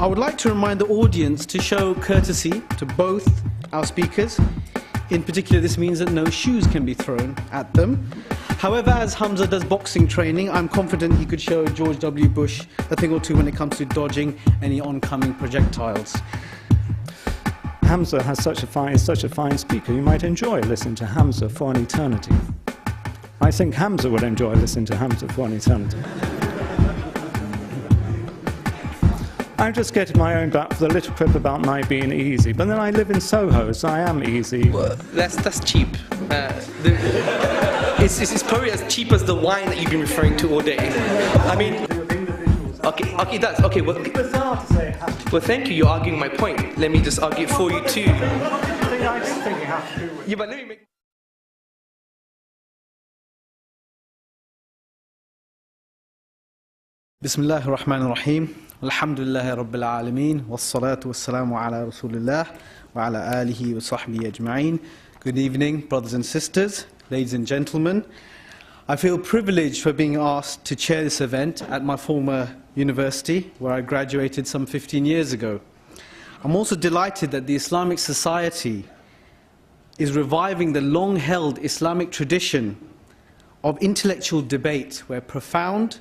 I would like to remind the audience to show courtesy to both our speakers. In particular, this means that no shoes can be thrown at them. However, as Hamza does boxing training, I'm confident he could show George W. Bush a thing or two when it comes to dodging any oncoming projectiles. Hamza is such a fine speaker. You might enjoy listening to Hamza for an eternity. I think Hamza would enjoy listening to Hamza for an eternity. I'm just getting my own back for the little quip about my being easy, but then I live in Soho, so I am easy. Well, that's cheap. It's probably as cheap as the wine that you've been referring to all day. I mean, okay, that's okay. Well, thank you. You're arguing my point. Let me just argue it for you too. Yeah, but let me make. Bismillah ar-Rahman ar-Rahim. Alhamdulillah Rabbil Alameen. Wassalatu wassalamu ala Rasulillah wa ala alihi wa sahbihi ajma'in. Good evening, brothers and sisters, ladies and gentlemen. I feel privileged for being asked to chair this event at my former university, where I graduated some 15 years ago. I'm also delighted that the Islamic Society is reviving the long-held Islamic tradition of intellectual debate, where profound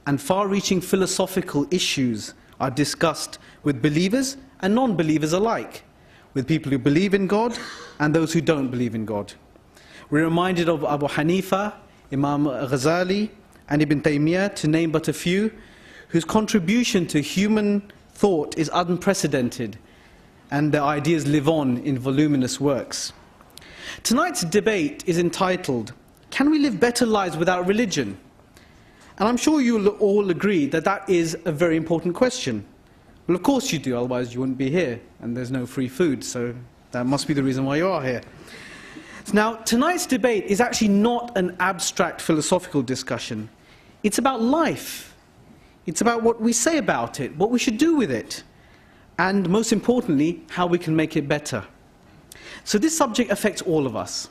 and far-reaching philosophical issues are discussed with believers and non-believers alike, with people who believe in God and those who don't believe in God. We're reminded of Abu Hanifa, Imam Ghazali, and Ibn Taymiyyah, to name but a few, whose contribution to human thought is unprecedented, and their ideas live on in voluminous works. Tonight's debate is entitled, "Can we live better lives without religion?" And I'm sure you'll all agree that that is a very important question. Well, of course you do, otherwise you wouldn't be here, and there's no free food, so that must be the reason why you are here. Now, tonight's debate is actually not an abstract philosophical discussion. It's about life. It's about what we say about it, what we should do with it, and most importantly, how we can make it better. So this subject affects all of us.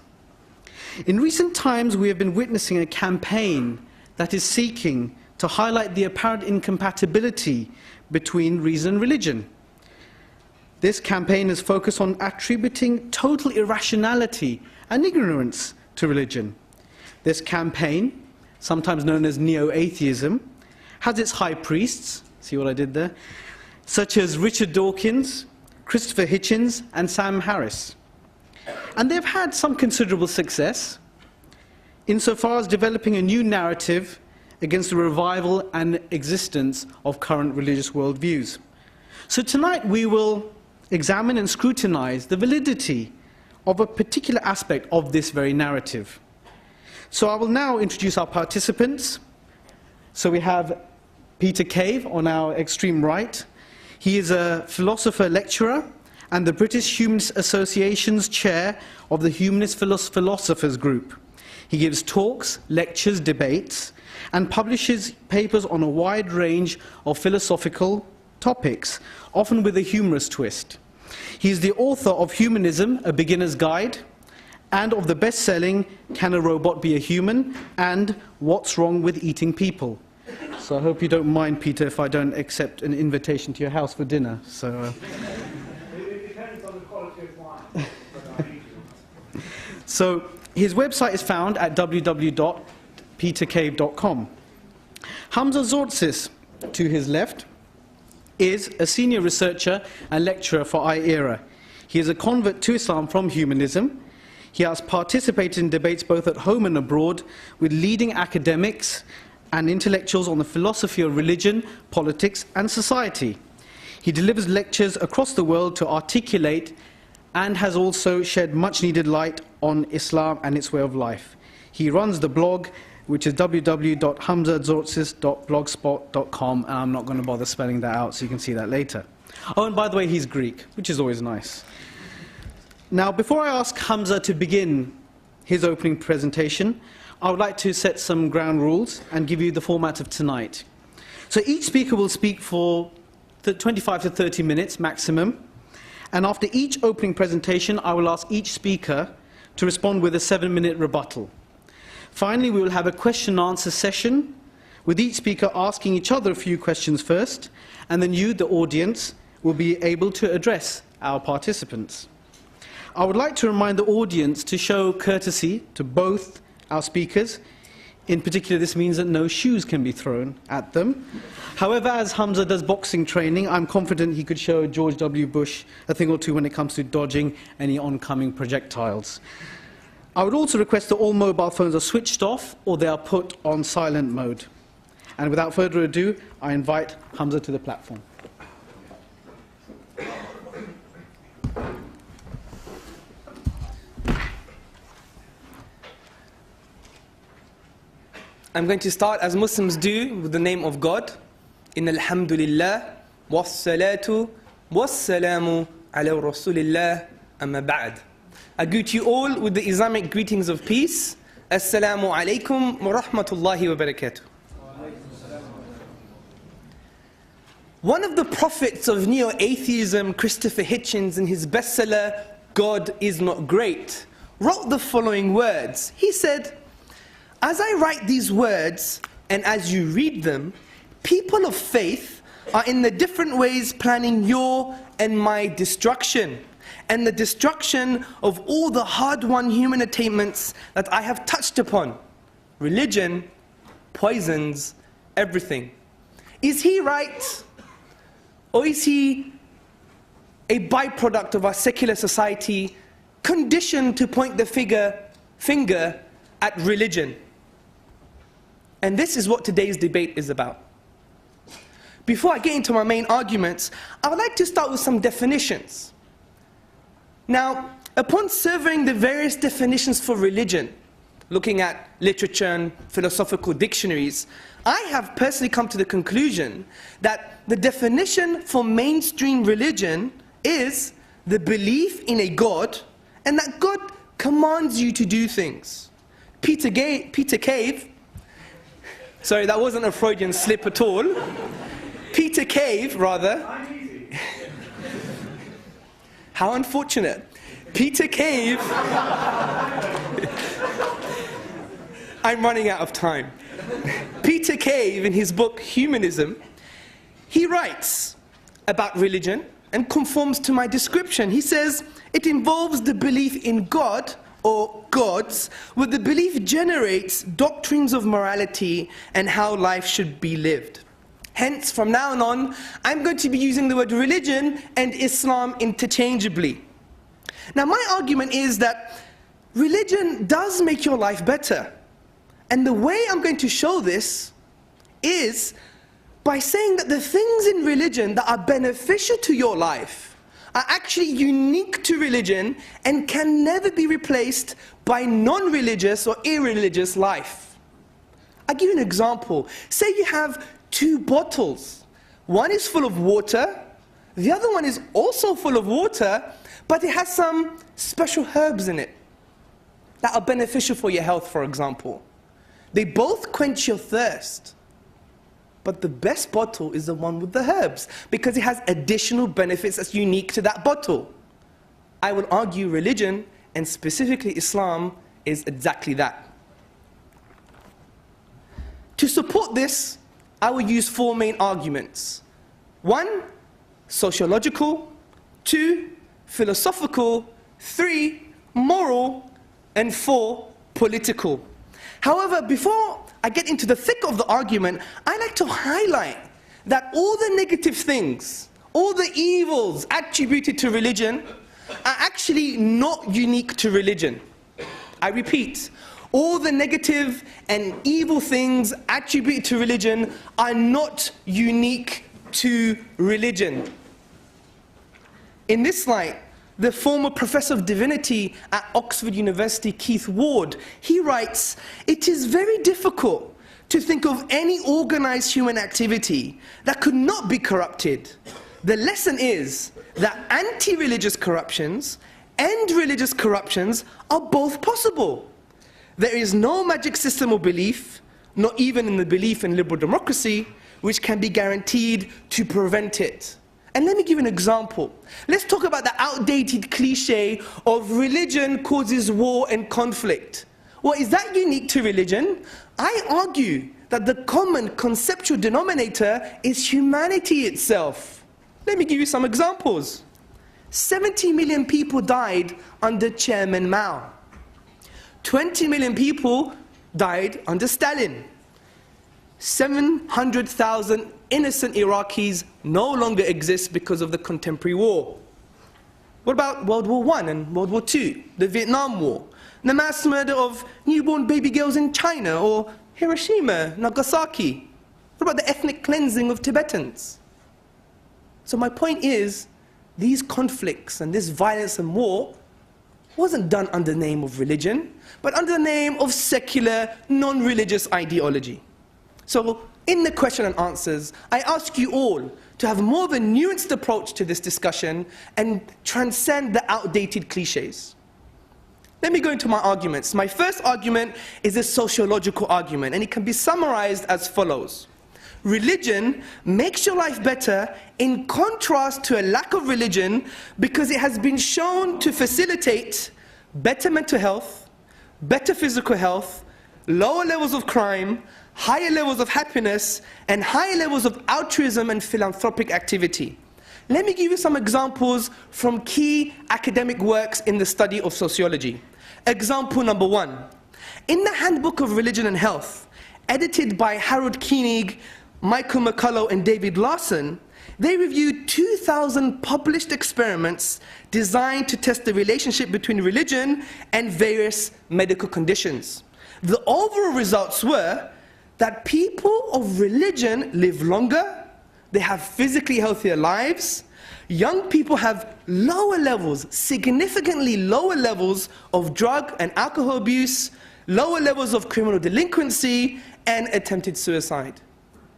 In recent times, we have been witnessing a campaign that is seeking to highlight the apparent incompatibility between reason and religion. This campaign is focused on attributing total irrationality and ignorance to religion. This campaign, sometimes known as neo-atheism, has its high priests, see what I did there, such as Richard Dawkins, Christopher Hitchens, and Sam Harris. And they've had some considerable success insofar as developing a new narrative against the revival and existence of current religious worldviews. So tonight we will examine and scrutinize the validity of a particular aspect of this very narrative. So I will now introduce our participants. So we have Peter Cave on our extreme right. He is a philosopher lecturer and the British Humanist Association's chair of the Humanist Philosophers Group. He gives talks, lectures, debates, and publishes papers on a wide range of philosophical topics, often with a humorous twist. He is the author of Humanism, A Beginner's Guide, and of the best-selling Can a Robot Be a Human? And What's Wrong with Eating People? So I hope you don't mind, Peter, if I don't accept an invitation to your house for dinner. So, It depends on the quality of wine. So his website is found at www.petercave.com. Hamza Tzortzis, to his left, is a senior researcher and lecturer for I-ERA. He is a convert to Islam from humanism. He has participated in debates both at home and abroad with leading academics and intellectuals on the philosophy of religion, politics, and society. He delivers lectures across the world to articulate and has also shed much-needed light on Islam and its way of life. He runs the blog, which is www.hamzatzortzis.blogspot.com, and I'm not going to bother spelling that out, so you can see that later. Oh, and by the way, he's Greek, which is always nice. Now, before I ask Hamza to begin his opening presentation, I would like to set some ground rules and give you the format of tonight. So each speaker will speak for 25 to 30 minutes maximum. And after each opening presentation, I will ask each speaker to respond with a 7-minute rebuttal. Finally, we will have a question-and-answer session with each speaker asking each other a few questions first, and then you, the audience, will be able to address our participants. I would like to remind the audience to show courtesy to both our speakers. In particular, this means that no shoes can be thrown at them. However, as Hamza does boxing training, I'm confident he could show George W. Bush a thing or two when it comes to dodging any oncoming projectiles. I would also request that all mobile phones are switched off or they are put on silent mode. And without further ado, I invite Hamza to the platform. I'm going to start, as Muslims do, with the name of God. In alhamdulillah, wassalatu, wassalamu ala rasulillah, amma ba'd. I greet you all with the Islamic greetings of peace. Assalamu alaikum wa rahmatullahi wa barakatuh. One of the prophets of neo-atheism, Christopher Hitchens, in his bestseller, God is Not Great, wrote the following words. He said, "As I write these words, and as you read them, people of faith are in the different ways planning your and my destruction, and the destruction of all the hard-won human attainments that I have touched upon. Religion poisons everything." Is he right? Or is he a byproduct of our secular society, conditioned to point the finger at religion? And this is what today's debate is about. Before I get into my main arguments, I would like to start with some definitions. Now, upon surveying the various definitions for religion, looking at literature and philosophical dictionaries, I have personally come to the conclusion that the definition for mainstream religion is the belief in a God, and that God commands you to do things. Peter Cave, sorry, that wasn't a Freudian slip at all. Peter Cave, rather. How unfortunate. Peter Cave. I'm running out of time. Peter Cave, in his book Humanism, he writes about religion and conforms to my description. He says, it involves the belief in God or gods, where the belief generates doctrines of morality and how life should be lived. Hence, from now on, I'm going to be using the word religion and Islam interchangeably. Now, my argument is that religion does make your life better. And the way I'm going to show this is by saying that the things in religion that are beneficial to your life are actually unique to religion and can never be replaced by non-religious or irreligious life. I'll give you an example. Say you have two bottles. One is full of water, the other one is also full of water, but it has some special herbs in it that are beneficial for your health, for example. They both quench your thirst, but the best bottle is the one with the herbs because it has additional benefits that's unique to that bottle. I would argue religion, and specifically Islam, is exactly that. To support this, I will use four main arguments. 1, sociological. 2, philosophical. 3, moral. And 4, political. However, before I get into the thick of the argument, I like to highlight that all the negative things, all the evils attributed to religion are actually not unique to religion. I repeat, all the negative and evil things attributed to religion are not unique to religion. In this light, the former professor of divinity at Oxford University, Keith Ward, he writes, "It is very difficult to think of any organized human activity that could not be corrupted. The lesson is that anti-religious corruptions and religious corruptions are both possible. There is no magic system or belief, not even in the belief in liberal democracy, which can be guaranteed to prevent it." And let me give an example. Let's talk about the outdated cliche of religion causes war and conflict. Well, is that unique to religion? I argue that the common conceptual denominator is humanity itself. Let me give you some examples. 70 million people died under Chairman Mao. 20 million people died under Stalin. 700,000 innocent Iraqis no longer exist because of the contemporary war. What about World War I and World War II, the Vietnam War, the mass murder of newborn baby girls in China, or Hiroshima, Nagasaki? What about the ethnic cleansing of Tibetans? So my point is, these conflicts and this violence and war wasn't done under the name of religion, but under the name of secular, non-religious ideology. So in the question and answers, I ask you all to have more of a nuanced approach to this discussion and transcend the outdated cliches. Let me go into my arguments. My first argument is a sociological argument, and it can be summarized as follows. Religion makes your life better in contrast to a lack of religion because it has been shown to facilitate better mental health, better physical health, lower levels of crime, higher levels of happiness, and higher levels of altruism and philanthropic activity. Let me give you some examples from key academic works in the study of sociology. Example number 1. In the Handbook of Religion and Health, edited by Harold Koenig, Michael McCullough, and David Larson, they reviewed 2,000 published experiments designed to test the relationship between religion and various medical conditions. The overall results were that people of religion live longer, they have physically healthier lives, young people have lower levels, significantly lower levels of drug and alcohol abuse, lower levels of criminal delinquency, and attempted suicide.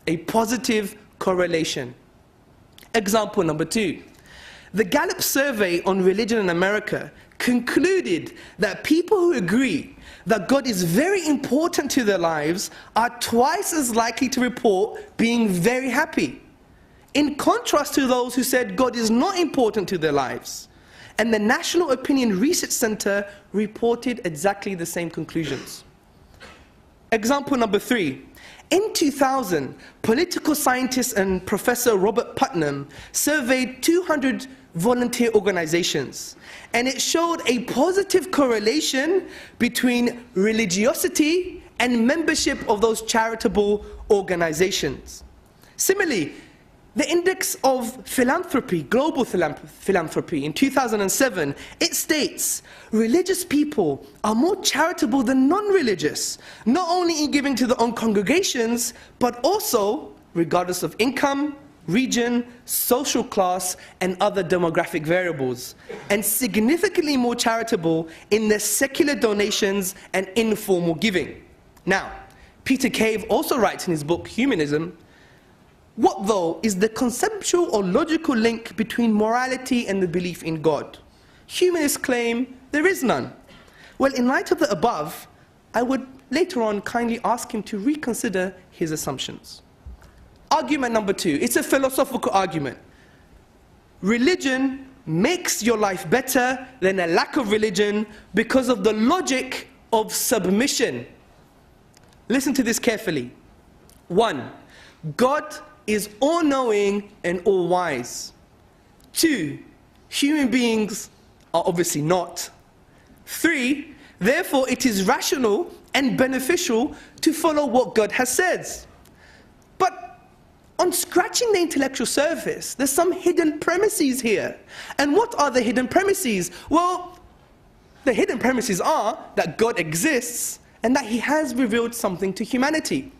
A positive correlation. Example number 2. The Gallup survey on religion in America concluded that people who agree that God is very important to their lives are twice as likely to report being very happy, in contrast to those who said God is not important to their lives. And the National Opinion Research Center reported exactly the same conclusions. Example number 3. In 2000, political scientist and Professor Robert Putnam surveyed 200 volunteer organizations, and it showed a positive correlation between religiosity and membership of those charitable organizations. Similarly, the Index of Philanthropy, Global Philanthropy, in 2007, it states, religious people are more charitable than non-religious, not only in giving to their own congregations, but also, regardless of income, region, social class, and other demographic variables, and significantly more charitable in their secular donations and informal giving. Now, Peter Cave also writes in his book, Humanism, what, though, is the conceptual or logical link between morality and the belief in God? Humanists claim there is none. Well, in light of the above, I would later on kindly ask him to reconsider his assumptions. Argument number 2, it's a philosophical argument. Religion makes your life better than a lack of religion because of the logic of submission. Listen to this carefully. 1, God is all-knowing and all-wise. 2, human beings are obviously not. 3, therefore it is rational and beneficial to follow what God has said. But on scratching the intellectual surface, there's some hidden premises here. And what are the hidden premises? Well, the hidden premises are that God exists and that He has revealed something to humanity.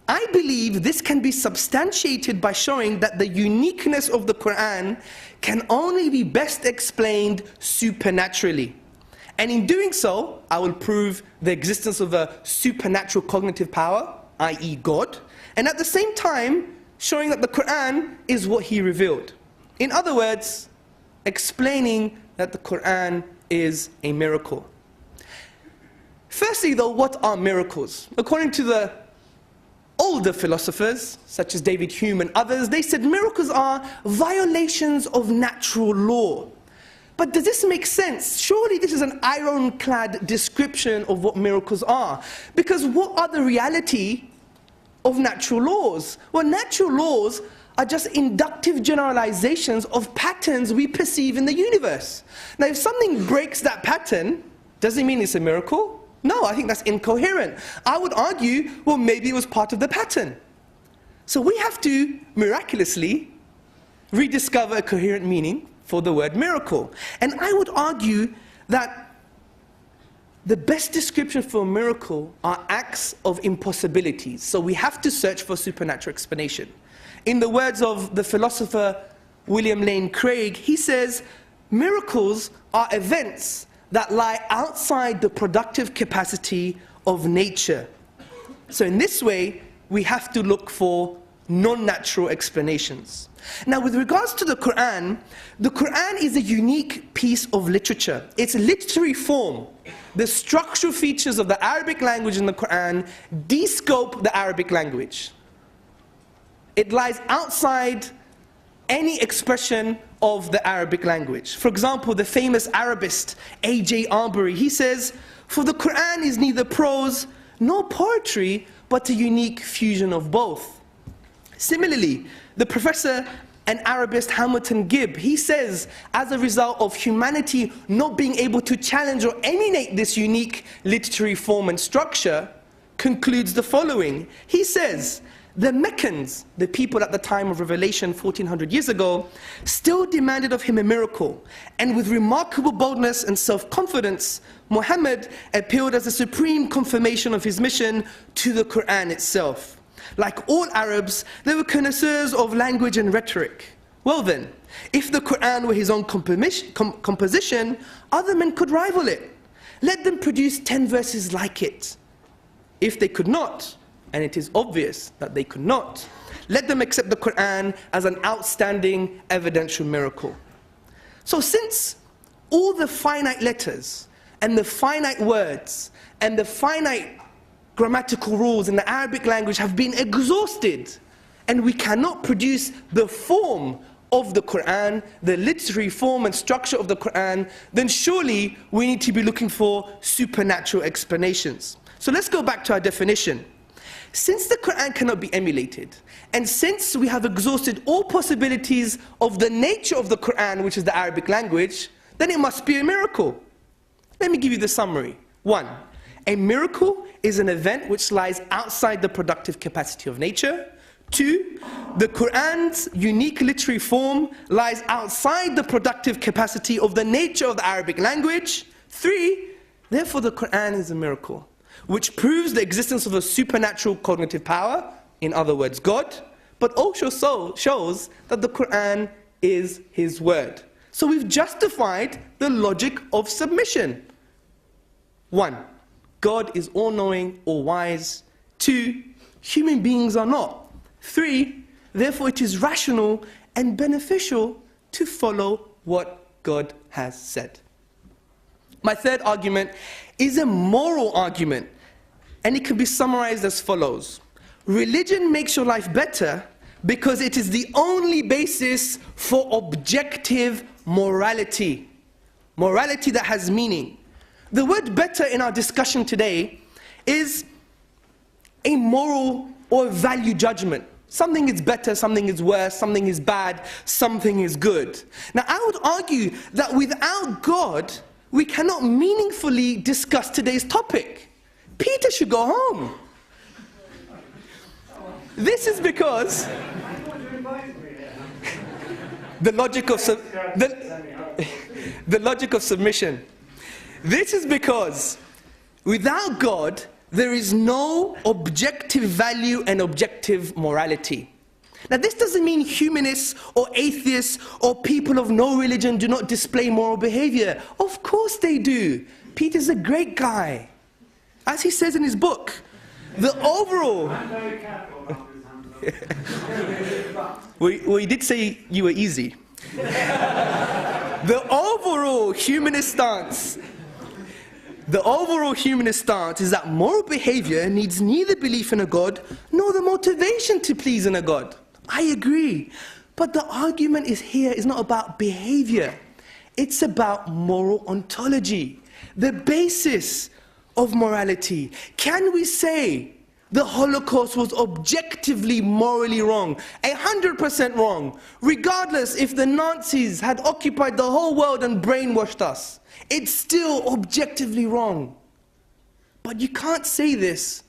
I believe this can be substantiated by showing that the uniqueness of the Quran can only be best explained supernaturally. And in doing so, I will prove the existence of a supernatural cognitive power, i.e. God, and at the same time, showing that the Quran is what He revealed. In other words, explaining that the Quran is a miracle. Firstly though, what are miracles? According to the older philosophers, such as David Hume and others, they said miracles are violations of natural law. But does this make sense? Surely this is an ironclad description of what miracles are. Because what are the reality of natural laws? Well, natural laws are just inductive generalizations of patterns we perceive in the universe. Now, if something breaks that pattern, does it mean it's a miracle? No, I think that's incoherent. I would argue, well, maybe it was part of the pattern. So we have to miraculously rediscover a coherent meaning for the word miracle. And I would argue that the best description for a miracle are acts of impossibilities. So we have to search for supernatural explanation. In the words of the philosopher William Lane Craig, he says, miracles are events that lie outside the productive capacity of nature. So in this way, we have to look for non-natural explanations. Now, with regards to the Quran is a unique piece of literature. Its literary form, the structural features of the Arabic language in the Quran, de-scope the Arabic language. It lies outside any expression of the Arabic language. For example, the famous Arabist A.J. Arbery, he says, "For the Quran is neither prose nor poetry, but a unique fusion of both." Similarly, the professor and Arabist Hamilton Gibb, he says, as a result of humanity not being able to challenge or emulate this unique literary form and structure, concludes the following. He says, the Meccans, the people at the time of revelation 1400 years ago, still demanded of him a miracle, and with remarkable boldness and self-confidence, Muhammad appealed as a supreme confirmation of his mission to the Quran itself. Like all Arabs, they were connoisseurs of language and rhetoric. Well then, if the Quran were his own composition, other men could rival it. Let them produce 10 verses like it. If they could not, and it is obvious that they could not, let them accept the Quran as an outstanding evidential miracle. So since all the finite letters and the finite words and the finite grammatical rules in the Arabic language have been exhausted, and we cannot produce the form of the Quran, the literary form and structure of the Quran, then surely we need to be looking for supernatural explanations. So let's go back to our definition. Since the Quran cannot be emulated, and since we have exhausted all possibilities of the nature of the Quran, which is the Arabic language, then it must be a miracle. Let me give you the summary. 1. A miracle is an event which lies outside the productive capacity of nature. 2. The Quran's unique literary form lies outside the productive capacity of the nature of the Arabic language. 3. Therefore, the Quran is a miracle, which proves the existence of a supernatural cognitive power, in other words, God, but also shows that the Quran is His word. So we've justified the logic of submission. 1. God is all-knowing, all-wise. 2. Human beings are not. 3. Therefore, it is rational and beneficial to follow what God has said. My third argument is a moral argument, and it can be summarized as follows. Religion makes your life better because it is the only basis for objective morality. Morality that has meaning. The word better in our discussion today is a moral or value judgment. Something is better, something is worse, something is bad, something is good. Now, I would argue that without God, we cannot meaningfully discuss today's topic. Peter should go home. This is because the logic of submission. This is because without God, there is no objective value and objective morality. Now, this doesn't mean humanists or atheists or people of no religion do not display moral behavior. Of course they do. Peter's a great guy. As he says in his book, the overall... I'm very careful about this. Well, he did say you were easy. The overall humanist stance is that moral behavior needs neither belief in a God nor the motivation to please in a God. I agree. But the argument is not about behavior. It's about moral ontology, the basis of morality. Can we say the Holocaust was objectively morally wrong, 100% wrong, regardless if the Nazis had occupied the whole world and brainwashed us? It's still objectively wrong. But you can't say this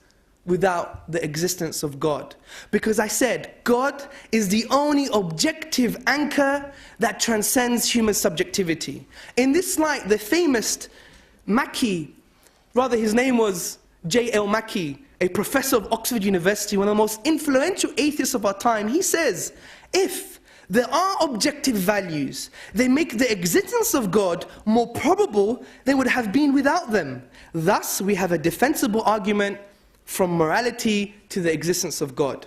without the existence of God. Because I said, God is the only objective anchor that transcends human subjectivity. In this light, the famous Mackie, rather his name was J.L. Mackie, a professor of Oxford University, one of the most influential atheists of our time, he says, if there are objective values, they make the existence of God more probable than would have been without them. Thus, we have a defensible argument from morality to the existence of God.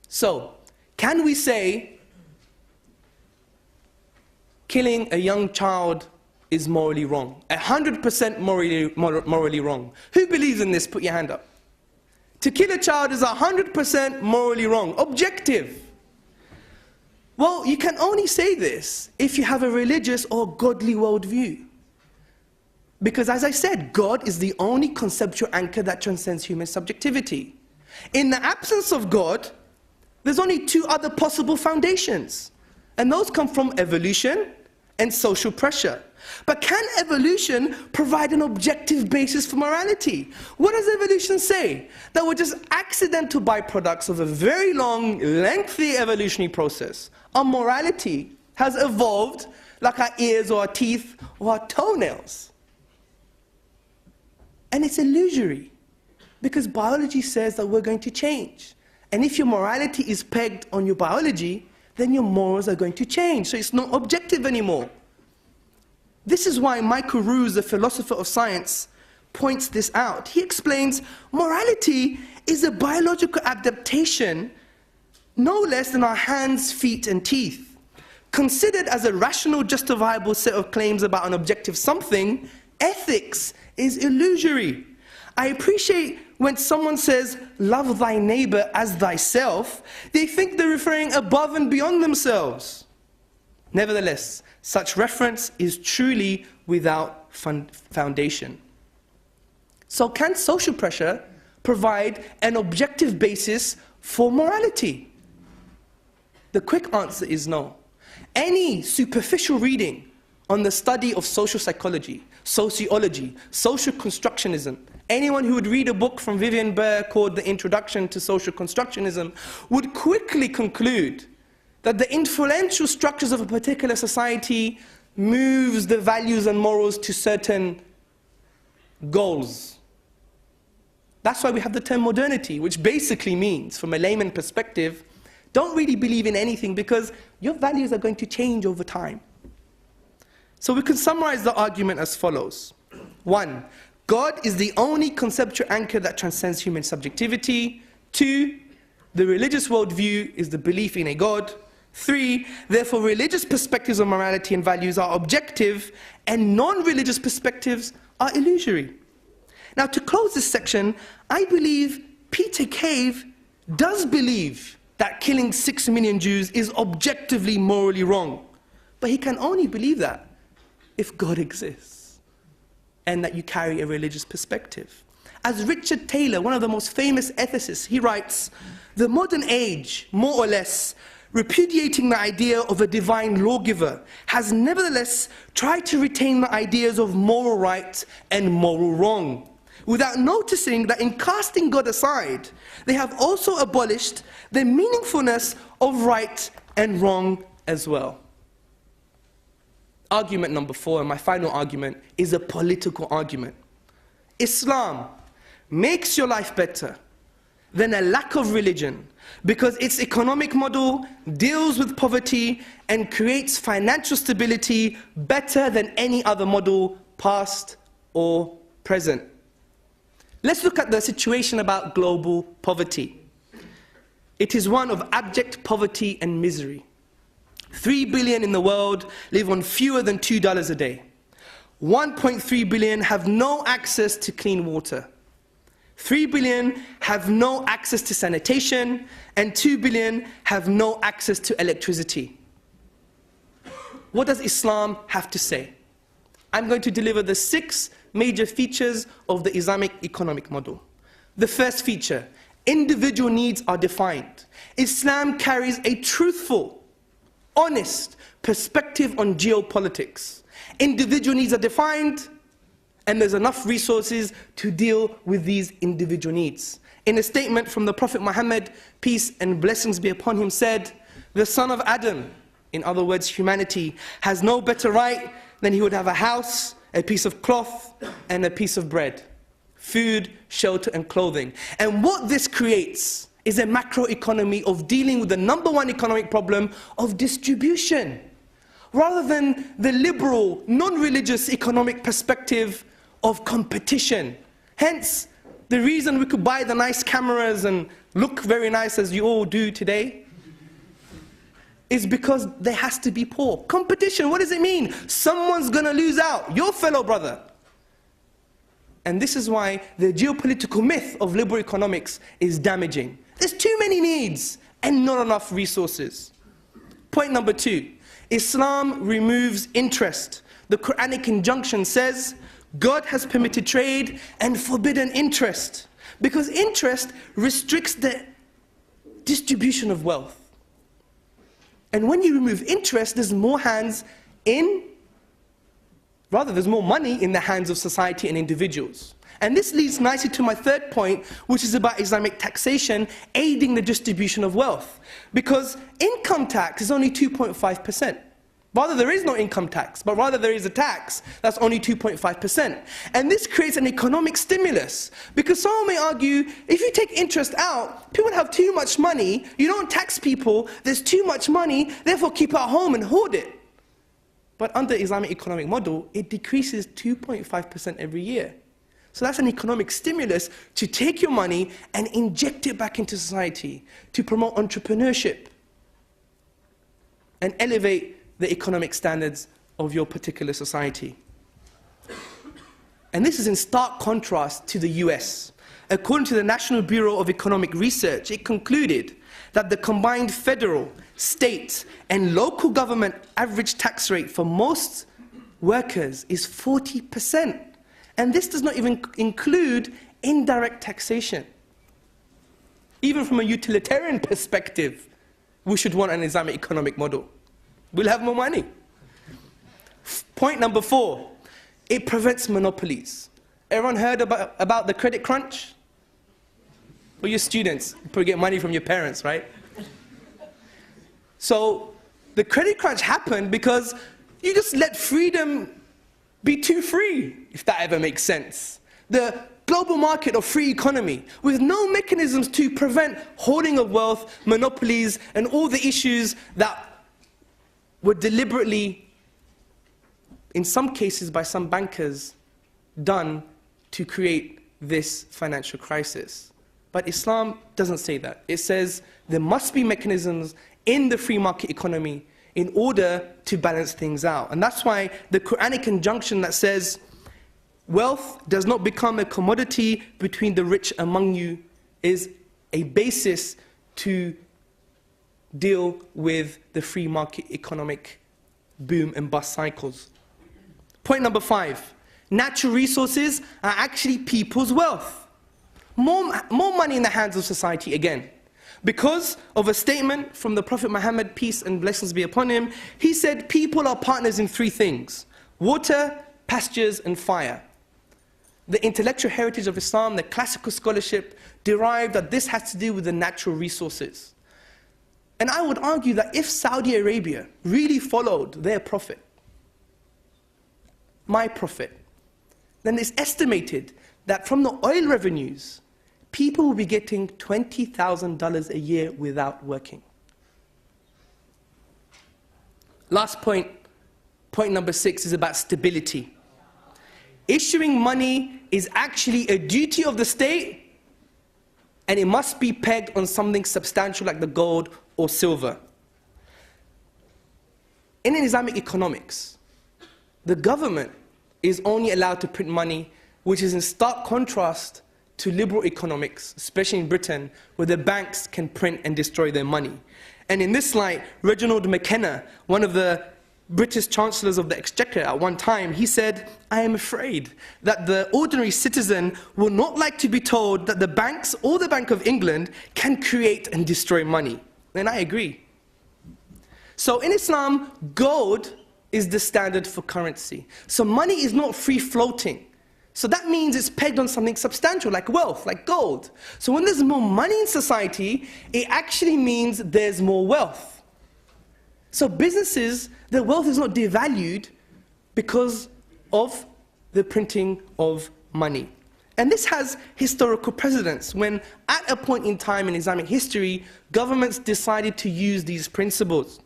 So, can we say killing a young child is morally wrong? 100% morally wrong. Who believes in this? Put your hand up. To kill a child is 100% morally wrong. Objective. Well, you can only say this if you have a religious or godly worldview. Because as I said, God is the only conceptual anchor that transcends human subjectivity. In the absence of God, there's only two other possible foundations. And those come from evolution and social pressure. But can evolution provide an objective basis for morality? What does evolution say? That we're just accidental byproducts of a very long, lengthy evolutionary process. Our morality has evolved like our ears or our teeth or our toenails. And it's illusory, because biology says that we're going to change. And if your morality is pegged on your biology, then your morals are going to change. So it's not objective anymore. This is why Michael Ruse, the philosopher of science, points this out. He explains morality is a biological adaptation no less than our hands, feet, and teeth. Considered as a rational, justifiable set of claims about an objective something, ethics is illusory. I appreciate when someone says, love thy neighbor as thyself, they think they're referring above and beyond themselves. Nevertheless, such reference is truly without foundation. So can social pressure provide an objective basis for morality? The quick answer is no. Any superficial reading on the study of social psychology, sociology, social constructionism, anyone who would read a book from Vivian Burr called The Introduction to Social Constructionism would quickly conclude that the influential structures of a particular society moves the values and morals to certain goals. That's why we have the term modernity, which basically means, from a layman perspective, don't really believe in anything because your values are going to change over time. So we can summarize the argument as follows. 1, God is the only conceptual anchor that transcends human subjectivity. 2, the religious worldview is the belief in a God. 3, therefore religious perspectives on morality and values are objective and non-religious perspectives are illusory. Now to close this section, I believe Peter Cave does believe that killing 6 million Jews is objectively morally wrong. But he can only believe that if God exists and that you carry a religious perspective. As Richard Taylor, one of the most famous ethicists, he writes, the modern age, more or less, repudiating the idea of a divine lawgiver, has nevertheless tried to retain the ideas of moral right and moral wrong, without noticing that in casting God aside, they have also abolished the meaningfulness of right and wrong as well. Argument number 4, and my final argument, is a political argument. Islam makes your life better than a lack of religion because its economic model deals with poverty and creates financial stability better than any other model, past or present. Let's look at the situation about global poverty. It is one of abject poverty and misery. 3 billion in the world live on fewer than $2 a day. 1.3 billion have no access to clean water. 3 billion have no access to sanitation, and 2 billion have no access to electricity. what does Islam have to say? I'm going to deliver the 6 major features of the Islamic economic model. The first feature, individual needs are defined. Islam carries a truthful, honest perspective on geopolitics. Individual needs are defined, and there's enough resources to deal with these individual needs. In a statement from the Prophet Muhammad, peace and blessings be upon him, said, the son of Adam, in other words humanity, has no better right than he would have a house, a piece of cloth, and a piece of bread, food, shelter, and clothing. And what this creates is a macroeconomy of dealing with the #1 economic problem of distribution, rather than the liberal, non-religious economic perspective of competition. Hence, the reason we could buy the nice cameras and look very nice as you all do today is because there has to be poor. Competition, what does it mean? Someone's going to lose out, your fellow brother. And this is why the geopolitical myth of liberal economics is damaging. There's too many needs and not enough resources. Point number 2, Islam removes interest. The Quranic injunction says, God has permitted trade and forbidden interest, because interest restricts the distribution of wealth. And when you remove interest, there's more there's more money in the hands of society and individuals. And this leads nicely to my third point, which is about Islamic taxation aiding the distribution of wealth. Because income tax is only 2.5%. Rather, there is no income tax, but rather there is a tax that's only 2.5%. And this creates an economic stimulus, because someone may argue, if you take interest out, people have too much money, you don't tax people, there's too much money, therefore keep it at home and hoard it. But under Islamic economic model, it decreases 2.5% every year. So that's an economic stimulus to take your money and inject it back into society, to promote entrepreneurship and elevate the economic standards of your particular society. And this is in stark contrast to the US. According to the National Bureau of Economic Research, it concluded that the combined federal, state, and local government average tax rate for most workers is 40%. And this does not even include indirect taxation. Even from a utilitarian perspective, we should want an Islamic economic model. We'll have more money. Point number 4, it prevents monopolies. Everyone heard about the credit crunch? Well, you're students, you probably get money from your parents, right? So the credit crunch happened because you just let freedom be too free, if that ever makes sense. The global market of free economy, with no mechanisms to prevent hoarding of wealth, monopolies, and all the issues that were deliberately, in some cases by some bankers, done to create this financial crisis. But Islam doesn't say that. It says there must be mechanisms in the free market economy in order to balance things out. And that's why the Quranic injunction that says, wealth does not become a commodity between the rich among you, is a basis to deal with the free market economic boom and bust cycles. Point number 5, natural resources are actually people's wealth. More money in the hands of society again. Because of a statement from the Prophet Muhammad, peace and blessings be upon him, he said people are partners in 3 things: water, pastures, and fire. The intellectual heritage of Islam, the classical scholarship, derived that this has to do with the natural resources. And I would argue that if Saudi Arabia really followed their prophet, my prophet, then it's estimated that from the oil revenues, people will be getting $20,000 a year without working. Last point, point number 6, is about stability. Issuing money is actually a duty of the state, and it must be pegged on something substantial like the gold or silver. In Islamic economics, the government is only allowed to print money, which is in stark contrast to liberal economics, especially in Britain, where the banks can print and destroy their money. And in this light, Reginald McKenna, one of the British Chancellors of the Exchequer at one time, he said, "I am afraid that the ordinary citizen will not like to be told that the banks or the Bank of England can create and destroy money." And I agree. So in Islam, gold is the standard for currency. So money is not free floating. So that means it's pegged on something substantial, like wealth, like gold. So when there's more money in society, it actually means there's more wealth. So businesses, their wealth is not devalued because of the printing of money. And this has historical precedents when, at a point in time in Islamic history, governments decided to use these principles.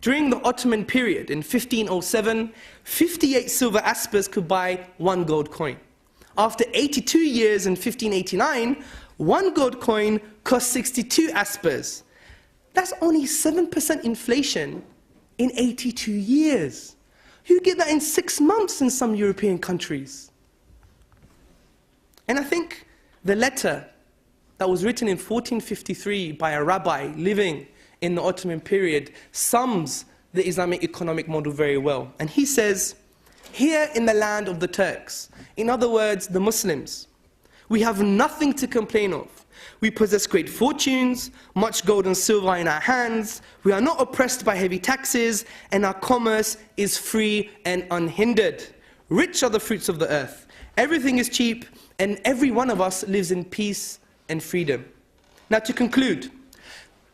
During the Ottoman period, in 1507, 58 silver aspers could buy 1 gold coin. After 82 years in 1589, 1 gold coin cost 62 aspers. That's only 7% inflation in 82 years. You get that in 6 months in some European countries. And I think the letter that was written in 1453 by a rabbi living in the Ottoman period sums the Islamic economic model very well. And he says, "Here in the land of the Turks," in other words, the Muslims, "we have nothing to complain of. We possess great fortunes, much gold and silver in our hands. We are not oppressed by heavy taxes, and our commerce is free and unhindered. Rich are the fruits of the earth. Everything is cheap, and every one of us lives in peace and freedom." Now to conclude,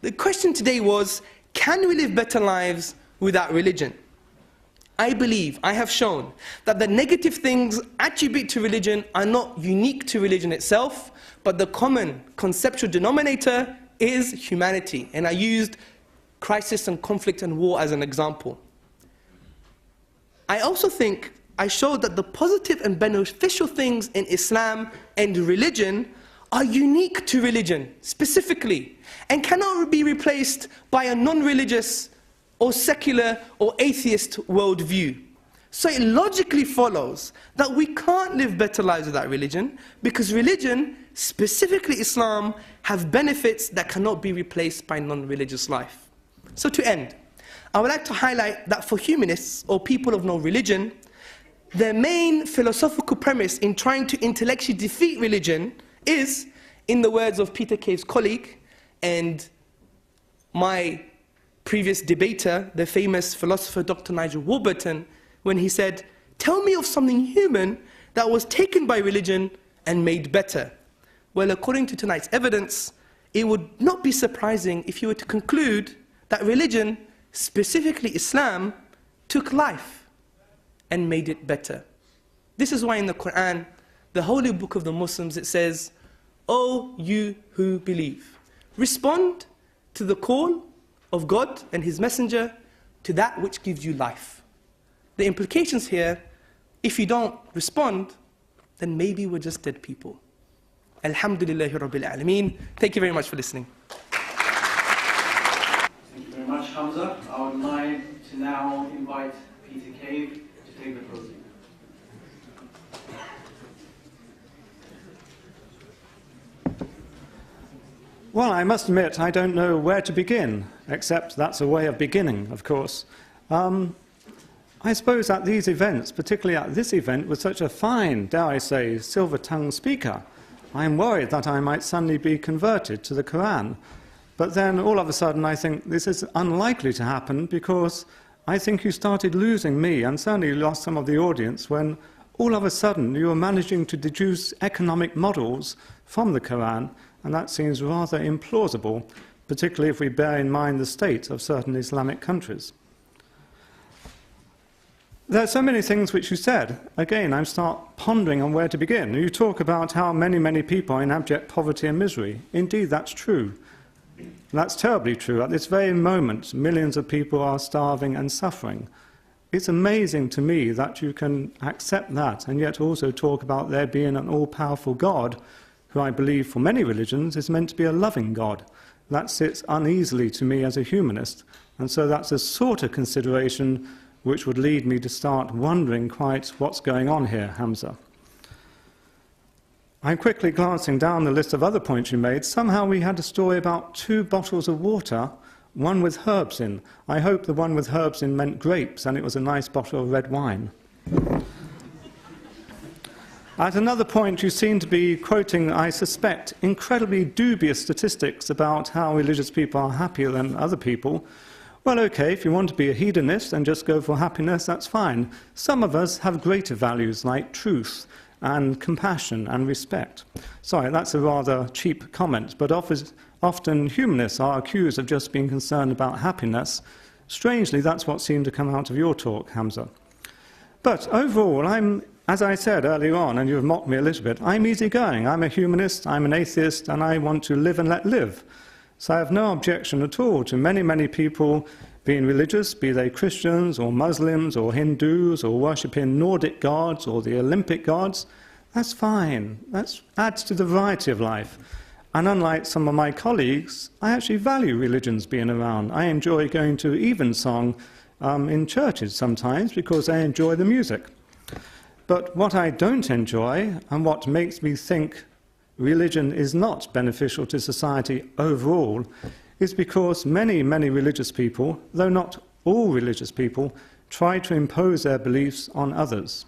the question today was, can we live better lives without religion? I believe, I have shown, that the negative things attributed to religion are not unique to religion itself, but the common conceptual denominator is humanity. And I used crisis and conflict and war as an example. I also think I showed that the positive and beneficial things in Islam and religion are unique to religion, specifically, and cannot be replaced by a non-religious or secular or atheist worldview. So it logically follows that we can't live better lives without religion, because religion, specifically Islam, have benefits that cannot be replaced by non-religious life. So to end, I would like to highlight that for humanists, or people of no religion, their main philosophical premise in trying to intellectually defeat religion is, in the words of Peter Cave's colleague and my previous debater, the famous philosopher Dr. Nigel Warburton, when he said, "Tell me of something human that was taken by religion and made better." Well, according to tonight's evidence, it would not be surprising if you were to conclude that religion, specifically Islam, took life and made it better. This is why in the Quran, the holy book of the Muslims, it says, "O you who believe, respond to the call of God and His Messenger to that which gives you life." The implications here, if you don't respond, then maybe we're just dead people. Alhamdulillahi Rabbil Alameen. Thank you very much for listening. Thank you very much, Hamza. I would like to now invite Peter Cave to take the podium. Well, I must admit, I don't know where to begin, except that's a way of beginning, of course. I suppose at these events, particularly at this event, with such a fine, dare I say, silver-tongued speaker, I'm worried that I might suddenly be converted to the Quran. But then, all of a sudden, I think this is unlikely to happen, because I think you started losing me, and certainly lost some of the audience, when all of a sudden you were managing to deduce economic models from the Quran, and that seems rather implausible, particularly if we bear in mind the state of certain Islamic countries. There are so many things which you said. Again, I start pondering on where to begin. You talk about how many, many people are in abject poverty and misery. Indeed, that's true. That's terribly true. At this very moment, millions of people are starving and suffering. It's amazing to me that you can accept that and yet also talk about there being an all-powerful God, who I believe for many religions is meant to be a loving God. That sits uneasily to me as a humanist, and so that's a sort of consideration which would lead me to start wondering quite what's going on here, Hamza. I'm quickly glancing down the list of other points you made. Somehow we had a story about 2 bottles of water one with herbs in. I hope the one with herbs in meant grapes and it was a nice bottle of red wine. At another point, you seem to be quoting, I suspect, incredibly dubious statistics about how religious people are happier than other people. Well, okay, if you want to be a hedonist and just go for happiness, that's fine. Some of us have greater values like truth and compassion and respect. Sorry, that's a rather cheap comment, but often humanists are accused of just being concerned about happiness. Strangely, that's what seemed to come out of your talk, Hamza. But overall, as I said earlier on, and you've mocked me a little bit, I'm easygoing. I'm a humanist, I'm an atheist, and I want to live and let live. So I have no objection at all to many, many people being religious, be they Christians or Muslims or Hindus or worshipping Nordic gods or the Olympic gods. That's fine. That adds to the variety of life. And unlike some of my colleagues, I actually value religions being around. I enjoy going to evensong in churches sometimes because I enjoy the music. But what I don't enjoy, and what makes me think religion is not beneficial to society overall, is because many, many religious people, though not all religious people, try to impose their beliefs on others.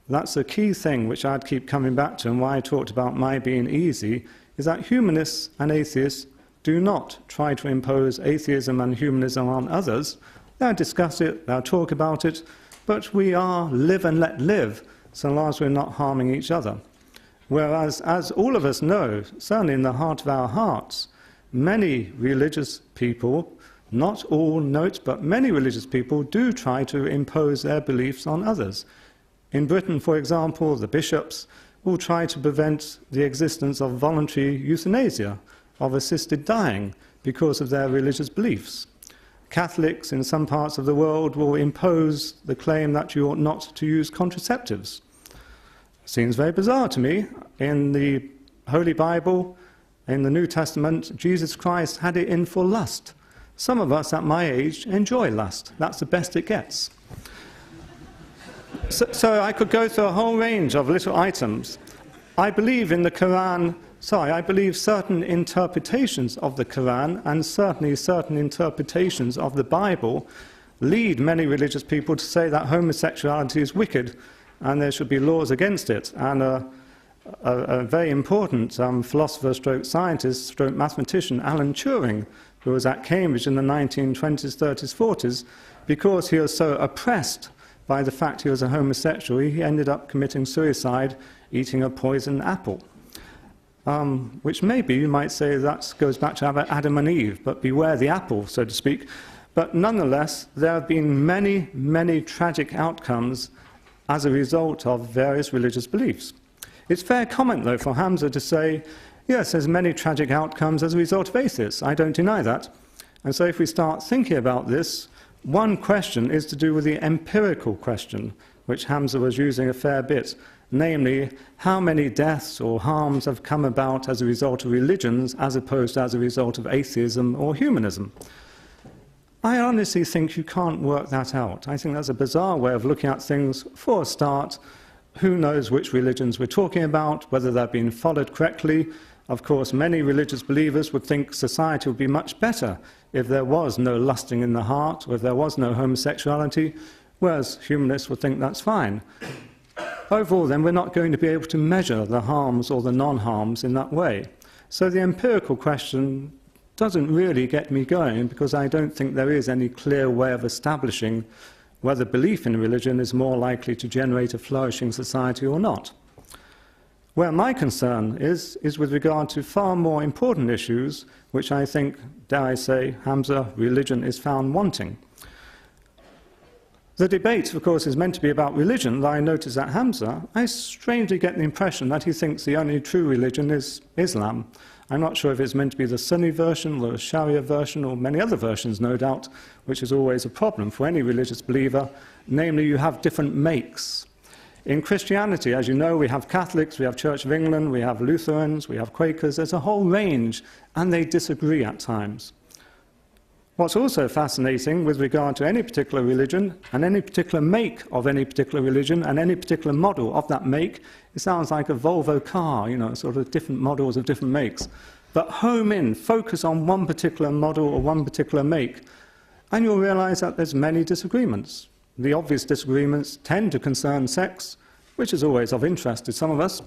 That's a key thing which I'd keep coming back to, and why I talked about my being easy, is that humanists and atheists do not try to impose atheism and humanism on others. They'll discuss it, they'll talk about it, but we are live and let live, so long as we're not harming each other. Whereas, as all of us know, certainly in the heart of our hearts, many religious people, not all note, but many religious people do try to impose their beliefs on others. In Britain, for example, the bishops will try to prevent the existence of voluntary euthanasia, of assisted dying, because of their religious beliefs. Catholics in some parts of the world will impose the claim that you ought not to use contraceptives. Seems very bizarre to me. In the Holy Bible, in the New Testament, Jesus Christ had it in for lust. Some of us at my age enjoy lust. That's the best it gets. So I could go through a whole range of little items. I believe in the Quran. I believe certain interpretations of the Quran and certainly certain interpretations of the Bible lead many religious people to say that homosexuality is wicked and there should be laws against it. And a very important philosopher stroke scientist stroke mathematician, Alan Turing, who was at Cambridge in the 1920s, 30s, 40s, because he was so oppressed by the fact he was a homosexual, he ended up committing suicide eating a poisoned apple. Which maybe you might say that goes back to Adam and Eve, but beware the apple, so to speak. But nonetheless, there have been many, many tragic outcomes as a result of various religious beliefs. It's fair comment, though, for Hamza to say, yes, there's many tragic outcomes as a result of atheists. I don't deny that. And so if we start thinking about this, one question is to do with the empirical question, which Hamza was using a fair bit. Namely, how many deaths or harms have come about as a result of religions as opposed to as a result of atheism or humanism? I honestly think you can't work that out. I think that's a bizarre way of looking at things. For a start, who knows which religions we're talking about, whether they've been followed correctly. Of course, many religious believers would think society would be much better if there was no lusting in the heart, or if there was no homosexuality, whereas humanists would think that's fine. Overall, then, we're not going to be able to measure the harms or the non-harms in that way. So the empirical question doesn't really get me going, because I don't think there is any clear way of establishing whether belief in religion is more likely to generate a flourishing society or not. Where my concern is with regard to far more important issues, which I think, dare I say, Hamza, religion is found wanting. The debate, of course, is meant to be about religion, though I notice that Hamza, I strangely get the impression that he thinks the only true religion is Islam. I'm not sure if it's meant to be the Sunni version, or the Sharia version, or many other versions, no doubt, which is always a problem for any religious believer. Namely, you have different makes. In Christianity, as you know, we have Catholics, we have Church of England, we have Lutherans, we have Quakers. There's a whole range, and they disagree at times. What's also fascinating with regard to any particular religion, and any particular make of any particular religion, and any particular model of that make, it sounds like a Volvo car, you know, sort of different models of different makes. but home in, focus on one particular model or one particular make, and you'll realize that there's many disagreements. The obvious disagreements tend to concern sex, which is always of interest to some of us,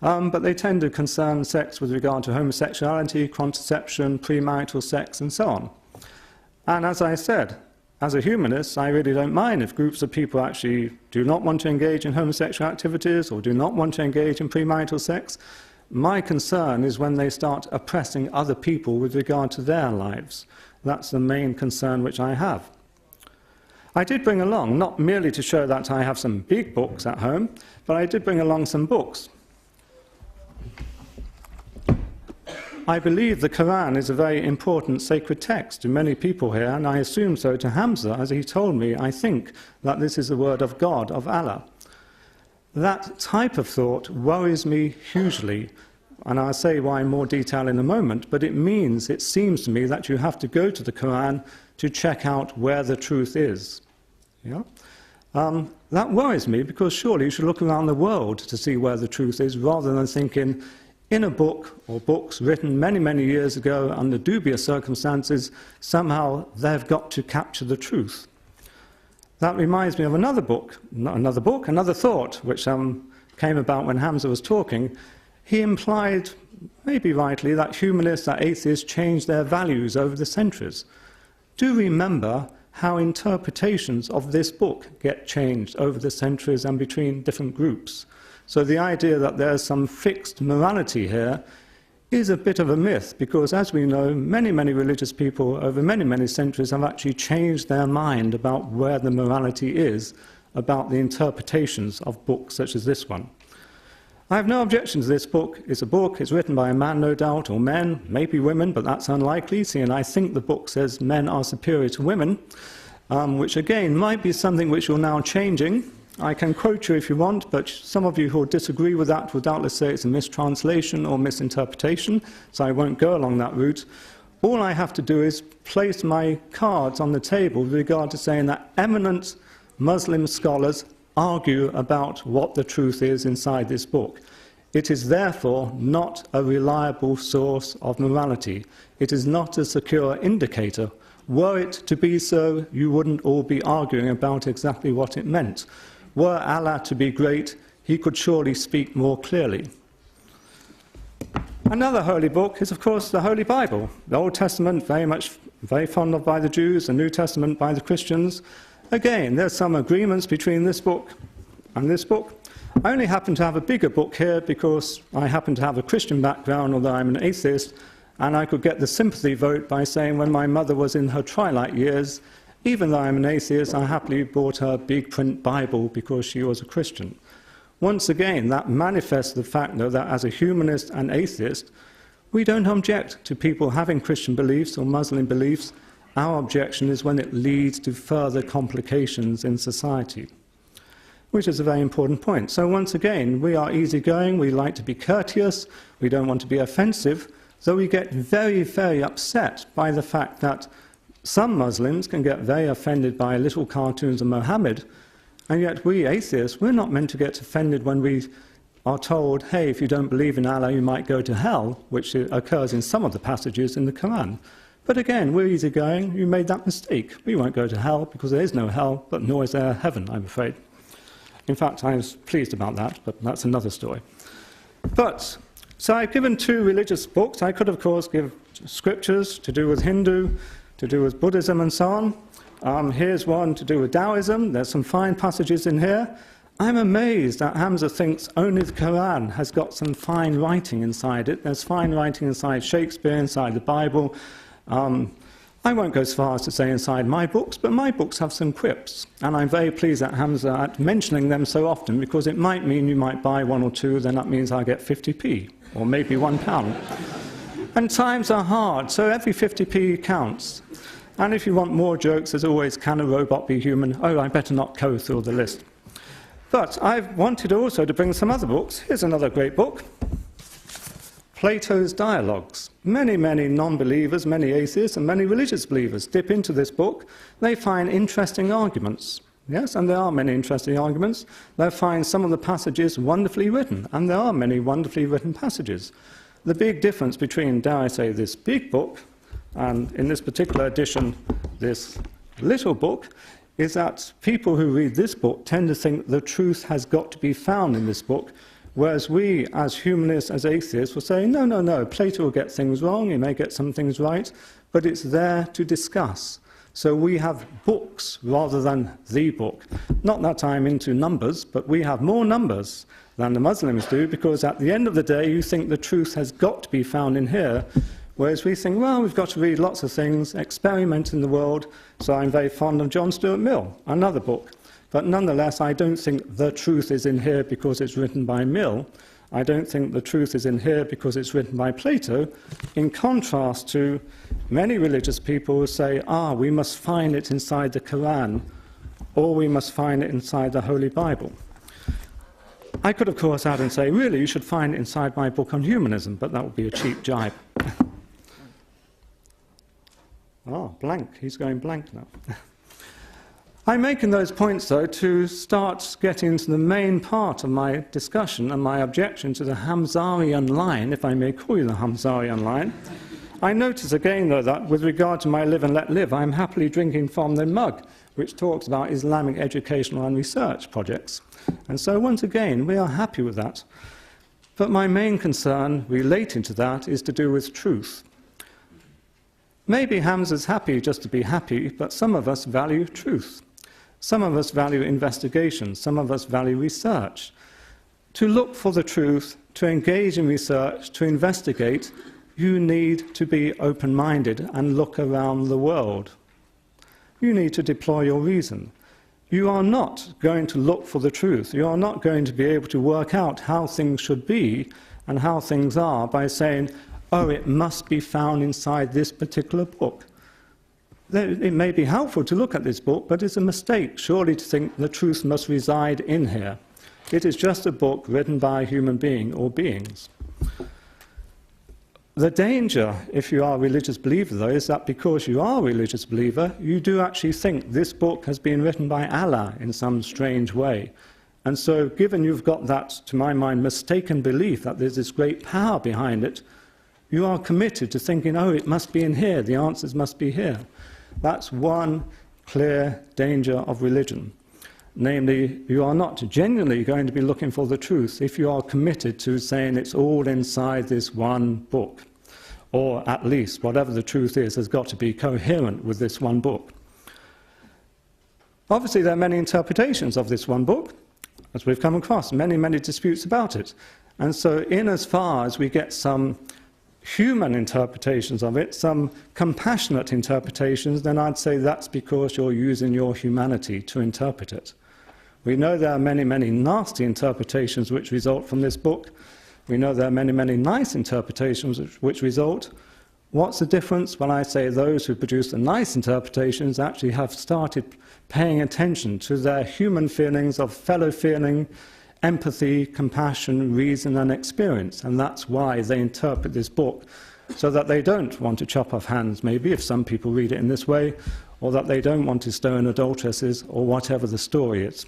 but they tend to concern sex with regard to homosexuality, contraception, premarital sex, and so on. And as I said, as a humanist, I really don't mind if groups of people actually do not want to engage in homosexual activities or do not want to engage in premarital sex. My concern is when they start oppressing other people with regard to their lives. That's the main concern which I have. I did bring along, not merely to show that I have some big books at home, but I did bring along some books. I believe the Quran is a very important sacred text to many people here, and I assume so to Hamza, as he told me, I think that this is the word of God, of Allah. That type of thought worries me hugely, and I'll say why in more detail in a moment, but it means, it seems to me, that you have to go to the Quran to check out where the truth is. Yeah? That worries me, because surely you should look around the world to see where the truth is, rather than thinking, in a book or books written many, many years ago under dubious circumstances, somehow they've got to capture the truth. That reminds me of another thought, which came about when Hamza was talking. He implied, maybe rightly, that humanists, that atheists change their values over the centuries. Do remember how interpretations of this book get changed over the centuries and between different groups. So the idea that there's some fixed morality here is a bit of a myth, because as we know, many, many religious people over many, many centuries have actually changed their mind about where the morality is, about the interpretations of books such as this one. I have no objection to this book. It's a book, it's written by a man, no doubt, or men, maybe women, but that's unlikely, seeing I think the book says men are superior to women, which again might be something which you're now changing. I can quote you if you want, but some of you who disagree with that will doubtless say it's a mistranslation or misinterpretation, so I won't go along that route. All I have to do is place my cards on the table with regard to saying that eminent Muslim scholars argue about what the truth is inside this book. It is therefore not a reliable source of morality. It is not a secure indicator. Were it to be so, you wouldn't all be arguing about exactly what it meant. Were Allah to be great, he could surely speak more clearly. Another holy book is, of course, the Holy Bible. The Old Testament, very fond of by the Jews, the New Testament by the Christians. Again, there's some agreements between this book and this book. I only happen to have a bigger book here because I happen to have a Christian background, although I'm an atheist, and I could get the sympathy vote by saying when my mother was in her twilight years, even though I'm an atheist, I happily bought her a big print Bible because she was a Christian. Once again, that manifests the fact, though, that as a humanist and atheist, we don't object to people having Christian beliefs or Muslim beliefs. Our objection is when it leads to further complications in society, which is a very important point. So once again, we are easygoing, we like to be courteous, we don't want to be offensive, though we get very, very upset by the fact that some Muslims can get very offended by little cartoons of Muhammad, and yet we atheists, we're not meant to get offended when we are told, hey, if you don't believe in Allah, you might go to hell, which occurs in some of the passages in the Quran. But again, we're easygoing, you made that mistake. We won't go to hell because there is no hell, but nor is there heaven, I'm afraid. In fact, I was pleased about that, but that's another story. So I've given two religious books. I could, of course, give scriptures to do with Hindu, to do with Buddhism and so on. Here's one to do with Taoism. There's some fine passages in here. I'm amazed that Hamza thinks only the Quran has got some fine writing inside it. There's fine writing inside Shakespeare, inside the Bible. I won't go as far as to say inside my books, but my books have some quips. And I'm very pleased at Hamza at mentioning them so often, because it might mean you might buy one or two, then that means I get 50p, or maybe £1. And times are hard, so every 50p counts. And if you want more jokes, there's always, can a robot be human? Oh, I better not go through the list. But I've wanted also to bring some other books. Here's another great book, Plato's Dialogues. Many, many non-believers, many atheists, and many religious believers dip into this book. They find interesting arguments. Yes, and there are many interesting arguments. They find some of the passages wonderfully written, and there are many wonderfully written passages. the big difference between, dare I say, this big book and, in this particular edition, this little book, is that people who read this book tend to think the truth has got to be found in this book, whereas we, as humanists, as atheists, will say, no, no, no, Plato will get things wrong, he may get some things right, but it's there to discuss. So we have books rather than the book. Not that I'm into numbers, but we have more numbers than the Muslims do, because at the end of the day, you think the truth has got to be found in here, whereas we think, well, we've got to read lots of things, experiment in the world, so I'm very fond of John Stuart Mill, another book. But nonetheless, I don't think the truth is in here because it's written by Mill. I don't think the truth is in here because it's written by Plato, in contrast to many religious people who say, we must find it inside the Quran, or we must find it inside the Holy Bible. I could, of course, add and say, really, you should find it inside my book on humanism, but that would be a cheap jibe. Blank. He's going blank now. I'm making those points, though, to start getting into the main part of my discussion and my objection to the Hamzarian line, if I may call you the Hamzarian line. I notice again, though, that with regard to my live and let live, I'm happily drinking from the mug, which talks about Islamic educational and research projects. And so, once again, we are happy with that. But my main concern relating to that is to do with truth. Maybe Hamza's happy just to be happy, but some of us value truth. Some of us value investigation. Some of us value research. To look for the truth, to engage in research, to investigate, you need to be open-minded and look around the world. You need to deploy your reason. You are not going to look for the truth. You are not going to be able to work out how things should be and how things are by saying, it must be found inside this particular book. It may be helpful to look at this book, but it's a mistake, surely, to think the truth must reside in here. It is just a book written by a human being or beings. The danger, if you are a religious believer, though, is that because you are a religious believer, you do actually think this book has been written by Allah in some strange way. And so, given you've got that, to my mind, mistaken belief that there's this great power behind it, you are committed to thinking, it must be in here, the answers must be here. That's one clear danger of religion. Namely, you are not genuinely going to be looking for the truth if you are committed to saying it's all inside this one book. Or at least, whatever the truth is, has got to be coherent with this one book. Obviously, there are many interpretations of this one book, as we've come across, many, many disputes about it. And so, in as far as we get some human interpretations of it, some compassionate interpretations, then I'd say that's because you're using your humanity to interpret it. We know there are many, many nasty interpretations which result from this book. We know there are many, many nice interpretations which result. What's the difference? Well, I say those who produce the nice interpretations actually have started paying attention to their human feelings of fellow feeling, empathy, compassion, reason and experience, and that's why they interpret this book, so that they don't want to chop off hands, maybe, if some people read it in this way, or that they don't want to stone adulteresses, or whatever the story is.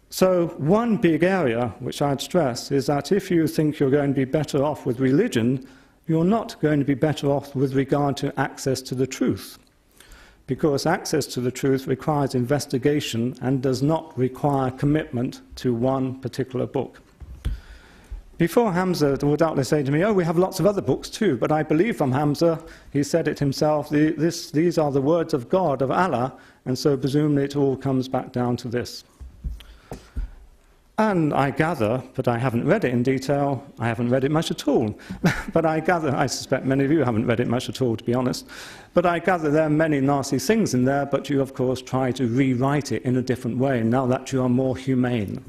So one big area which I'd stress is that if you think you're going to be better off with religion, you're not going to be better off with regard to access to the truth. Because access to the truth requires investigation and does not require commitment to one particular book. Before, Hamza would doubtless say to me, we have lots of other books too, but I believe from Hamza, he said it himself, these are the words of God, of Allah, and so presumably it all comes back down to this. And I gather, but I haven't read it in detail, I haven't read it much at all, but I gather, I suspect many of you haven't read it much at all, to be honest, but I gather there are many nasty things in there, but you, of course, try to rewrite it in a different way, now that you are more humane.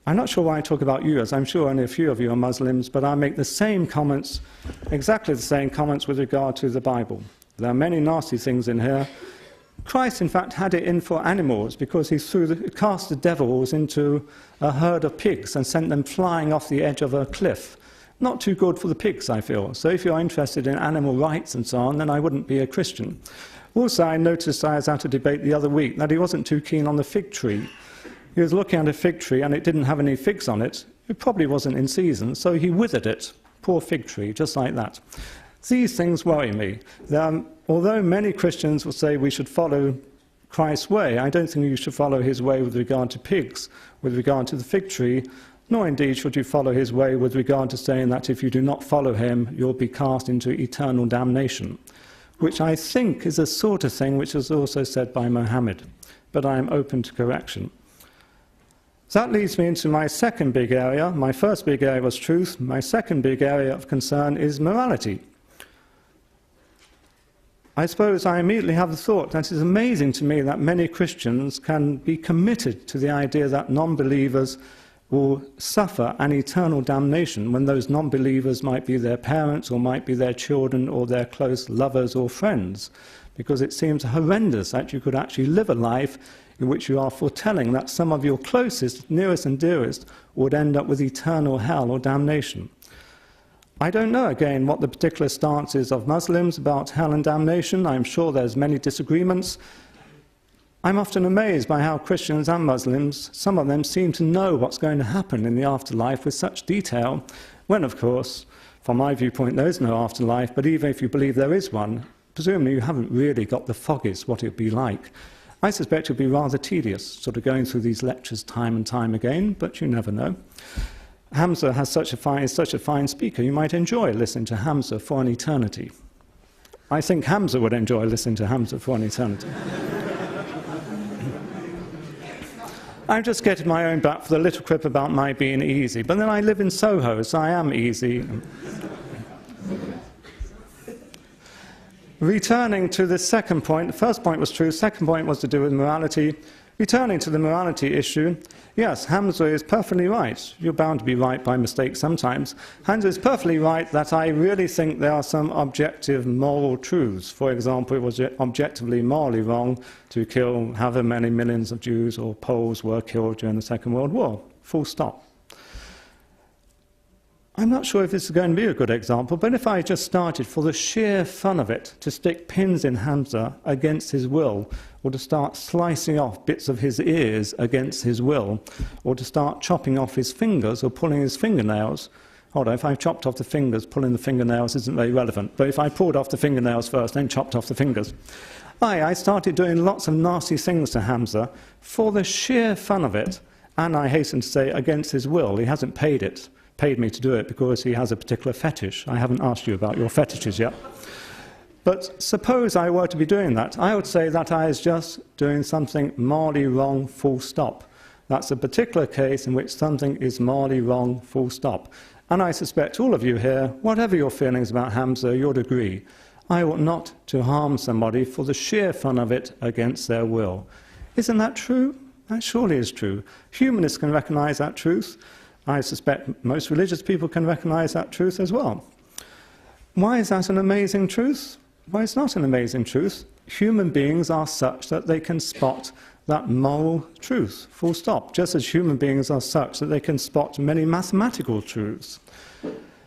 I'm not sure why I talk about you, as I'm sure only a few of you are Muslims, but I make the same comments, exactly the same comments with regard to the Bible. There are many nasty things in here. Christ, in fact, had it in for animals because he cast the devils into a herd of pigs and sent them flying off the edge of a cliff. Not too good for the pigs, I feel. So if you're interested in animal rights and so on, then I wouldn't be a Christian. Also, I noticed I was at a debate the other week that he wasn't too keen on the fig tree. He was looking at a fig tree and it didn't have any figs on it. It probably wasn't in season, so he withered it. Poor fig tree, just like that. These things worry me. Although many Christians will say we should follow Christ's way, I don't think you should follow his way with regard to pigs, with regard to the fig tree, nor indeed should you follow his way with regard to saying that if you do not follow him, you'll be cast into eternal damnation, which I think is a sort of thing which is also said by Mohammed, but I am open to correction. So that leads me into my second big area. My first big area was truth. My second big area of concern is morality. I suppose I immediately have the thought that it's amazing to me that many Christians can be committed to the idea that non-believers will suffer an eternal damnation when those non-believers might be their parents or might be their children or their close lovers or friends, because it seems horrendous that you could actually live a life in which you are foretelling that some of your closest, nearest and dearest would end up with eternal hell or damnation. I don't know, again, what the particular stance is of Muslims about hell and damnation. I'm sure there's many disagreements. I'm often amazed by how Christians and Muslims, some of them seem to know what's going to happen in the afterlife with such detail, when, of course, from my viewpoint, there is no afterlife, but even if you believe there is one, presumably you haven't really got the foggiest what it would be like. I suspect it would be rather tedious, sort of going through these lectures time and time again, but you never know. Hamza is such a fine speaker, you might enjoy listening to Hamza for an eternity. I think Hamza would enjoy listening to Hamza for an eternity. I'm just getting my own back for the little quip about my being easy, but then I live in Soho, so I am easy. Returning to the second point, the first point was true, second point was to do with morality. Returning to the morality issue, yes, Hamza is perfectly right. You're bound to be right by mistake sometimes. Hamza is perfectly right that I really think there are some objective moral truths. For example, it was objectively morally wrong to kill however many millions of Jews or Poles were killed during the Second World War. Full stop. I'm not sure if this is going to be a good example, but if I just started for the sheer fun of it to stick pins in Hamza against his will, or to start slicing off bits of his ears against his will, or to start chopping off his fingers or pulling his fingernails. Hold on, if I chopped off the fingers, pulling the fingernails isn't very relevant, but if I pulled off the fingernails first, then chopped off the fingers. I started doing lots of nasty things to Hamza for the sheer fun of it, and I hasten to say against his will. He hasn't paid me to do it because he has a particular fetish. I haven't asked you about your fetishes yet. But suppose I were to be doing that, I would say that I was just doing something morally wrong, full stop. That's a particular case in which something is morally wrong, full stop. And I suspect all of you here, whatever your feelings about Hamza, you'd agree. I ought not to harm somebody for the sheer fun of it against their will. Isn't that true? That surely is true. Humanists can recognize that truth. I suspect most religious people can recognize that truth as well. Why is that an amazing truth? Well, it's not an amazing truth. Human beings are such that they can spot that moral truth, full stop, just as human beings are such that they can spot many mathematical truths.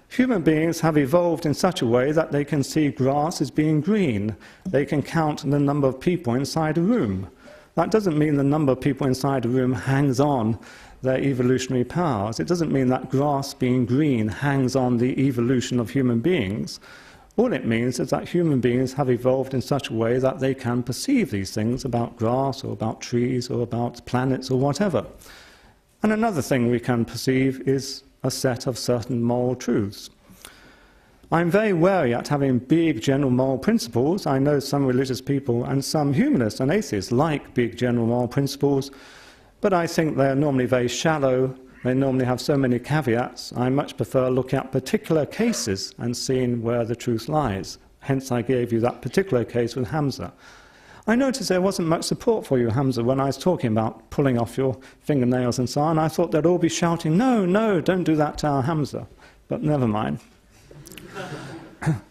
Human beings have evolved in such a way that they can see grass as being green. They can count the number of people inside a room. That doesn't mean the number of people inside a room hangs on their evolutionary powers. It doesn't mean that grass being green hangs on the evolution of human beings. All it means is that human beings have evolved in such a way that they can perceive these things about grass or about trees or about planets or whatever. And another thing we can perceive is a set of certain moral truths. I'm very wary at having big general moral principles. I know some religious people and some humanists and atheists like big general moral principles, but I think they're normally very shallow. They normally have so many caveats. I much prefer looking at particular cases and seeing where the truth lies. Hence I gave you that particular case with Hamza. I noticed there wasn't much support for you, Hamza, when I was talking about pulling off your fingernails and so on. I thought they'd all be shouting, no, no, don't do that to our Hamza. But never mind.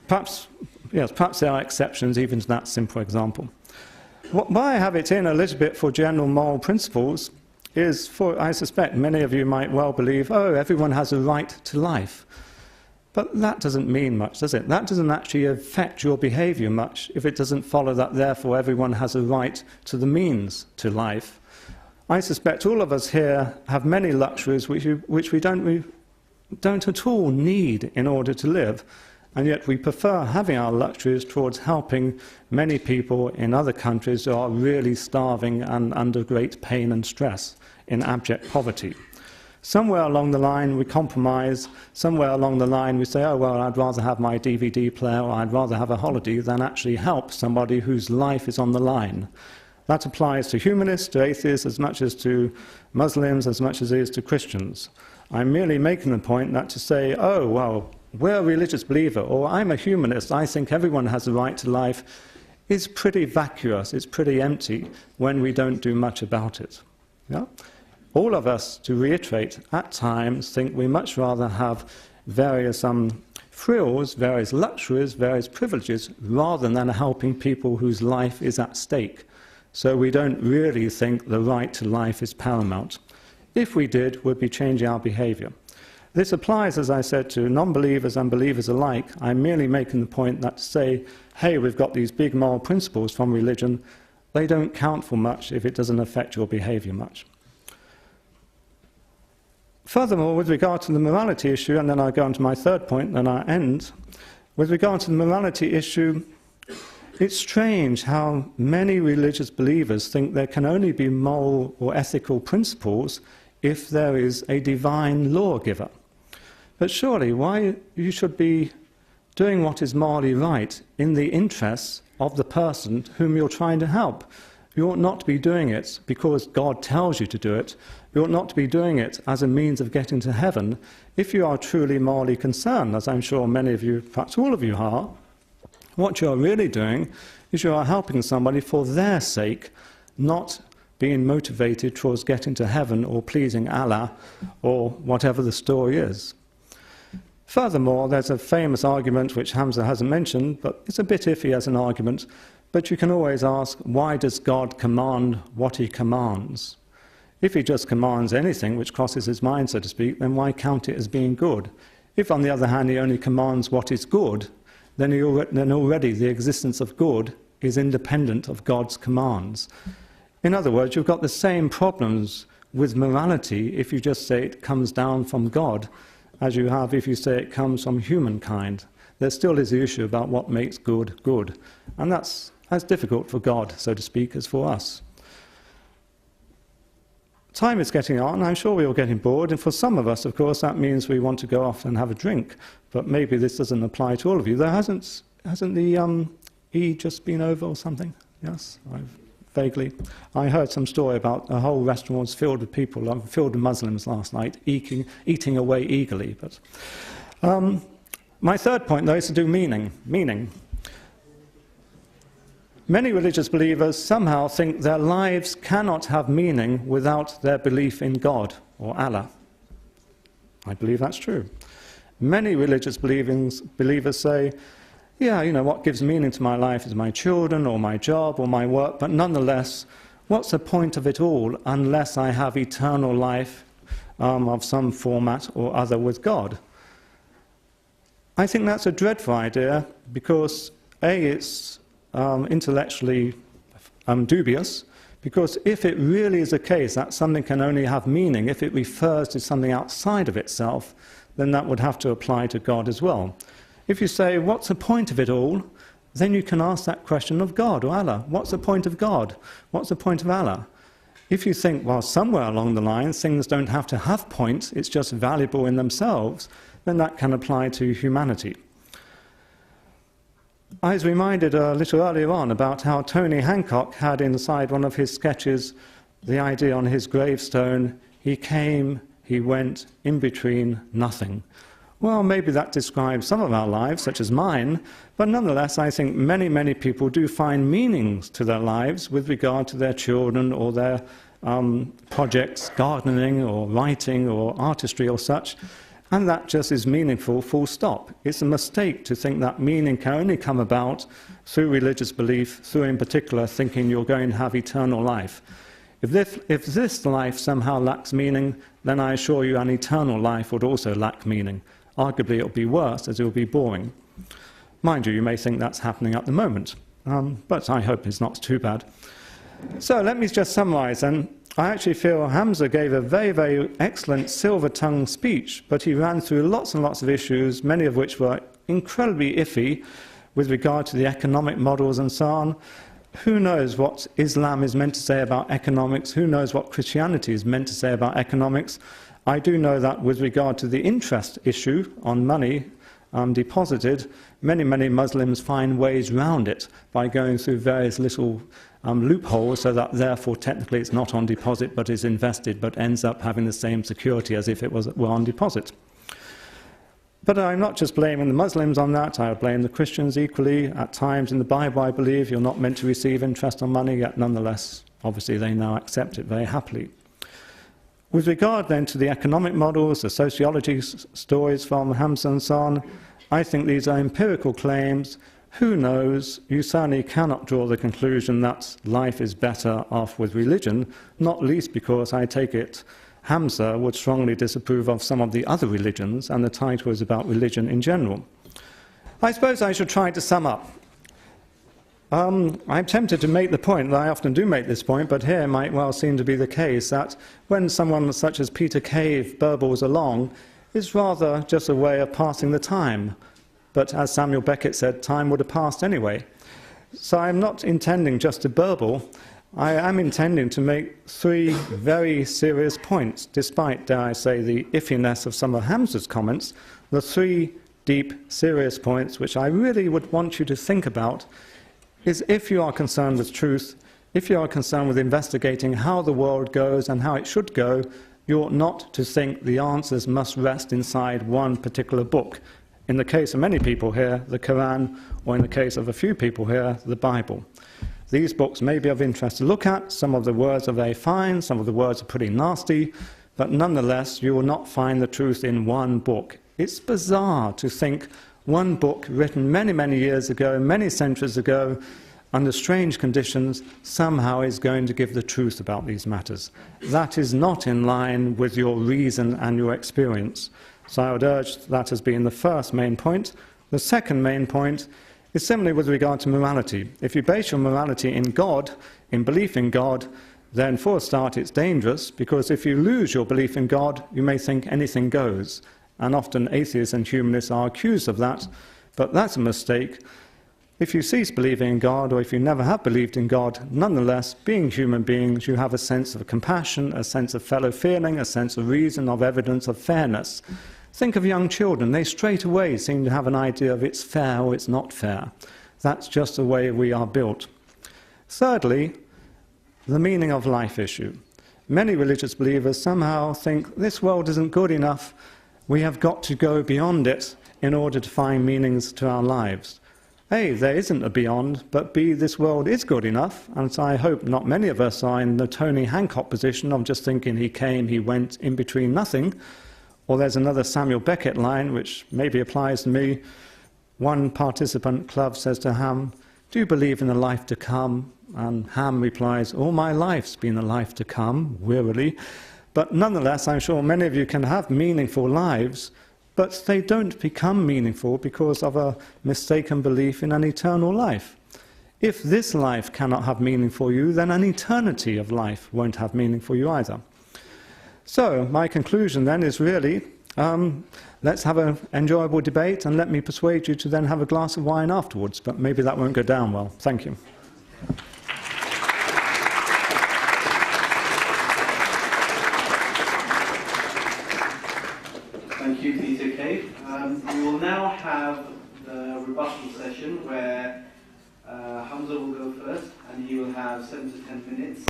Perhaps there are exceptions even to that simple example. Why I have it in a little bit for general moral principles is, I suspect many of you might well believe, oh, everyone has a right to life. But that doesn't mean much, does it? That doesn't actually affect your behavior much if it doesn't follow that therefore everyone has a right to the means to life. I suspect all of us here have many luxuries which we don't at all need in order to live, and yet we prefer having our luxuries towards helping many people in other countries who are really starving and under great pain and stress in abject poverty. Somewhere along the line we compromise, somewhere along the line we say, oh well, I'd rather have my DVD player or I'd rather have a holiday than actually help somebody whose life is on the line. That applies to humanists, to atheists, as much as to Muslims, as much as it is to Christians. I'm merely making the point that to say, oh well, we're a religious believer, or I'm a humanist, I think everyone has a right to life, is pretty vacuous, it's pretty empty when we don't do much about it. Yeah? All of us, to reiterate, at times think we much rather have various frills, various luxuries, various privileges, rather than helping people whose life is at stake. So we don't really think the right to life is paramount. If we did, we'd be changing our behavior. This applies, as I said, to non-believers and believers alike. I'm merely making the point that to say, hey, we've got these big moral principles from religion, they don't count for much if it doesn't affect your behavior much. Furthermore, with regard to the morality issue, and then I'll go on to my third point, then I'll end. With regard to the morality issue, it's strange how many religious believers think there can only be moral or ethical principles if there is a divine lawgiver. But surely, why you should be doing what is morally right in the interests of the person whom you're trying to help? You ought not to be doing it because God tells you to do it. You ought not to be doing it as a means of getting to heaven. If you are truly morally concerned, as I'm sure many of you, perhaps all of you are, what you are really doing is you are helping somebody for their sake, not being motivated towards getting to heaven or pleasing Allah or whatever the story is. Furthermore, there's a famous argument which Hamza hasn't mentioned, but it's a bit iffy as an argument, but you can always ask, why does God command what he commands? If he just commands anything which crosses his mind, so to speak, then why count it as being good? If, on the other hand, he only commands what is good, then already the existence of good is independent of God's commands. In other words, you've got the same problems with morality if you just say it comes down from God as you have if you say it comes from humankind. There still is the issue about what makes good good, and that's as difficult for God, so to speak, as for us. Time is getting on. I'm sure we're all getting bored, and for some of us, of course, that means we want to go off and have a drink, but maybe this doesn't apply to all of you. There hasn't the E just been over or something? Yes, vaguely. I heard some story about a whole restaurant was filled with people, filled with Muslims last night, eating away eagerly. But my third point, though, is to do meaning. Many religious believers somehow think their lives cannot have meaning without their belief in God or Allah. I believe that's true. Many religious believers say, yeah, you know, what gives meaning to my life is my children or my job or my work, but nonetheless, what's the point of it all unless I have eternal life of some format or other with God? I think that's a dreadful idea because, A, it's intellectually dubious, because if it really is a case that something can only have meaning if it refers to something outside of itself, then that would have to apply to God as well. If you say, what's the point of it all, then you can ask that question of God or Allah. What's the point of God? What's the point of Allah? If you think, well, somewhere along the line things don't have to have points, it's just valuable in themselves, then that can apply to humanity. I was reminded a little earlier on about how Tony Hancock had inside one of his sketches the idea on his gravestone, he came, he went, in between, nothing. Well, maybe that describes some of our lives, such as mine, but nonetheless I think many, many people do find meanings to their lives with regard to their children or their projects, gardening or writing or artistry or such, and that just is meaningful, full stop. It's a mistake to think that meaning can only come about through religious belief, through in particular thinking you're going to have eternal life. If this life somehow lacks meaning, then I assure you an eternal life would also lack meaning. Arguably it will be worse, as it will be boring. Mind you, you may think that's happening at the moment, but I hope it's not too bad. So let me just summarize then. I actually feel Hamza gave a very, very excellent silver-tongued speech, but he ran through lots and lots of issues, many of which were incredibly iffy with regard to the economic models and so on. Who knows what Islam is meant to say about economics? Who knows what Christianity is meant to say about economics? I do know that with regard to the interest issue on money deposited, many, many Muslims find ways round it by going through various little loopholes, so that therefore technically it's not on deposit but is invested, but ends up having the same security as if it were on deposit. But I'm not just blaming the Muslims on that, I blame the Christians equally. At times in the Bible, I believe, you're not meant to receive interest on money, yet nonetheless, obviously they now accept it very happily. With regard then to the economic models, the sociology stories from Hamza and so on, I think these are empirical claims. Who knows? You certainly cannot draw the conclusion that life is better off with religion, not least because I take it Hamza would strongly disapprove of some of the other religions, and the title is about religion in general. I suppose I should try to sum up. I'm tempted to make the point, that I often do make this point, but here might well seem to be the case, that when someone such as Peter Cave burbles along, it's rather just a way of passing the time. But as Samuel Beckett said, time would have passed anyway. So I'm not intending just to burble. I am intending to make three very serious points, despite, dare I say, the iffiness of some of Hamza's comments, the three deep, serious points which I really would want you to think about is, if you are concerned with truth, if you are concerned with investigating how the world goes and how it should go, you ought not to think the answers must rest inside one particular book. In the case of many people here, the Quran, or in the case of a few people here, the Bible. These books may be of interest to look at. Some of the words are very fine, some of the words are pretty nasty, but nonetheless, you will not find the truth in one book. It's bizarre to think one book written many, many years ago, many centuries ago, under strange conditions, somehow is going to give the truth about these matters. That is not in line with your reason and your experience. So I would urge that as being the first main point. The second main point is similarly with regard to morality. If you base your morality in God, in belief in God, then for a start it's dangerous, because if you lose your belief in God, you may think anything goes. And often atheists and humanists are accused of that, but that's a mistake. If you cease believing in God, or if you never have believed in God, nonetheless, being human beings, you have a sense of compassion, a sense of fellow feeling, a sense of reason, of evidence, of fairness. Think of young children. They straight away seem to have an idea of it's fair or it's not fair. That's just the way we are built. Thirdly, the meaning of life issue. Many religious believers somehow think this world isn't good enough. We have got to go beyond it in order to find meanings to our lives. A, there isn't a beyond, but B, this world is good enough, and so I hope not many of us are in the Tony Hancock position of just thinking he came, he went, in between nothing. Or there's another Samuel Beckett line, which maybe applies to me. One participant, Club, says to Ham, "Do you believe in the life to come?" And Ham replies, "All my life's been a life to come," wearily. But nonetheless, I'm sure many of you can have meaningful lives, but they don't become meaningful because of a mistaken belief in an eternal life. If this life cannot have meaning for you, then an eternity of life won't have meaning for you either. So my conclusion then is really, let's have an enjoyable debate, and let me persuade you to then have a glass of wine afterwards, but maybe that won't go down well. Thank you. Thank you, Peter Cave. We will now have the rebuttal session where Hamza will go first, and he will have 7 to 10 minutes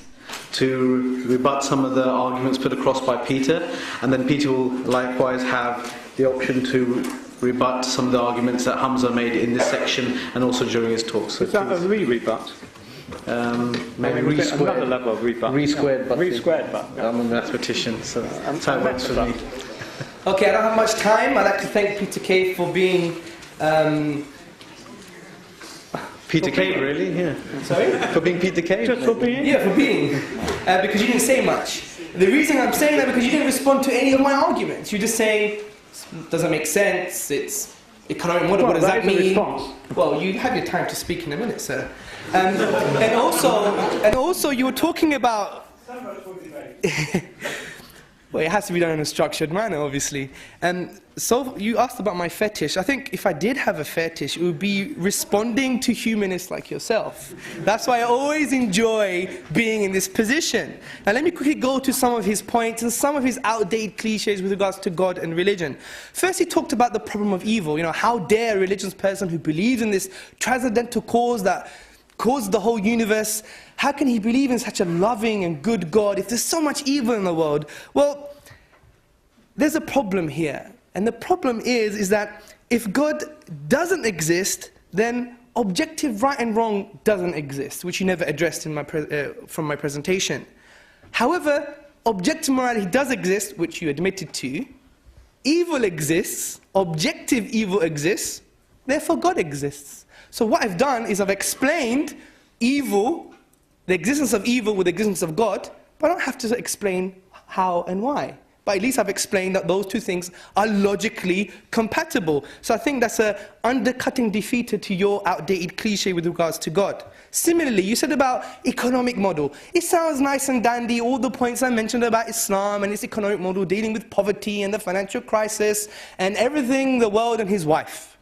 to rebut some of the arguments put across by Peter, and then Peter will likewise have the option to rebut some of the arguments that Hamza made in this section and also during his talk. So is that a re-rebut? Maybe another level of rebut. Re-squared, but re-squared, but yeah. I'm a mathematician, so that's how it works for me. Okay, I don't have much time. I'd like to thank Peter Cave for being... Peter Cave, really? Yeah. Sorry? For being Peter Cave? Just for being? Yeah, for being. Because you didn't say much. The reason I'm saying that because you didn't respond to any of my arguments. You just say, doesn't make sense, it's economic model, what does that mean? Response. Well, you have your time to speak in a minute, sir. And also you were talking about... Well, it has to be done in a structured manner, obviously. And so you asked about my fetish. I think if I did have a fetish, it would be responding to humanists like yourself. That's why I always enjoy being in this position. Now let me quickly go to some of his points and some of his outdated cliches with regards to God and religion. First, he talked about the problem of evil. You know, how dare a religious person who believes in this transcendental cause that caused the whole universe, how can he believe in such a loving and good God if there's so much evil in the world? Well, there's a problem here. And the problem is that if God doesn't exist, then objective right and wrong doesn't exist, which you never addressed in from my presentation. However, objective morality does exist, which you admitted to. Evil exists, objective evil exists, therefore God exists. So what I've done is I've explained evil, the existence of evil with the existence of God, but I don't have to explain how and why. But at least I've explained that those two things are logically compatible. So I think that's an undercutting defeater to your outdated cliche with regards to God. Similarly, you said about economic model. It sounds nice and dandy, all the points I mentioned about Islam and its economic model dealing with poverty and the financial crisis and everything, the world and his wife.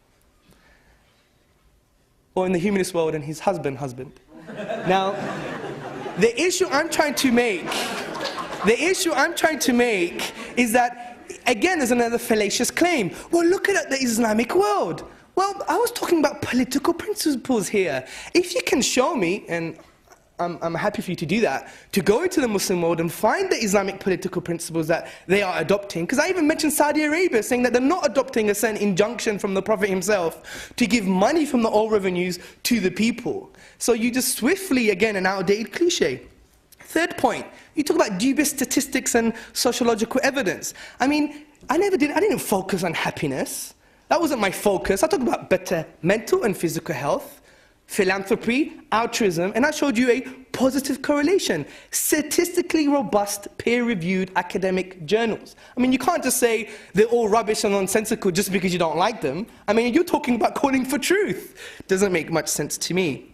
Or in the humanist world and his husband. Now, the issue I'm trying to make is that, again, there's another fallacious claim. Well, look at the Islamic world. Well, I was talking about political principles here. If you can show me, and I'm happy for you to do that, to go into the Muslim world and find the Islamic political principles that they are adopting. Because I even mentioned Saudi Arabia saying that they're not adopting a certain injunction from the Prophet himself to give money from the oil revenues to the people. So you just swiftly, again, an outdated cliche. Third point, you talk about dubious statistics and sociological evidence. I mean, I didn't focus on happiness. That wasn't my focus. I talked about better mental and physical health, philanthropy, altruism, and I showed you a positive correlation. Statistically robust, peer-reviewed academic journals. I mean, you can't just say they're all rubbish and nonsensical just because you don't like them. I mean, you're talking about calling for truth. Doesn't make much sense to me.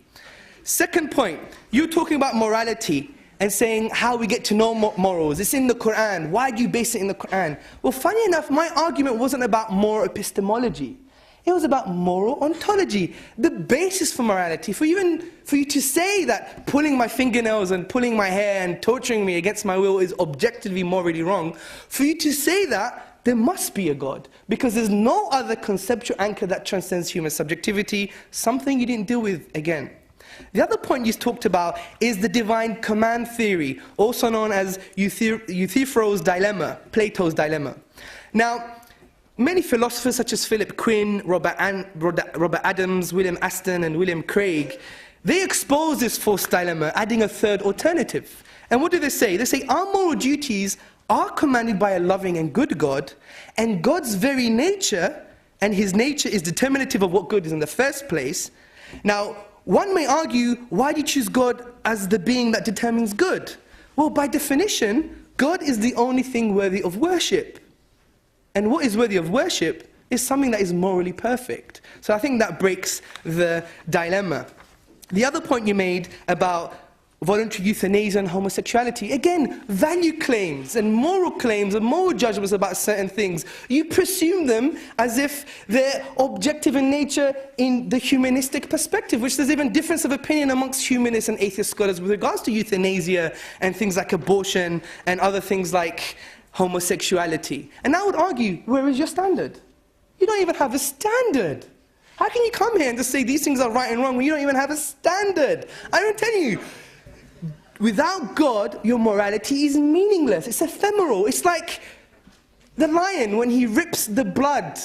Second point, you're talking about morality and saying how we get to know morals. It's in the Quran. Why do you base it in the Quran? Well, funny enough, my argument wasn't about moral epistemology. It was about moral ontology, the basis for morality. For you to say that pulling my fingernails and pulling my hair and torturing me against my will is objectively morally wrong, for you to say that, there must be a God, because there's no other conceptual anchor that transcends human subjectivity, something you didn't deal with again. The other point you talked about is the divine command theory, also known as Euthyphro's dilemma, Plato's dilemma. Now, many philosophers such as Philip Quinn, Robert Adams, William Aston, and William Craig, they expose this false dilemma, adding a third alternative. And what do they say? They say our moral duties are commanded by a loving and good God, and God's very nature, and his nature is determinative of what good is in the first place. Now, one may argue, why do you choose God as the being that determines good? Well, by definition, God is the only thing worthy of worship. And what is worthy of worship is something that is morally perfect. So I think that breaks the dilemma. The other point you made about voluntary euthanasia and homosexuality, again, value claims and moral judgments about certain things. You presume them as if they're objective in nature in the humanistic perspective, which there's even difference of opinion amongst humanists and atheist scholars with regards to euthanasia and things like abortion and other things like homosexuality. And I would argue, where is your standard? You don't even have a standard. How can you come here and just say these things are right and wrong when you don't even have a standard? I'm telling you, without God, your morality is meaningless. It's ephemeral. It's like the lion when he rips the blood,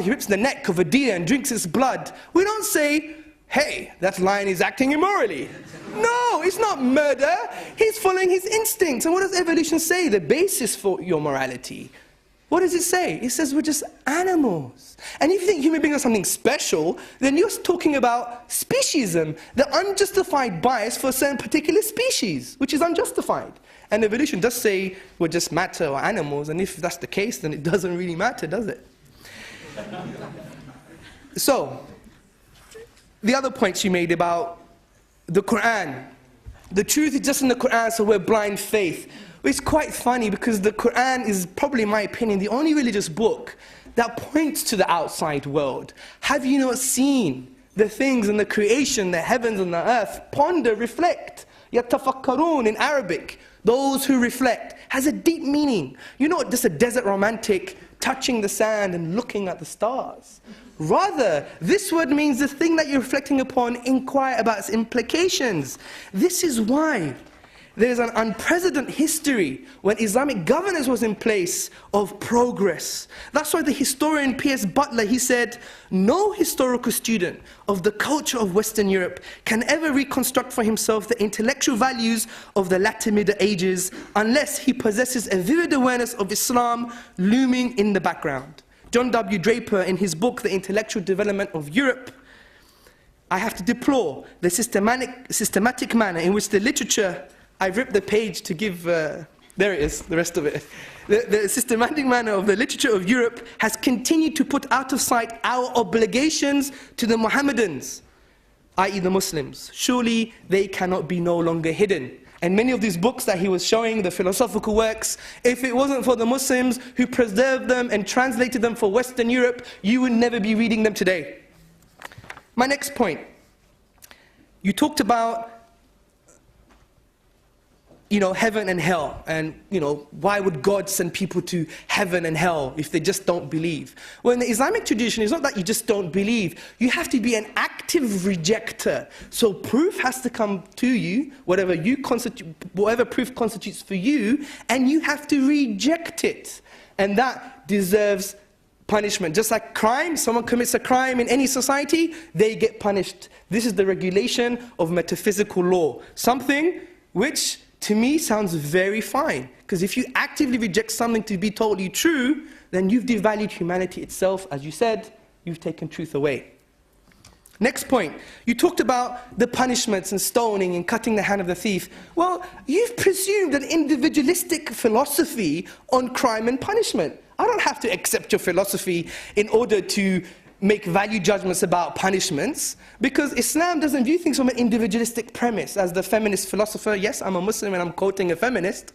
he rips the neck of a deer and drinks its blood. We don't say, hey, that lion is acting immorally. No, it's not murder. He's following his instincts. And what does evolution say? The basis for your morality. What does it say? It says we're just animals. And if you think human beings are something special, then you're talking about speciesism, the unjustified bias for a certain particular species, which is unjustified. And evolution does say we're just matter or animals, and if that's the case, then it doesn't really matter, does it? So, the other points you made about the Quran. The truth is just in the Quran, so we're blind faith. It's quite funny because the Quran is probably, in my opinion, the only religious book that points to the outside world. Have you not seen the things in the creation, the heavens and the earth? Ponder, reflect. Yatafakkarun in Arabic, those who reflect, has a deep meaning. You're not just a desert romantic touching the sand and looking at the stars. Rather, this word means the thing that you're reflecting upon, inquire about its implications. This is why there's an unprecedented history when Islamic governance was in place of progress. That's why the historian P.S. Butler, he said, no historical student of the culture of Western Europe can ever reconstruct for himself the intellectual values of the latter Middle Ages unless he possesses a vivid awareness of Islam looming in the background. John W. Draper, in his book, The Intellectual Development of Europe, I have to deplore the systematic manner in which the literature, I've ripped the page to give, there it is, the rest of it. The systematic manner of the literature of Europe has continued to put out of sight our obligations to the Mohammedans, i.e. the Muslims. Surely they cannot be no longer hidden. And many of these books that he was showing, the philosophical works, if it wasn't for the Muslims who preserved them and translated them for Western Europe, you would never be reading them today. My next point, you talked about heaven and hell, and why would God send people to heaven and hell if they just don't believe? Well, in the Islamic tradition, it's not that you just don't believe. You have to be an active rejecter. So proof has to come to you, whatever proof constitutes for you, and you have to reject it. And that deserves punishment. Just like crime, someone commits a crime in any society, they get punished. This is the regulation of metaphysical law. Something which to me sounds very fine, because if you actively reject something to be totally true, then you've devalued humanity itself. As you said, you've taken truth away. Next point, you talked about the punishments and stoning and cutting the hand of the thief. Well, you've presumed an individualistic philosophy on crime and punishment. I don't have to accept your philosophy in order to make value judgments about punishments, because Islam doesn't view things from an individualistic premise. As the feminist philosopher, yes, I'm a Muslim and I'm quoting a feminist,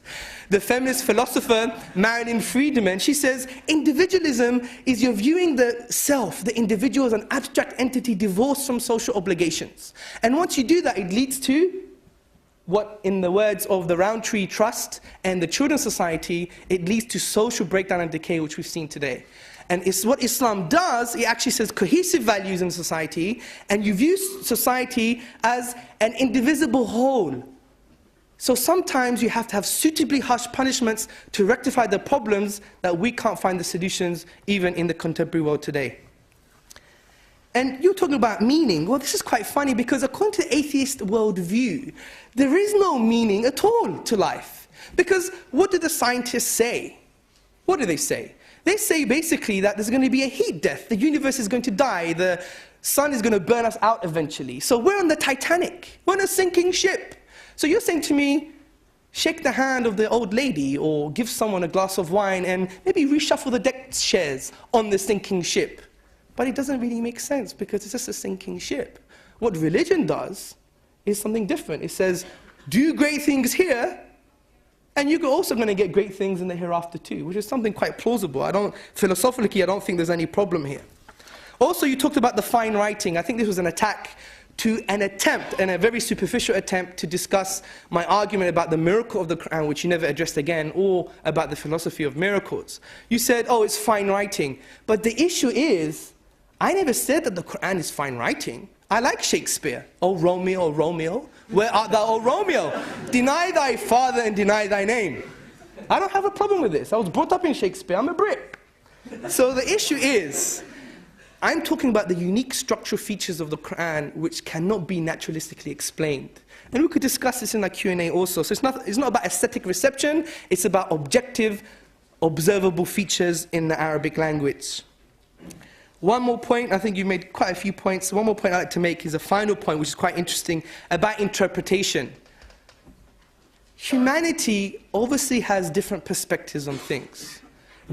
the feminist philosopher Marilyn Friedman, she says, individualism is you're viewing the self, the individual, as an abstract entity divorced from social obligations. And once you do that, it leads to what, in the words of the Roundtree Trust and the Children's Society, it leads to social breakdown and decay, which we've seen today. And it's what Islam does, it actually says cohesive values in society, and you view society as an indivisible whole. So sometimes you have to have suitably harsh punishments to rectify the problems that we can't find the solutions even in the contemporary world today. And you're talking about meaning. Well, this is quite funny, because according to the atheist worldview, there is no meaning at all to life. Because what do the scientists say? What do they say? They say basically that there's going to be a heat death. The universe is going to die. The sun is going to burn us out eventually. So we're on the Titanic. We're on a sinking ship. So you're saying to me, shake the hand of the old lady, or give someone a glass of wine and maybe reshuffle the deck chairs on the sinking ship. But it doesn't really make sense, because it's just a sinking ship. What religion does is something different. It says, do great things here, and you're also going to get great things in the hereafter too, which is something quite plausible. Philosophically, I don't think there's any problem here. Also, you talked about the fine writing. I think this was an attack to an attempt, and a very superficial attempt, to discuss my argument about the miracle of the Quran, which you never addressed again, or about the philosophy of miracles. You said, oh, it's fine writing. But the issue is, I never said that the Quran is fine writing. I like Shakespeare. Oh Romeo, Romeo, where art thou, O Romeo? Deny thy father and deny thy name. I don't have a problem with this. I was brought up in Shakespeare. I'm a Brit. So the issue is, I'm talking about the unique structural features of the Quran which cannot be naturalistically explained. And we could discuss this in our Q&A also. So it's not about aesthetic reception. It's about objective, observable features in the Arabic language. One more point, I think you made quite a few points. One more point I'd like to make is a final point, which is quite interesting, about interpretation. Humanity obviously has different perspectives on things.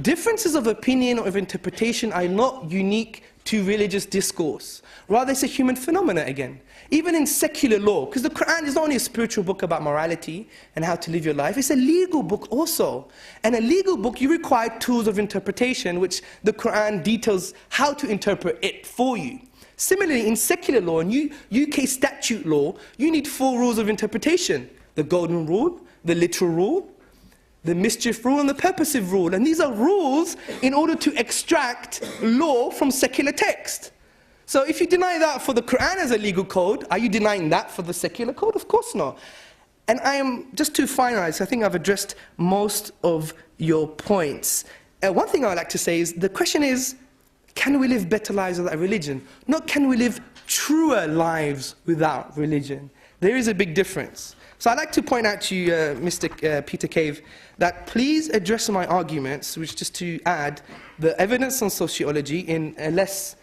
Differences of opinion or of interpretation are not unique to religious discourse. Rather, it's a human phenomenon again. Even in secular law, because the Quran is not only a spiritual book about morality and how to live your life, it's a legal book also. And a legal book, you require tools of interpretation, which the Quran details how to interpret it for you. Similarly, in secular law and UK statute law, you need 4 rules of interpretation. The golden rule, the literal rule, the mischief rule, and the purposive rule. And these are rules in order to extract law from secular text. So if you deny that for the Quran as a legal code, are you denying that for the secular code? Of course not. And just to finalize, I think I've addressed most of your points. One thing I would like to say is, the question is, can we live better lives without religion? Not can we live truer lives without religion. There is a big difference. So I'd like to point out to you, Mr. Peter Cave, that please address my arguments, which, just to add, the evidence on sociology in a less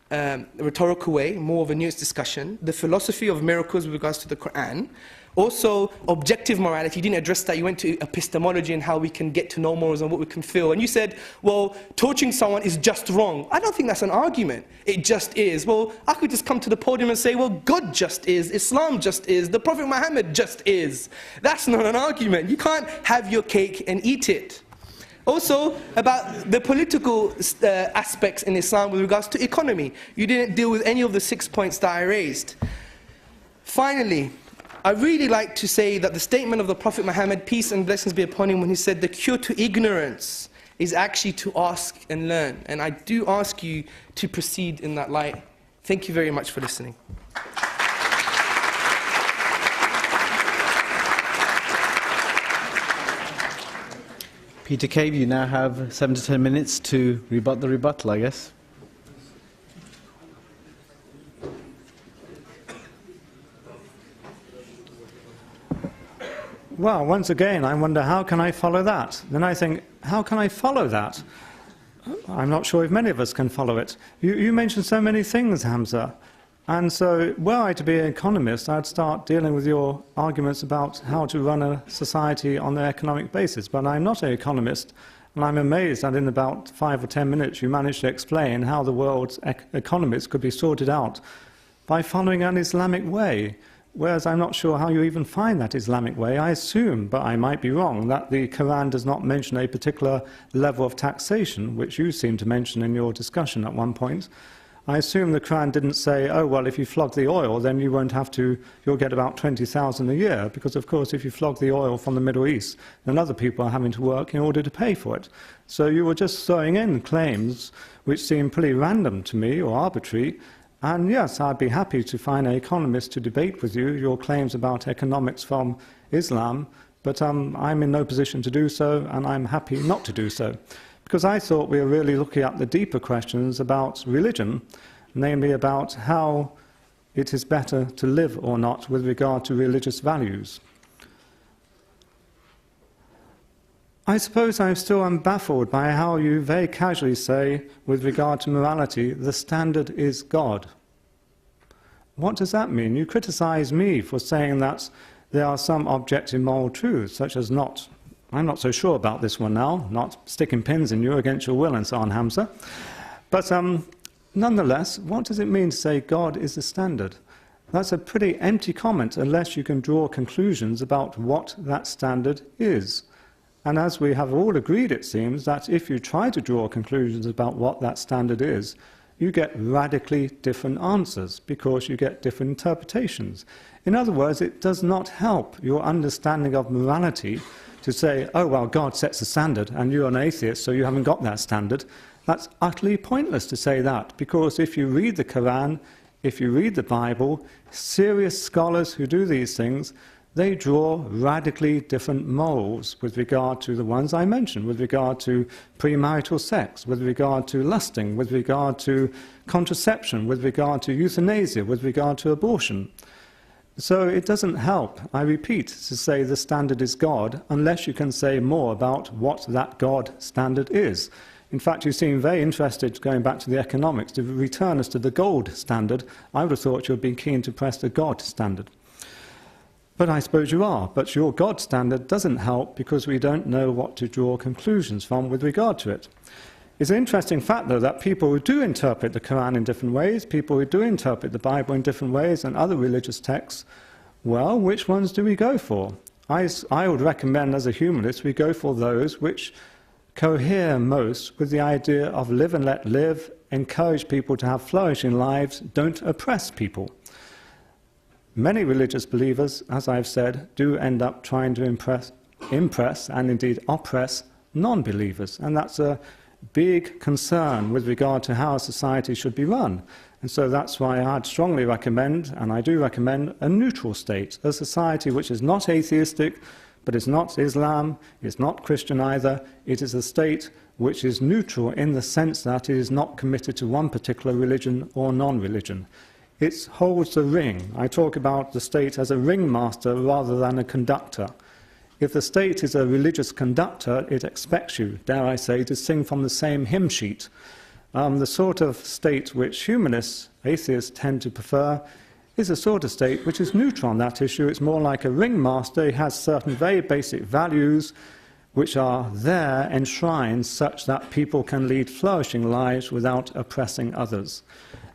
rhetorical way, more of a nuanced discussion, the philosophy of miracles with regards to the Quran, also objective morality. You didn't address that. You went to epistemology and how we can get to know morals and what we can feel. And you said, well, torturing someone is just wrong. I don't think that's an argument. It just is. Well, I could just come to the podium and say, well, God just is, Islam just is, the Prophet Muhammad just is. That's not an argument. You can't have your cake and eat it. Also, about the political aspects in Islam with regards to economy. You didn't deal with any of the 6 points that I raised. Finally, I really like to say that the statement of the Prophet Muhammad, peace and blessings be upon him, when he said the cure to ignorance is actually to ask and learn. And I do ask you to proceed in that light. Thank you very much for listening. Peter Cave, you now have 7 to 10 minutes to rebut the rebuttal, I guess. Well, once again, I wonder, how can I follow that? Then I think, how can I follow that? I'm not sure if many of us can follow it. You mentioned so many things, Hamza. And so, were I to be an economist, I'd start dealing with your arguments about how to run a society on the economic basis. But I'm not an economist, and I'm amazed that in about 5 or 10 minutes you managed to explain how the world's economies could be sorted out by following an Islamic way. Whereas I'm not sure how you even find that Islamic way. I assume, but I might be wrong, that the Quran does not mention a particular level of taxation, which you seem to mention in your discussion at one point. I assume the Quran didn't say, oh, well, if you flog the oil, then you won't have to, you'll get about 20,000 a year, because, of course, if you flog the oil from the Middle East, then other people are having to work in order to pay for it. So you were just throwing in claims which seem pretty random to me, or arbitrary. And yes, I'd be happy to find an economist to debate with you your claims about economics from Islam, but I'm in no position to do so, and I'm happy not to do so. Because I thought we were really looking at the deeper questions about religion, namely about how it is better to live or not with regard to religious values. I suppose I still am baffled by how you very casually say, with regard to morality, the standard is God. What does that mean? You criticize me for saying that there are some objective moral truths, such as not, I'm not so sure about this one now, not sticking pins in you against your will and so on, Hamza. But nonetheless, what does it mean to say God is the standard? That's a pretty empty comment unless you can draw conclusions about what that standard is. And as we have all agreed, it seems, that if you try to draw conclusions about what that standard is, you get radically different answers because you get different interpretations. In other words, it does not help your understanding of morality to say, oh, well, God sets a standard and you're an atheist, so you haven't got that standard. That's utterly pointless to say that, because if you read the Quran, if you read the Bible, serious scholars who do these things, they draw radically different morals with regard to the ones I mentioned, with regard to premarital sex, with regard to lusting, with regard to contraception, with regard to euthanasia, with regard to abortion. So it doesn't help, I repeat, to say the standard is God, unless you can say more about what that God standard is. In fact, you seem very interested, going back to the economics, to return us to the gold standard. I would have thought you would be keen to press the God standard. But I suppose you are. But your God standard doesn't help because we don't know what to draw conclusions from with regard to it. It's an interesting fact, though, that people who do interpret the Quran in different ways, people who do interpret the Bible in different ways and other religious texts, well, which ones do we go for? I would recommend, as a humanist, we go for those which cohere most with the idea of live and let live, encourage people to have flourishing lives, don't oppress people. Many religious believers, as I've said, do end up trying to impress and indeed oppress non-believers, and that's a big concern with regard to how a society should be run. And so that's why I'd strongly recommend, and I do recommend, a neutral state, a society which is not atheistic, but is not Islam, is not Christian either. It is a state which is neutral in the sense that it is not committed to one particular religion or non-religion. It holds the ring. I talk about the state as a ringmaster rather than a conductor. If the state is a religious conductor, it expects you, dare I say, to sing from the same hymn sheet. The sort of state which humanists, atheists, tend to prefer is a sort of state which is neutral on that issue. It's more like a ringmaster. It has certain very basic values which are there enshrined such that people can lead flourishing lives without oppressing others.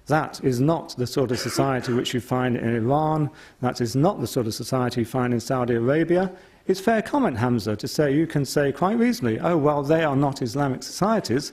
That is not the sort of society which you find in Iran. That is not the sort of society you find in Saudi Arabia. It's fair comment, Hamza, to say, you can say quite reasonably, oh, well, they are not Islamic societies.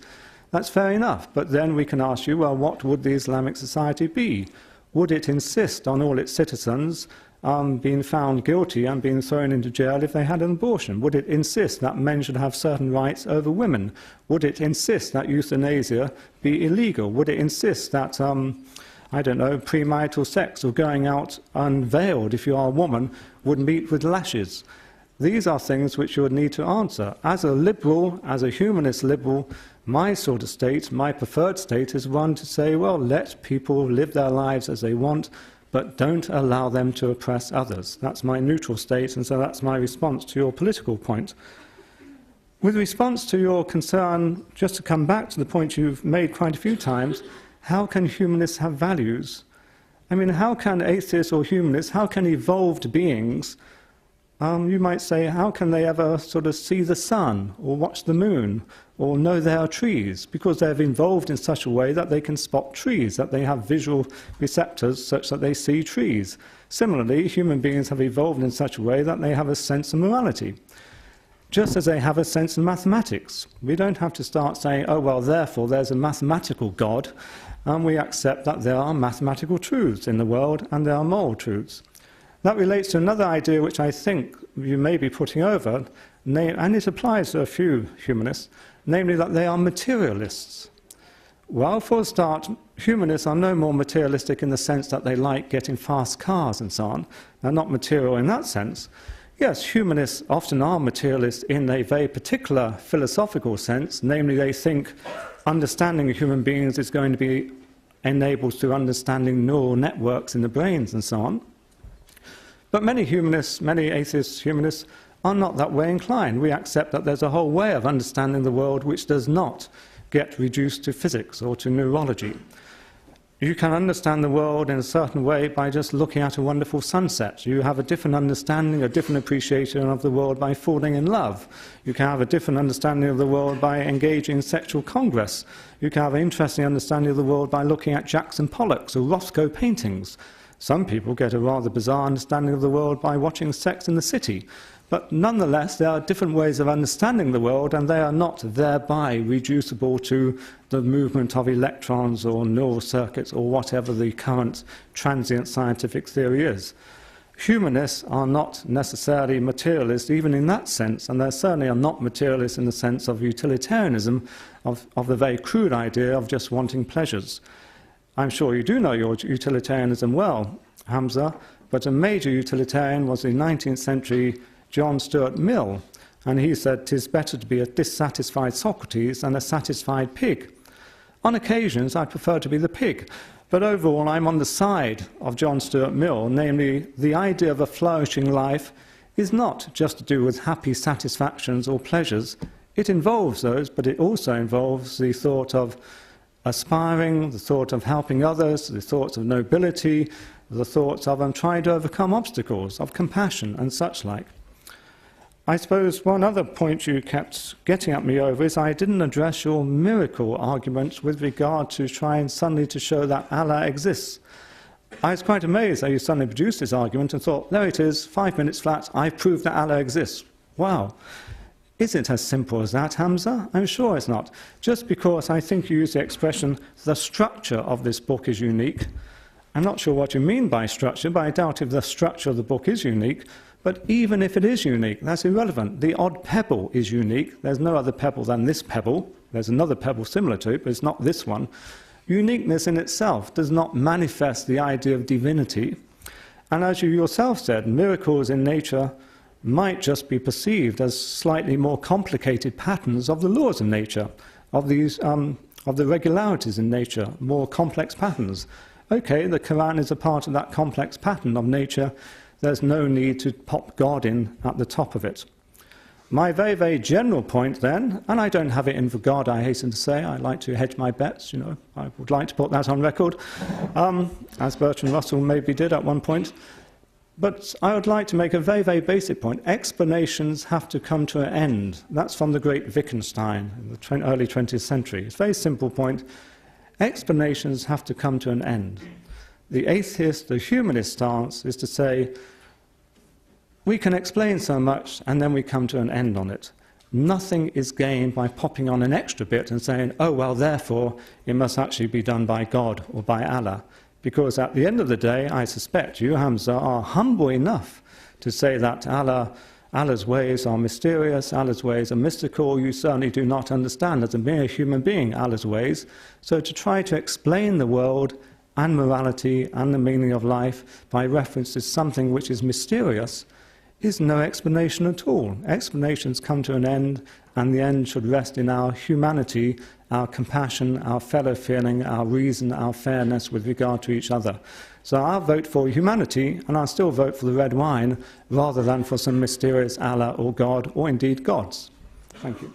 That's fair enough. But then we can ask you, well, what would the Islamic society be? Would it insist on all its citizens being found guilty and being thrown into jail if they had an abortion? Would it insist that men should have certain rights over women? Would it insist that euthanasia be illegal? Would it insist that, I don't know, premarital sex or going out unveiled if you are a woman would meet with lashes? These are things which you would need to answer. As a liberal, as a humanist liberal, my sort of state, my preferred state, is one to say, well, let people live their lives as they want, but don't allow them to oppress others. That's my neutral state, and so that's my response to your political point. With response to your concern, just to come back to the point you've made quite a few times, how can humanists have values? I mean, how can atheists or humanists, how can evolved beings, you might say, how can they ever sort of see the sun or watch the moon or know there are trees? Because they've evolved in such a way that they can spot trees, that they have visual receptors such that they see trees. Similarly, human beings have evolved in such a way that they have a sense of morality, just as they have a sense of mathematics. We don't have to start saying, oh, well, therefore there's a mathematical God, and we accept that there are mathematical truths in the world and there are moral truths. That relates to another idea which I think you may be putting over, and it applies to a few humanists, namely that they are materialists. Well, for a start, humanists are no more materialistic in the sense that they like getting fast cars and so on. They're not material in that sense. Yes, humanists often are materialists in a very particular philosophical sense, namely they think understanding of human beings is going to be enabled through understanding neural networks in the brains and so on. But many humanists, many atheist humanists, are not that way inclined. We accept that there's a whole way of understanding the world which does not get reduced to physics or to neurology. You can understand the world in a certain way by just looking at a wonderful sunset. You have a different understanding, a different appreciation of the world by falling in love. You can have a different understanding of the world by engaging in sexual congress. You can have an interesting understanding of the world by looking at Jackson Pollock's or Rothko paintings. Some people get a rather bizarre understanding of the world by watching Sex in the City. But nonetheless, there are different ways of understanding the world, and they are not thereby reducible to the movement of electrons or neural circuits or whatever the current transient scientific theory is. Humanists are not necessarily materialists even in that sense, and they certainly are not materialists in the sense of utilitarianism, of the very crude idea of just wanting pleasures. I'm sure you do know your utilitarianism well, Hamza, but a major utilitarian was the 19th century John Stuart Mill, and he said, "'Tis better to be a dissatisfied Socrates than a satisfied pig." On occasions, I prefer to be the pig, but overall I'm on the side of John Stuart Mill, namely the idea of a flourishing life is not just to do with happy satisfactions or pleasures. It involves those, but it also involves the thought of aspiring, the thought of helping others, the thoughts of nobility, the thoughts of trying to overcome obstacles, of compassion and such like. I suppose one other point you kept getting at me over is I didn't address your miracle argument with regard to trying suddenly to show that Allah exists. I was quite amazed that you suddenly produced this argument and thought, there it is, 5 minutes flat, I've proved that Allah exists. Wow. Is it as simple as that, Hamza? I'm sure it's not. Just because I think you used the expression, the structure of this book is unique. I'm not sure what you mean by structure, but I doubt if the structure of the book is unique. But even if it is unique, that's irrelevant. The odd pebble is unique. There's no other pebble than this pebble. There's another pebble similar to it, but it's not this one. Uniqueness in itself does not manifest the idea of divinity. And as you yourself said, miracles in nature might just be perceived as slightly more complicated patterns of the laws of nature, of the regularities in nature, more complex patterns. Okay, the Quran is a part of that complex pattern of nature. There's no need to pop God in at the top of it. My very, very general point then, and I don't have it in regard, I hasten to say, I like to hedge my bets, you know, I would like to put that on record, as Bertrand Russell maybe did at one point. But I would like to make a very, very basic point. Explanations have to come to an end. That's from the great Wittgenstein in the early 20th century. It's a very simple point. Explanations have to come to an end. The atheist, the humanist stance is to say, we can explain so much and then we come to an end on it. Nothing is gained by popping on an extra bit and saying, oh, well, therefore, it must actually be done by God or by Allah. Because at the end of the day, I suspect you, Hamza, are humble enough to say that Allah's ways are mysterious, Allah's ways are mystical. You certainly do not understand as a mere human being Allah's ways. So to try to explain the world and morality and the meaning of life by reference to something which is mysterious is no explanation at all. Explanations come to an end, and the end should rest in our humanity, our compassion, our fellow feeling, our reason, our fairness with regard to each other. So I'll vote for humanity, and I'll still vote for the red wine, rather than for some mysterious Allah or God, or indeed gods. Thank you.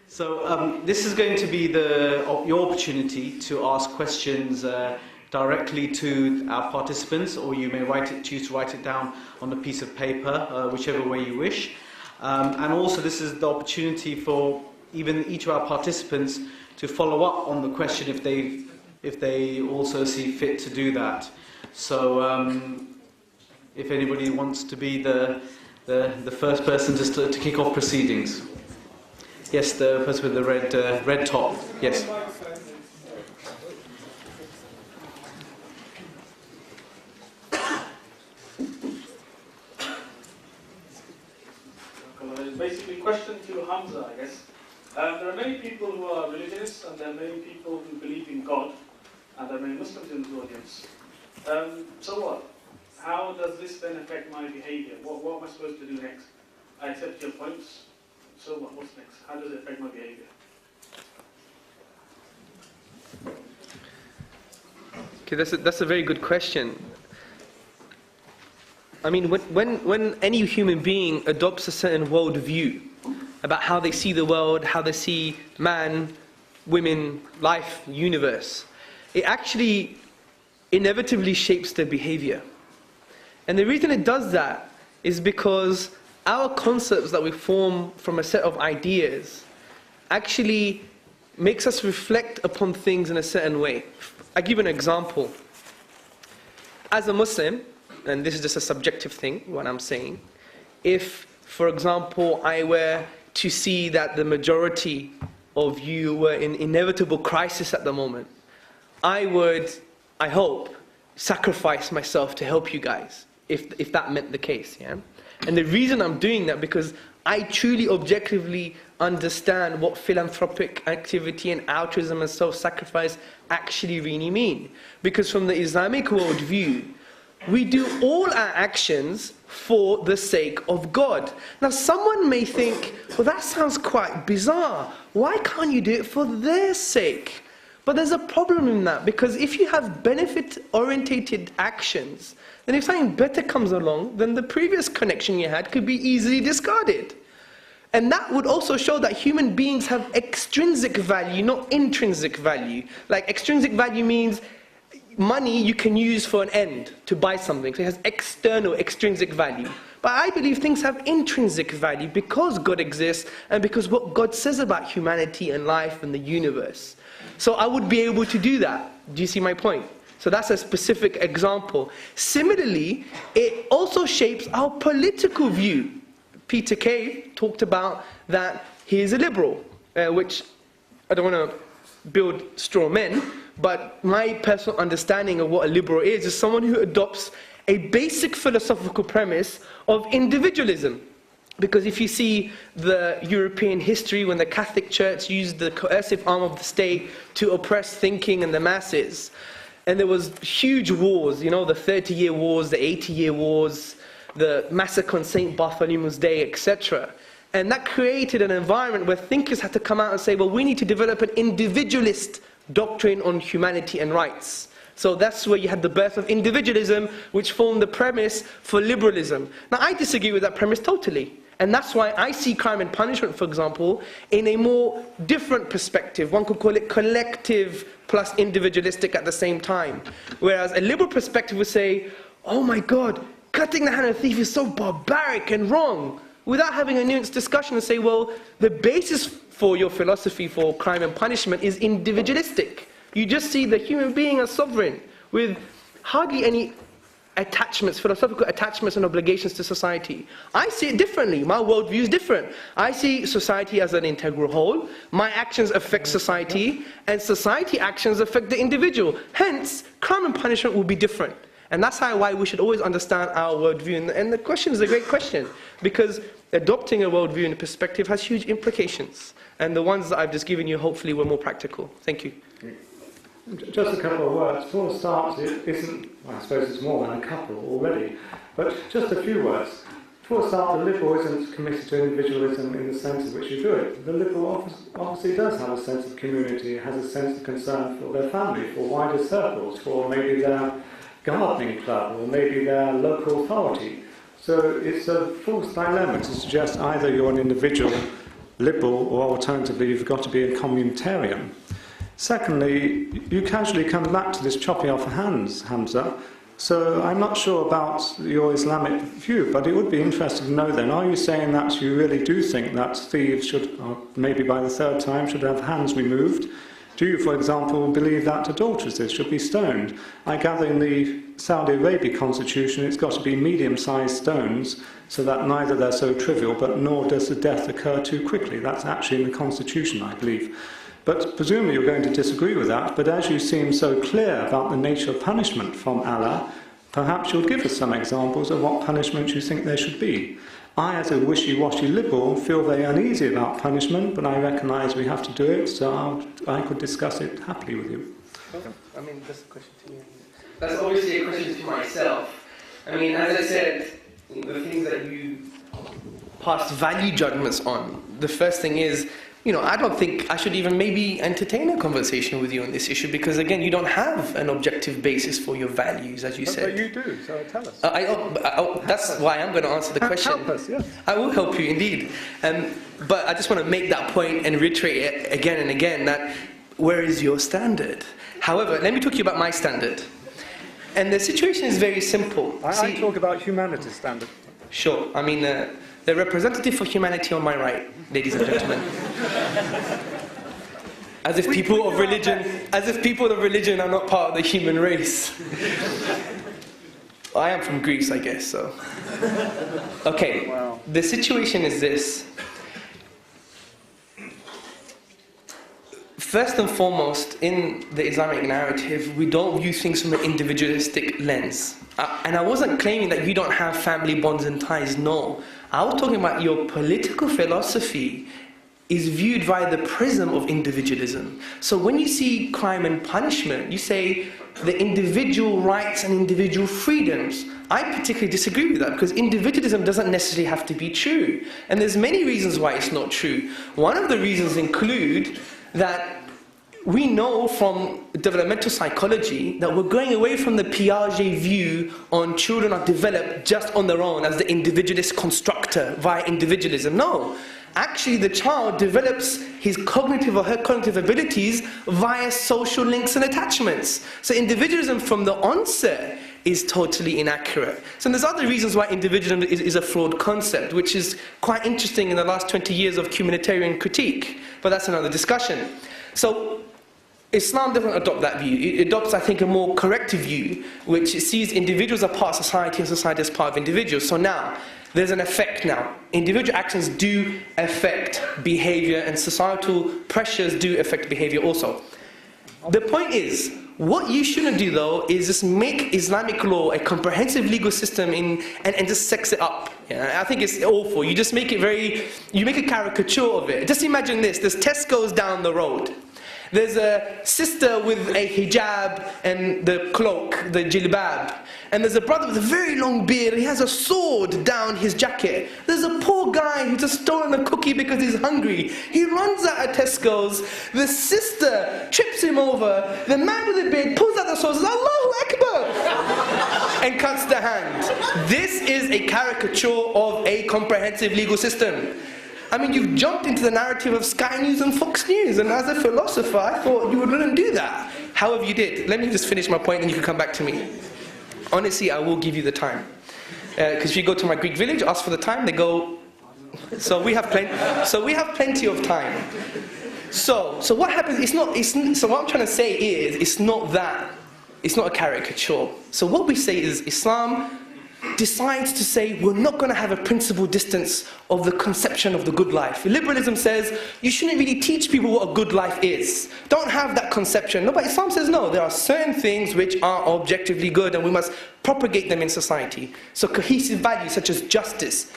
So this is going to be your opportunity to ask questions directly to our participants, or you may choose to write it down on a piece of paper, whichever way you wish. And also this is the opportunity for even each of our participants to follow up on the question if they also see fit to do that. So if anybody wants to be the first person to kick off proceedings. Yes, the person with the red top. Yes. Basically, question to Hamza, I guess. There are many people who are religious, and there are many people who believe in God, and there are many Muslims in the audience. So what? How does this then affect my behavior? What am I supposed to do next? I accept your points. So what? What's next? How does it affect my behavior? Okay, that's a very good question. I mean, when any human being adopts a certain worldview about how they see the world, how they see man, women, life, universe, it actually inevitably shapes their behavior. And the reason it does that is because our concepts that we form from a set of ideas actually makes us reflect upon things in a certain way. I'll give you an example. As a Muslim, and this is just a subjective thing, what I'm saying, if, for example, I were to see that the majority of you were in inevitable crisis at the moment, I would, I hope, sacrifice myself to help you guys, if that meant the case, yeah? And the reason I'm doing that, because I truly objectively understand what philanthropic activity and altruism and self-sacrifice actually really mean. Because from the Islamic worldview, we do all our actions for the sake of God. Now someone may think, well, that sounds quite bizarre. Why can't you do it for their sake? But there's a problem in that, because if you have benefit-orientated actions, then if something better comes along, then the previous connection you had could be easily discarded. And that would also show that human beings have extrinsic value, not intrinsic value. Like extrinsic value means money you can use for an end, to buy something. So it has external, extrinsic value. But I believe things have intrinsic value because God exists and because what God says about humanity and life and the universe. So I would be able to do that. Do you see my point? So that's a specific example. Similarly, it also shapes our political view. Peter Kay talked about that he is a liberal, which I don't want to build straw men, but my personal understanding of what a liberal is someone who adopts a basic philosophical premise of individualism. Because if you see the European history when the Catholic Church used the coercive arm of the state to oppress thinking and the masses, and there was huge wars, you know, the 30-year wars, the 80-year wars, the massacre on St. Bartholomew's Day, etc. And that created an environment where thinkers had to come out and say, well, we need to develop an individualist doctrine on humanity and rights. So that's where you had the birth of individualism, which formed the premise for liberalism. Now, I disagree with that premise totally. And that's why I see crime and punishment, for example, in a more different perspective. One could call it collective plus individualistic at the same time. Whereas a liberal perspective would say, oh my God, cutting the hand of a thief is so barbaric and wrong, without having a nuanced discussion and say, well, the basis for your philosophy for crime and punishment is individualistic. You just see the human being as sovereign, with hardly any attachments, philosophical attachments and obligations to society. I see it differently. My worldview is different. I see society as an integral whole. My actions affect society, and society actions affect the individual. Hence, crime and punishment will be different. And that's why we should always understand our worldview. And the question is a great question, because adopting a worldview and a perspective has huge implications. And the ones that I've just given you hopefully were more practical. Thank you. Just a couple of words. For a start, it isn't, well, I suppose it's more than a couple already, but just a few words. For a start, the liberal isn't committed to individualism in the sense in which you do it. The liberal obviously does have a sense of community, has a sense of concern for their family, for wider circles, for maybe their gardening club, or maybe their local authority. So it's a false dilemma to suggest either you're an individual liberal or alternatively you've got to be a communitarian. Secondly, you casually come back to this chopping off hands, Hamza. So I'm not sure about your Islamic view, but it would be interesting to know then, are you saying that you really do think that thieves should, or maybe by the third time, should have hands removed? Do you, for example, believe that adulteresses should be stoned? I gather in the Saudi Arabia constitution it's got to be medium-sized stones so that neither they're so trivial, but nor does the death occur too quickly. That's actually in the constitution, I believe. But presumably you're going to disagree with that, but as you seem so clear about the nature of punishment from Allah, perhaps you'll give us some examples of what punishment you think there should be. I, as a wishy-washy liberal, feel very uneasy about punishment, but I recognise we have to do it, so I could discuss it happily with you. I mean, that's a question to you. That's obviously a question to myself. I mean, as I said, the things that you pass value judgments on, the first thing is, you know, I don't think I should even maybe entertain a conversation with you on this issue because, again, you don't have an objective basis for your values, as you said. But you do, so tell us. That's why I'm going to answer the question. Help us, yes. I will help you, indeed. But I just want to make that point and reiterate it again and again, that where is your standard? However, let me talk to you about my standard. And the situation is very simple. I talk about humanity's standard. Sure. I mean, the representative for humanity on my right, ladies and gentlemen. As if people of religion are not part of the human race. I am from Greece, I guess, so. Okay, wow. The situation is this. First and foremost, in the Islamic narrative, we don't view things from an individualistic lens. And I wasn't claiming that you don't have family bonds and ties, no. I was talking about your political philosophy is viewed via the prism of individualism. So when you see crime and punishment, you say the individual rights and individual freedoms. I particularly disagree with that because individualism doesn't necessarily have to be true. And there's many reasons why it's not true. One of the reasons include that we know from developmental psychology that we're going away from the Piaget view on children are developed just on their own as the individualist constructor via individualism. No. Actually, the child develops his cognitive or her cognitive abilities via social links and attachments. So individualism from the onset is totally inaccurate. So there's other reasons why individualism is a flawed concept, which is quite interesting in the last 20 years of communitarian critique, but that's another discussion. So Islam doesn't adopt that view. It adopts, I think, a more corrective view, which sees individuals as part of society and society as part of individuals. So now, there's an effect now. Individual actions do affect behavior, and societal pressures do affect behavior also. The point is, what you shouldn't do though is just make Islamic law a comprehensive legal system and just sex it up. Yeah, I think it's awful. You just make it you make a caricature of it. Just imagine this, there's Tesco's down the road. There's a sister with a hijab and the cloak, the jilbab. And there's a brother with a very long beard, and he has a sword down his jacket. There's a poor guy who's just stolen a cookie because he's hungry. He runs out of Tesco's. The sister trips him over. The man with the beard pulls out the sword and says, Allahu Akbar! And cuts the hand. This is a caricature of a comprehensive legal system. I mean, you've jumped into the narrative of Sky News and Fox News, and as a philosopher, I thought you wouldn't do that. However, you did. Let me just finish my point, and you can come back to me. Honestly, I will give you the time. Because if you go to my Greek village, ask for the time, they go, so we have plenty of time. So what happens, so what I'm trying to say is, it's not a caricature. So what we say is, Islam decides to say we're not going to have a principled distance of the conception of the good life. Liberalism says you shouldn't really teach people what a good life is. Don't have that conception. No, but Islam says no, there are certain things which are objectively good and we must propagate them in society. So cohesive values such as justice,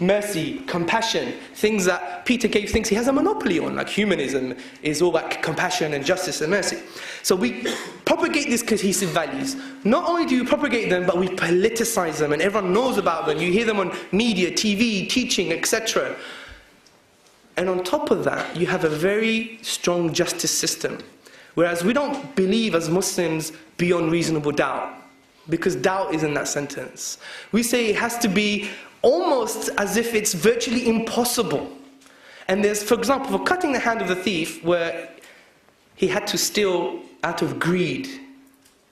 mercy, compassion, things that Peter Cave thinks he has a monopoly on, like humanism is all about compassion and justice and mercy. So we propagate these cohesive values. Not only do we propagate them, but we politicize them, and everyone knows about them. You hear them on media, TV, teaching, etc. And on top of that, you have a very strong justice system. Whereas we don't believe as Muslims beyond reasonable doubt, because doubt is in that sentence. We say it has to be almost as if it's virtually impossible. And there's, for example, for cutting the hand of the thief, where he had to steal out of greed,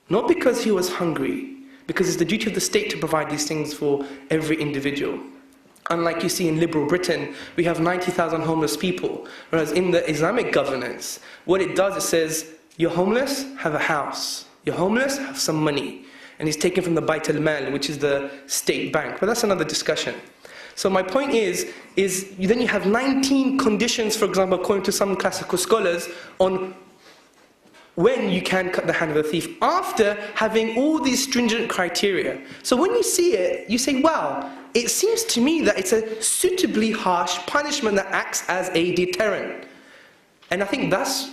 not because he was hungry, because it's the duty of the state to provide these things for every individual. Unlike you see in liberal Britain, we have 90,000 homeless people, whereas in the Islamic governance, what it does, it says, you're homeless, have a house. You're homeless, have some money. And it's taken from the Bait al-Mal, which is the state bank. But that's another discussion. So my point is then you have 19 conditions, for example, according to some classical scholars, on when you can cut the hand of a thief, after having all these stringent criteria. So when you see it, you say, wow, it seems to me that it's a suitably harsh punishment that acts as a deterrent. And I think that's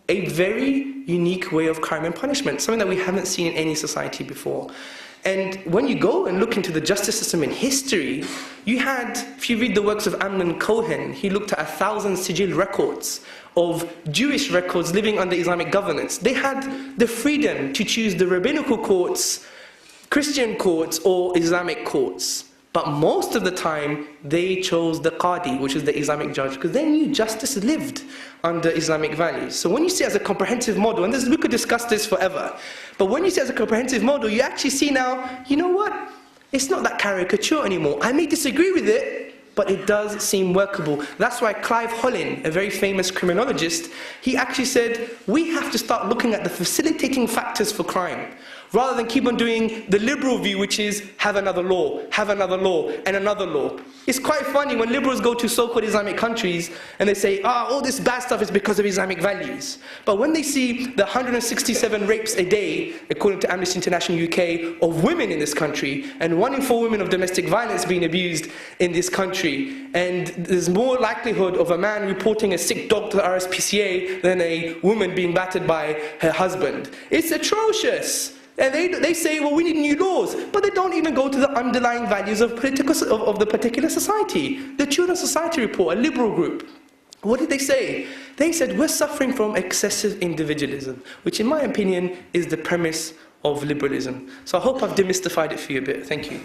a very unique way of crime and punishment, something that we haven't seen in any society before. And when you go and look into the justice system in history, you had, if you read the works of Amnon Cohen, he looked at 1,000 sigil records of Jewish records living under Islamic governance. They had the freedom to choose the rabbinical courts, Christian courts, or Islamic courts. But most of the time, they chose the Qadi, which is the Islamic judge, because they knew justice lived under Islamic values. So when you see it as a comprehensive model, and we could discuss this forever, but when you see it as a comprehensive model, you actually see now, you know what? It's not that caricature anymore. I may disagree with it, but it does seem workable. That's why Clive Hollin, a very famous criminologist, he actually said, we have to start looking at the facilitating factors for crime, rather than keep on doing the liberal view, which is have another law, and another law. It's quite funny when liberals go to so-called Islamic countries and they say, all this bad stuff is because of Islamic values. But when they see the 167 rapes a day, according to Amnesty International UK, of women in this country, and 1 in 4 women of domestic violence being abused in this country, and there's more likelihood of a man reporting a sick dog to the RSPCA than a woman being battered by her husband. It's atrocious. And they say, well, we need new laws. But they don't even go to the underlying values of the particular society. The Children's Society Report, a liberal group, what did they say? They said, we're suffering from excessive individualism, which in my opinion is the premise of liberalism. So I hope I've demystified it for you a bit. Thank you.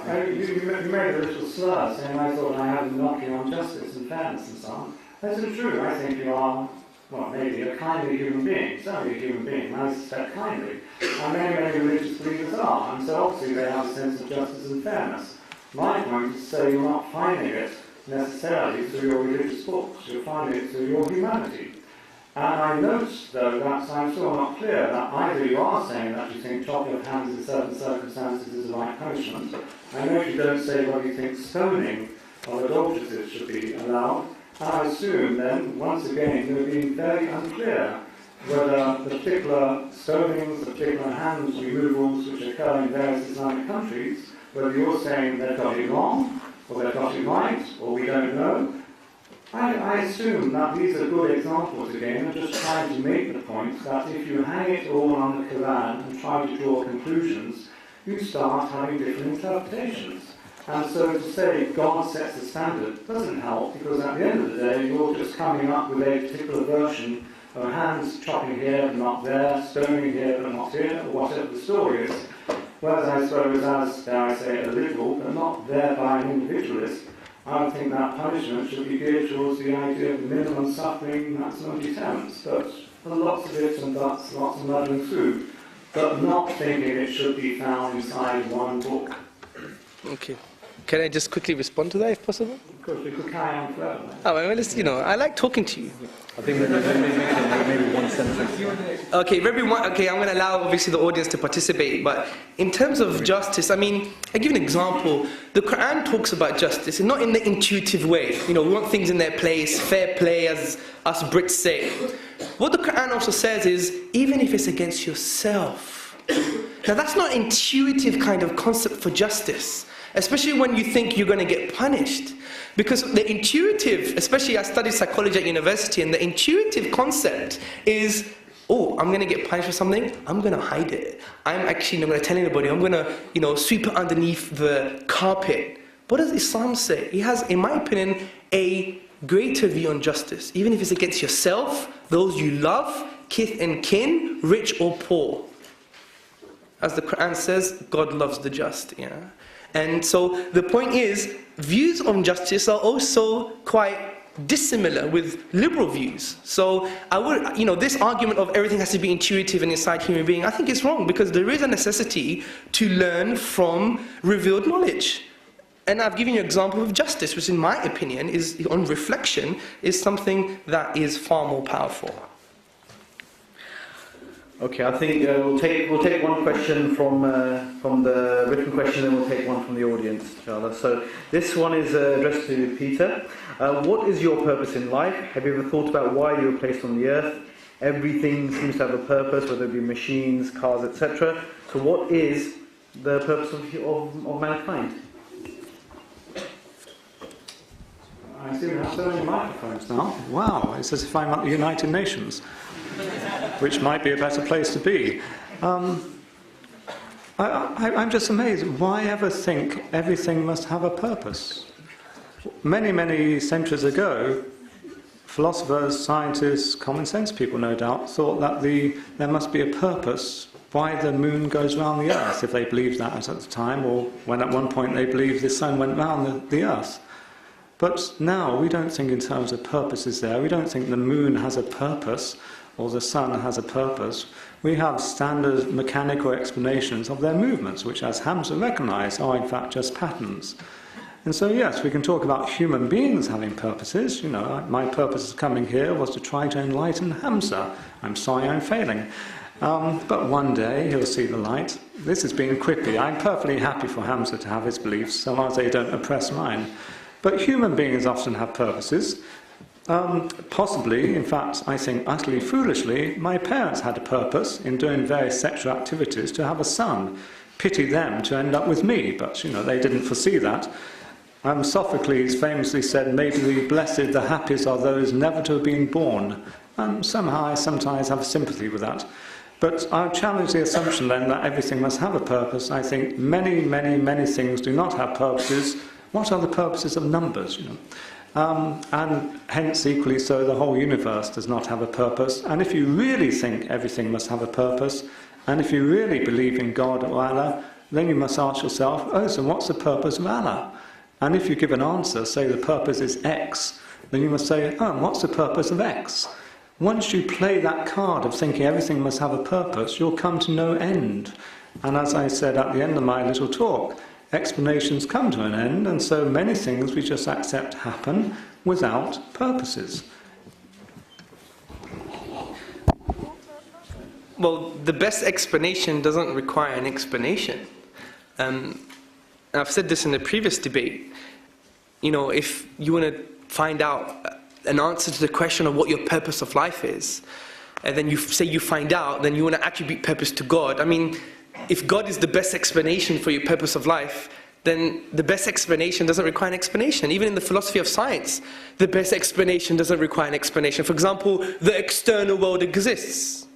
You made a little slur saying I thought I had a knocking on justice and fairness and so on. That's not true. I think you are, well, maybe a kindly human being, certainly a human being, I suspect kindly. And many religious believers are, and so obviously they have a sense of justice and fairness. My point is to say you're not finding it necessarily through your religious books, you're finding it through your humanity. And I note, though, that I'm still not clear that either you are saying that you think chopping of hands in certain circumstances is the right punishment. I know you don't say whether you think stoning of adulteresses should be allowed. And I assume then, once again, you're being very unclear whether the particular stonings, the particular hands removals which occur in various Islamic countries, whether you're saying they've got it wrong, or they've got it right, or we don't know. I assume that these are good examples again of just trying to make the point that if you hang it all on the Quran and try to draw conclusions, you start having different interpretations. And so to say God sets the standard doesn't help, because at the end of the day you're just coming up with a particular version of hands chopping here but not there, stoning here but not here, or whatever the story is. Whereas I suppose as, dare I say, a liberal, but not thereby an individualist, I would think that punishment should be geared towards the idea of minimum suffering, maximum deterrence. But for lots of ifs and buts, lots of muddling through, but not thinking it should be found inside one book. Okay. Can I just quickly respond to that, if possible? Of course, we could carry on forever. Oh, well, it's, I like talking to you. I think maybe one sentence. Okay, I'm going to allow, obviously, the audience to participate, but in terms of justice, I give you an example. The Quran talks about justice, and not in the intuitive way. We want things in their place, fair play, as us Brits say. What the Quran also says is, even if it's against yourself. Now, that's not an intuitive kind of concept for justice, especially when you think you're going to get punished. Because the intuitive, especially I studied psychology at university, and the intuitive concept is, oh, I'm going to get punished for something, I'm going to hide it. I'm actually not going to tell anybody, I'm going to, sweep it underneath the carpet. What does Islam say? It has, in my opinion, a greater view on justice, even if it's against yourself, those you love, kith and kin, rich or poor. As the Quran says, God loves the just, yeah? And so the point is, views on justice are also quite dissimilar with liberal views. So I would, this argument of everything has to be intuitive and inside human being, I think it's wrong, because there is a necessity to learn from revealed knowledge. And I've given you an example of justice, which in my opinion is, on reflection, is something that is far more powerful. Okay, I think we'll take one question from the written question, and we'll take one from the audience, inshallah. So this one is addressed to Peter. What is your purpose in life? Have you ever thought about why you were placed on the earth? Everything seems to have a purpose, whether it be machines, cars, etc. So what is the purpose of mankind? I see we have so many microphones now. Wow, it's as if I'm at the United Nations, which might be a better place to be. I'm just amazed. Why ever think everything must have a purpose? Many, many centuries ago, philosophers, scientists, common sense people, no doubt, thought that there must be a purpose why the moon goes round the earth, if they believed that at the time, or when at one point they believed the sun went round the earth. But now we don't think in terms of purposes there. We don't think the moon has a purpose or the sun has a purpose. We have standard mechanical explanations of their movements, which, as Hamza recognised, are in fact just patterns. And so, yes, we can talk about human beings having purposes. My purpose of coming here was to try to enlighten Hamza. I'm sorry I'm failing. But one day he'll see the light. This has been quippy. I'm perfectly happy for Hamza to have his beliefs, so long as they don't oppress mine. But human beings often have purposes. Possibly, in fact, I think utterly foolishly, my parents had a purpose in doing various sexual activities to have a son. Pity them to end up with me, but, they didn't foresee that. Sophocles famously said, maybe the blessed, the happiest are those never to have been born. And somehow I sometimes have sympathy with that. But I'll challenge the assumption then that everything must have a purpose. I think many, many, many things do not have purposes. What are the purposes of numbers? And hence, equally so, the whole universe does not have a purpose. And if you really think everything must have a purpose, and if you really believe in God or Allah, then you must ask yourself, oh, so what's the purpose of Allah? And if you give an answer, say the purpose is X, then you must say, oh, what's the purpose of X? Once you play that card of thinking everything must have a purpose, you'll come to no end. And as I said at the end of my little talk, explanations come to an end, and so many things we just accept happen without purposes. Well, the best explanation doesn't require an explanation. I've said this in a previous debate. You know, if you want to find out an answer to the question of what your purpose of life is, and then you say you find out, then you want to attribute purpose to God. I mean, if God is the best explanation for your purpose of life, then the best explanation doesn't require an explanation. Even in the philosophy of science, the best explanation doesn't require an explanation. For example, the external world exists.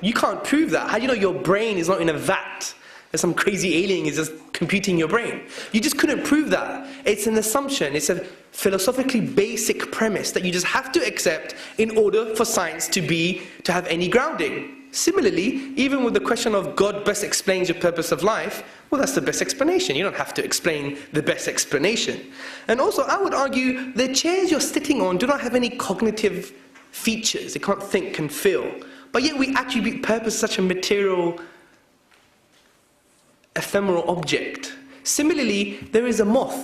You can't prove that. How do you know your brain is not in a vat? There's some crazy alien is just computing your brain. You just couldn't prove that. It's an assumption. It's a philosophically basic premise that you just have to accept in order for science to have any grounding. Similarly, even with the question of God best explains your purpose of life, well, that's the best explanation. You don't have to explain the best explanation. And also, I would argue the chairs you're sitting on do not have any cognitive features. They can't think and feel. But yet we attribute purpose to such a material, ephemeral object. Similarly, there is a moth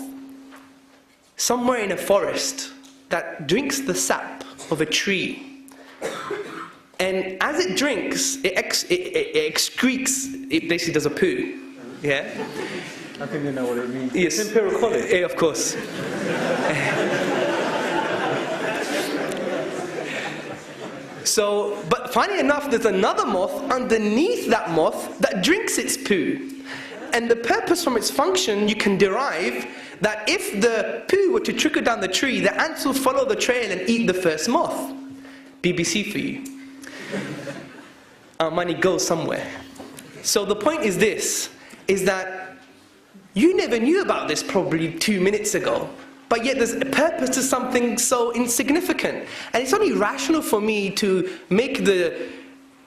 somewhere in a forest that drinks the sap of a tree. And as it drinks, it excretes, it basically does a poo. Yeah? I think you know what it means. Yes. It's empirical quality. Yeah, of course. So, but funny enough, there's another moth underneath that moth that drinks its poo. And the purpose from its function, you can derive that if the poo were to trickle down the tree, the ants will follow the trail and eat the first moth. BBC for you. Our money goes somewhere. So the point is this, is that you never knew about this probably 2 minutes ago. But yet there's a purpose to something so insignificant. And it's only rational for me to make the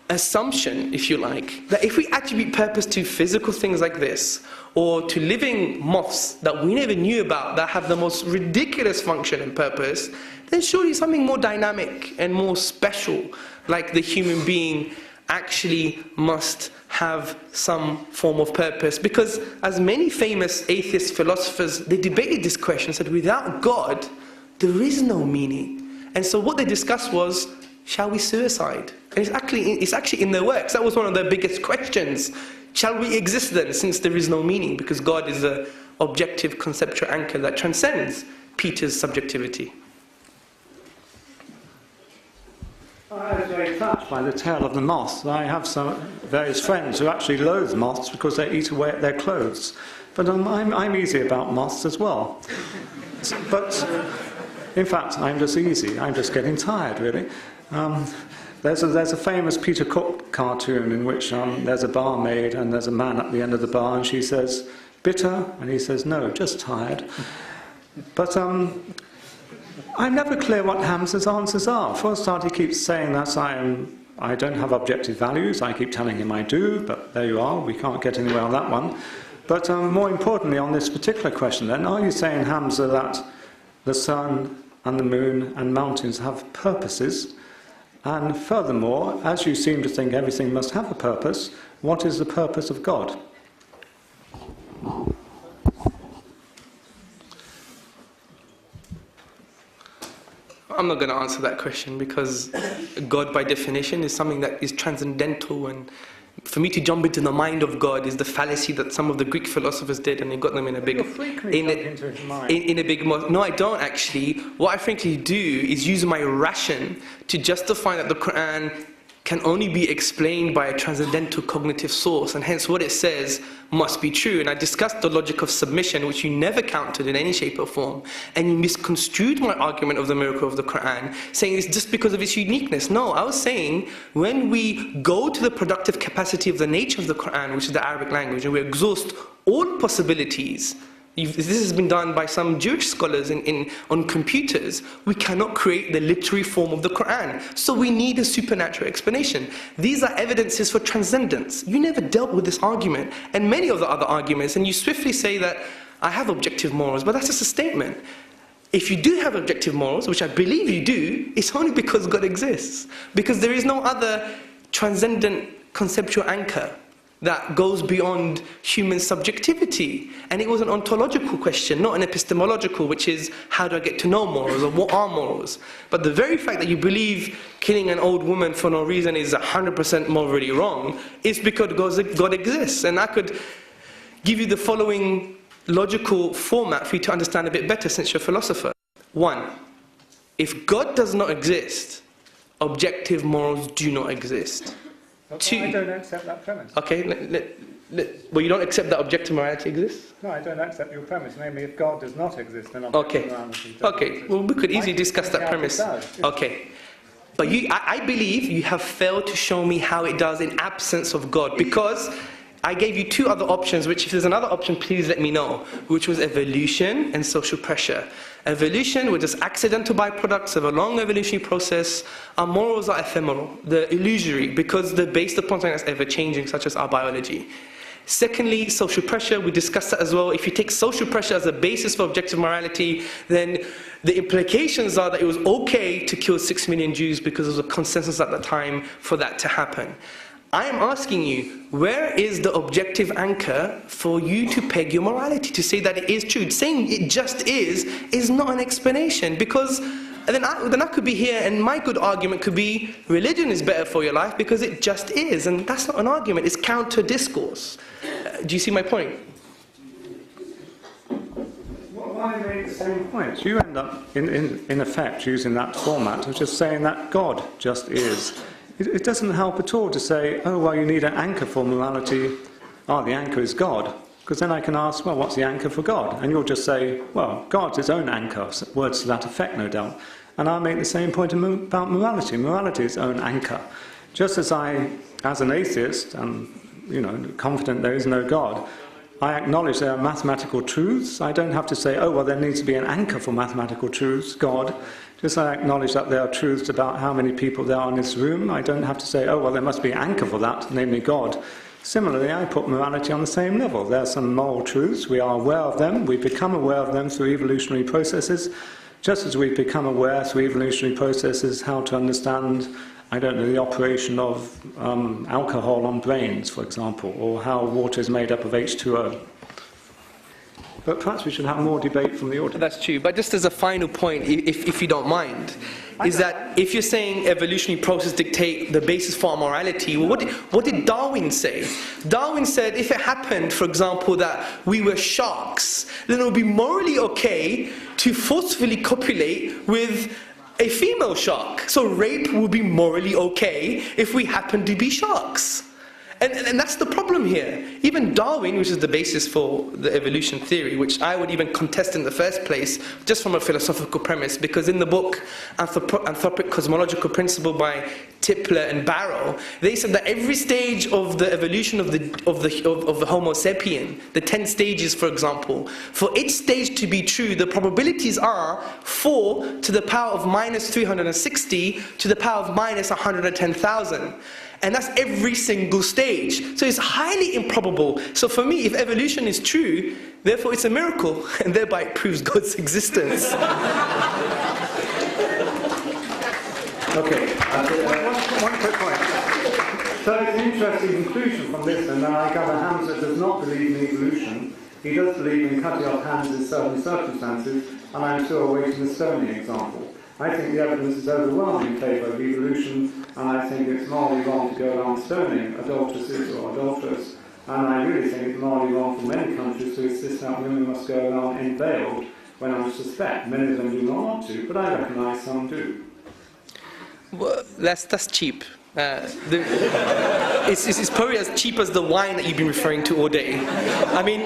assumption, if you like, that if we attribute purpose to physical things like this, or to living moths that we never knew about that have the most ridiculous function and purpose, then surely something more dynamic and more special, like the human being, actually must have some form of purpose. Because as many famous atheist philosophers, they debated this question, said without God, there is no meaning. And so what they discussed was, shall we suicide? And it's actually in their works. That was one of their biggest questions. Shall we exist then, since there is no meaning? Because God is an objective conceptual anchor that transcends Peter's subjectivity. I was very touched by the tale of the moth. I have some various friends who actually loathe moths because they eat away at their clothes. But I'm easy about moths as well. But in fact, I'm just easy. I'm just getting tired, really. There's a famous Peter Cook cartoon in which there's a barmaid and there's a man at the end of the bar and she says, bitter? And he says, no, just tired. But I'm never clear what Hamza's answers are. For a start, he keeps saying that I don't have objective values. I keep telling him I do, but there you are. We can't get anywhere on that one. But more importantly, on this particular question then, are you saying, Hamza, that the sun and the moon and mountains have purposes? And furthermore, as you seem to think everything must have a purpose, what is the purpose of God? I'm not going to answer that question because God, by definition, is something that is transcendental, and for me to jump into the mind of God is the fallacy that some of the Greek philosophers did, and they got them in a big in a big. No, I don't actually. What I frankly do is use my ration to justify that the Quran can only be explained by a transcendental cognitive source, and hence what it says must be true. And I discussed the logic of submission, which you never counted in any shape or form, and you misconstrued my argument of the miracle of the Quran, saying it's just because of its uniqueness. No, I was saying when we go to the productive capacity of the nature of the Quran, which is the Arabic language, and we exhaust all possibilities, This has been done by some Jewish scholars on computers. We cannot create the literary form of the Quran. So we need a supernatural explanation. These are evidences for transcendence. You never dealt with this argument and many of the other arguments, and you swiftly say that I have objective morals, but that's just a statement. If you do have objective morals, which I believe you do, it's only because God exists. Because there is no other transcendent conceptual anchor that goes beyond human subjectivity. And it was an ontological question, not an epistemological, which is, how do I get to know morals, or what are morals? But the very fact that you believe killing an old woman for no reason is 100% morally wrong is because God exists. And I could give you the following logical format for you to understand a bit better, since you're a philosopher. 1, if God does not exist, objective morals do not exist. 2, I don't accept that premise. Okay, well, you don't accept that objective morality exists? No, I don't accept your premise. Namely, if God does not exist, then objective morality doesn't exist. Well, we could easily discuss that premise. Okay. But I believe you have failed to show me how it does in absence of God, because I gave you 2 other options, which if there's another option, please let me know, which was evolution and social pressure. Evolution were just accidental byproducts of a long evolutionary process. Our morals are ephemeral, they're illusory, because they're based upon something that's ever-changing, such as our biology. Secondly, social pressure, we discussed that as well. If you take social pressure as a basis for objective morality, then the implications are that it was okay to kill 6 million Jews because there was a consensus at the time for that to happen. I am asking you, where is the objective anchor for you to peg your morality, to say that it is true? Saying it just is not an explanation, because then I could be here and my good argument could be religion is better for your life because it just is, and that's not an argument, it's counter-discourse. Do you see my point? Well, I made the same point. You end up, in effect, using that format of just saying that God just is. It doesn't help at all to say, oh, well, you need an anchor for morality. The anchor is God. Because then I can ask, well, what's the anchor for God? And you'll just say, well, God's his own anchor. Words to that effect, no doubt. And I'll make the same point about morality. Morality is its own anchor. Just as I, as an atheist, and confident there is no God, I acknowledge there are mathematical truths. I don't have to say, oh, well, there needs to be an anchor for mathematical truths, God. Just I acknowledge that there are truths about how many people there are in this room. I don't have to say, oh, well, there must be an anchor for that, namely God. Similarly, I put morality on the same level. There are some moral truths. We are aware of them. We become aware of them through evolutionary processes, just as we've become aware through evolutionary processes how to understand, the operation of alcohol on brains, for example, or how water is made up of H2O. But perhaps we should have more debate from the audience. That's true. But just as a final point, if you don't mind, is that if you're saying evolutionary processes dictate the basis for our morality, well, what did Darwin say? Darwin said if it happened, for example, that we were sharks, then it would be morally okay to forcefully copulate with a female shark. So rape would be morally okay if we happen to be sharks. And that's the problem here. Even Darwin, which is the basis for the evolution theory, which I would even contest in the first place, just from a philosophical premise, because in the book Anthropic Cosmological Principle by Tipler and Barrow, they said that every stage of the evolution of the Homo sapien, the 10 stages, for example, for each stage to be true, the probabilities are 4 to the power of minus 360 to the power of minus 110,000. And that's every single stage. So it's highly improbable. So for me, if evolution is true, therefore it's a miracle, and thereby it proves God's existence. Okay, one quick point. So it's an interesting conclusion from this, and I gather Hamza does not believe in evolution. He does believe in cutting off hands in certain circumstances, and I'm still awaiting the stoning example. I think the evidence is overwhelming in favour of evolution, and I think it's morally wrong to go around stoning adulteresses or adulterers, and I really think it's morally wrong for many countries to insist that women must go around unveiled, when I suspect many of them do not want to, but I recognise some do. Well, that's cheap. It's probably as cheap as the wine that you've been referring to all day. I mean,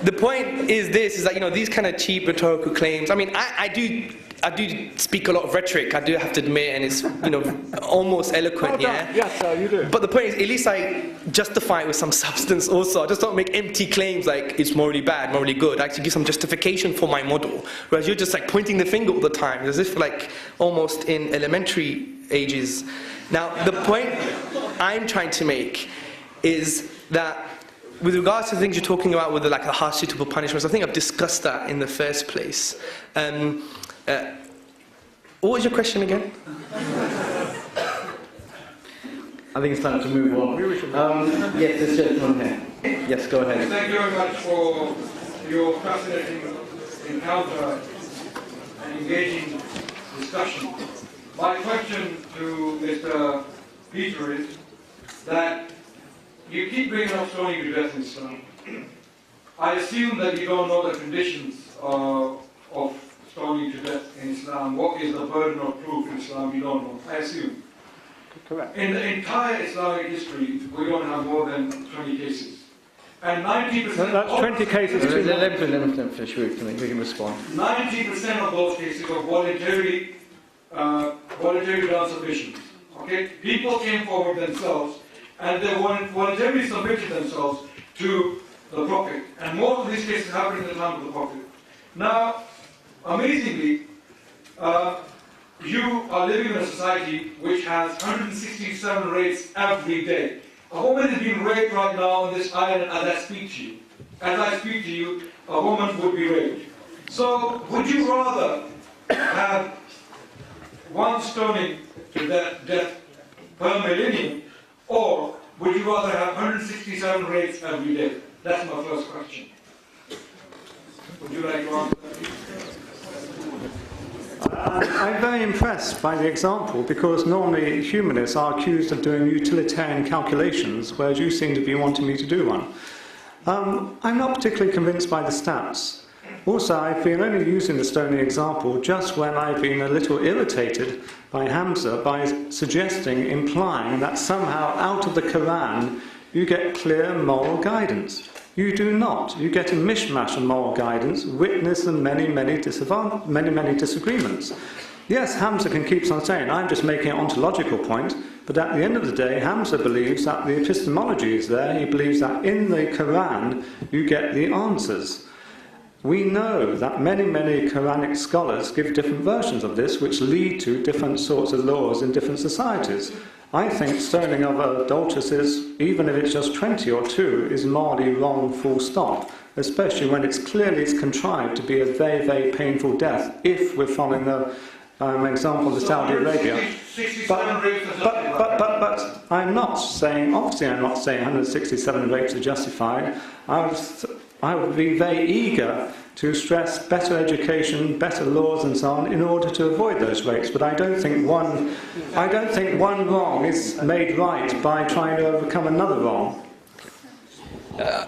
the point is that these kind of cheap rhetorical claims, I I do speak a lot of rhetoric, I do have to admit, and it's, you know, almost eloquent, yeah? Yes, you do. But the point is, at least I justify it with some substance also. I just don't make empty claims like it's morally bad, morally good. I actually give some justification for my model. Whereas you're just like pointing the finger all the time, as if like almost in elementary ages. Now, the point I'm trying to make is that with regards to the things you're talking about with the, like the harsh suitable punishments, I think I've discussed that in the first place. What was your question again? I think it's time to move on. Yes, this gentleman here. Yes, go ahead. Thank you very much for your fascinating encounter and engaging discussion. My question to Mr. Peter is that you keep bringing up stoning to death in Islam. I assume that you don't know the conditions of stoning to death in Islam. What is the burden of proof in Islam? You don't know. I assume. Correct. In the entire Islamic history, we don't have more than 20 cases. And 90%... That's 20 cases too much. Let him finish, we can respond. 90% of those cases are voluntary non-submissions. Okay? People came forward themselves and they voluntarily submitted themselves to the Prophet. And most of these cases happened in the time of the Prophet. Now, amazingly, you are living in a society which has 167 rapes every day. A woman is being raped right now on this island as I speak to you. As I speak to you, a woman would be raped. So, would you rather have one stoning to death per millennium, or would you rather have 167 rapes every day? That's my first question. Would you like to answer that? I'm very impressed by the example because normally humanists are accused of doing utilitarian calculations, whereas you seem to be wanting me to do one. I'm not particularly convinced by the stats. Also, I've been only using the stoning example just when I've been a little irritated by Hamza by suggesting, implying that somehow out of the Quran you get clear moral guidance. You do not. You get a mishmash of moral guidance, witness the many disagreements. Yes, Hamza can keep on saying, I'm just making an ontological point, but at the end of the day, Hamza believes that the epistemology is there. He believes that in the Quran you get the answers. We know that many Quranic scholars give different versions of this, which lead to different sorts of laws in different societies. I think stoning of adulteresses, even if it's just 20 or 2, is morally wrong, full stop, especially when it's contrived to be a very painful death, if we're following the example of Saudi Arabia. But I'm not saying, obviously I'm not saying 167 rapes are justified. I would be very eager to stress better education, better laws and so on in order to avoid those rapes. But I don't think one wrong is made right by trying to overcome another wrong.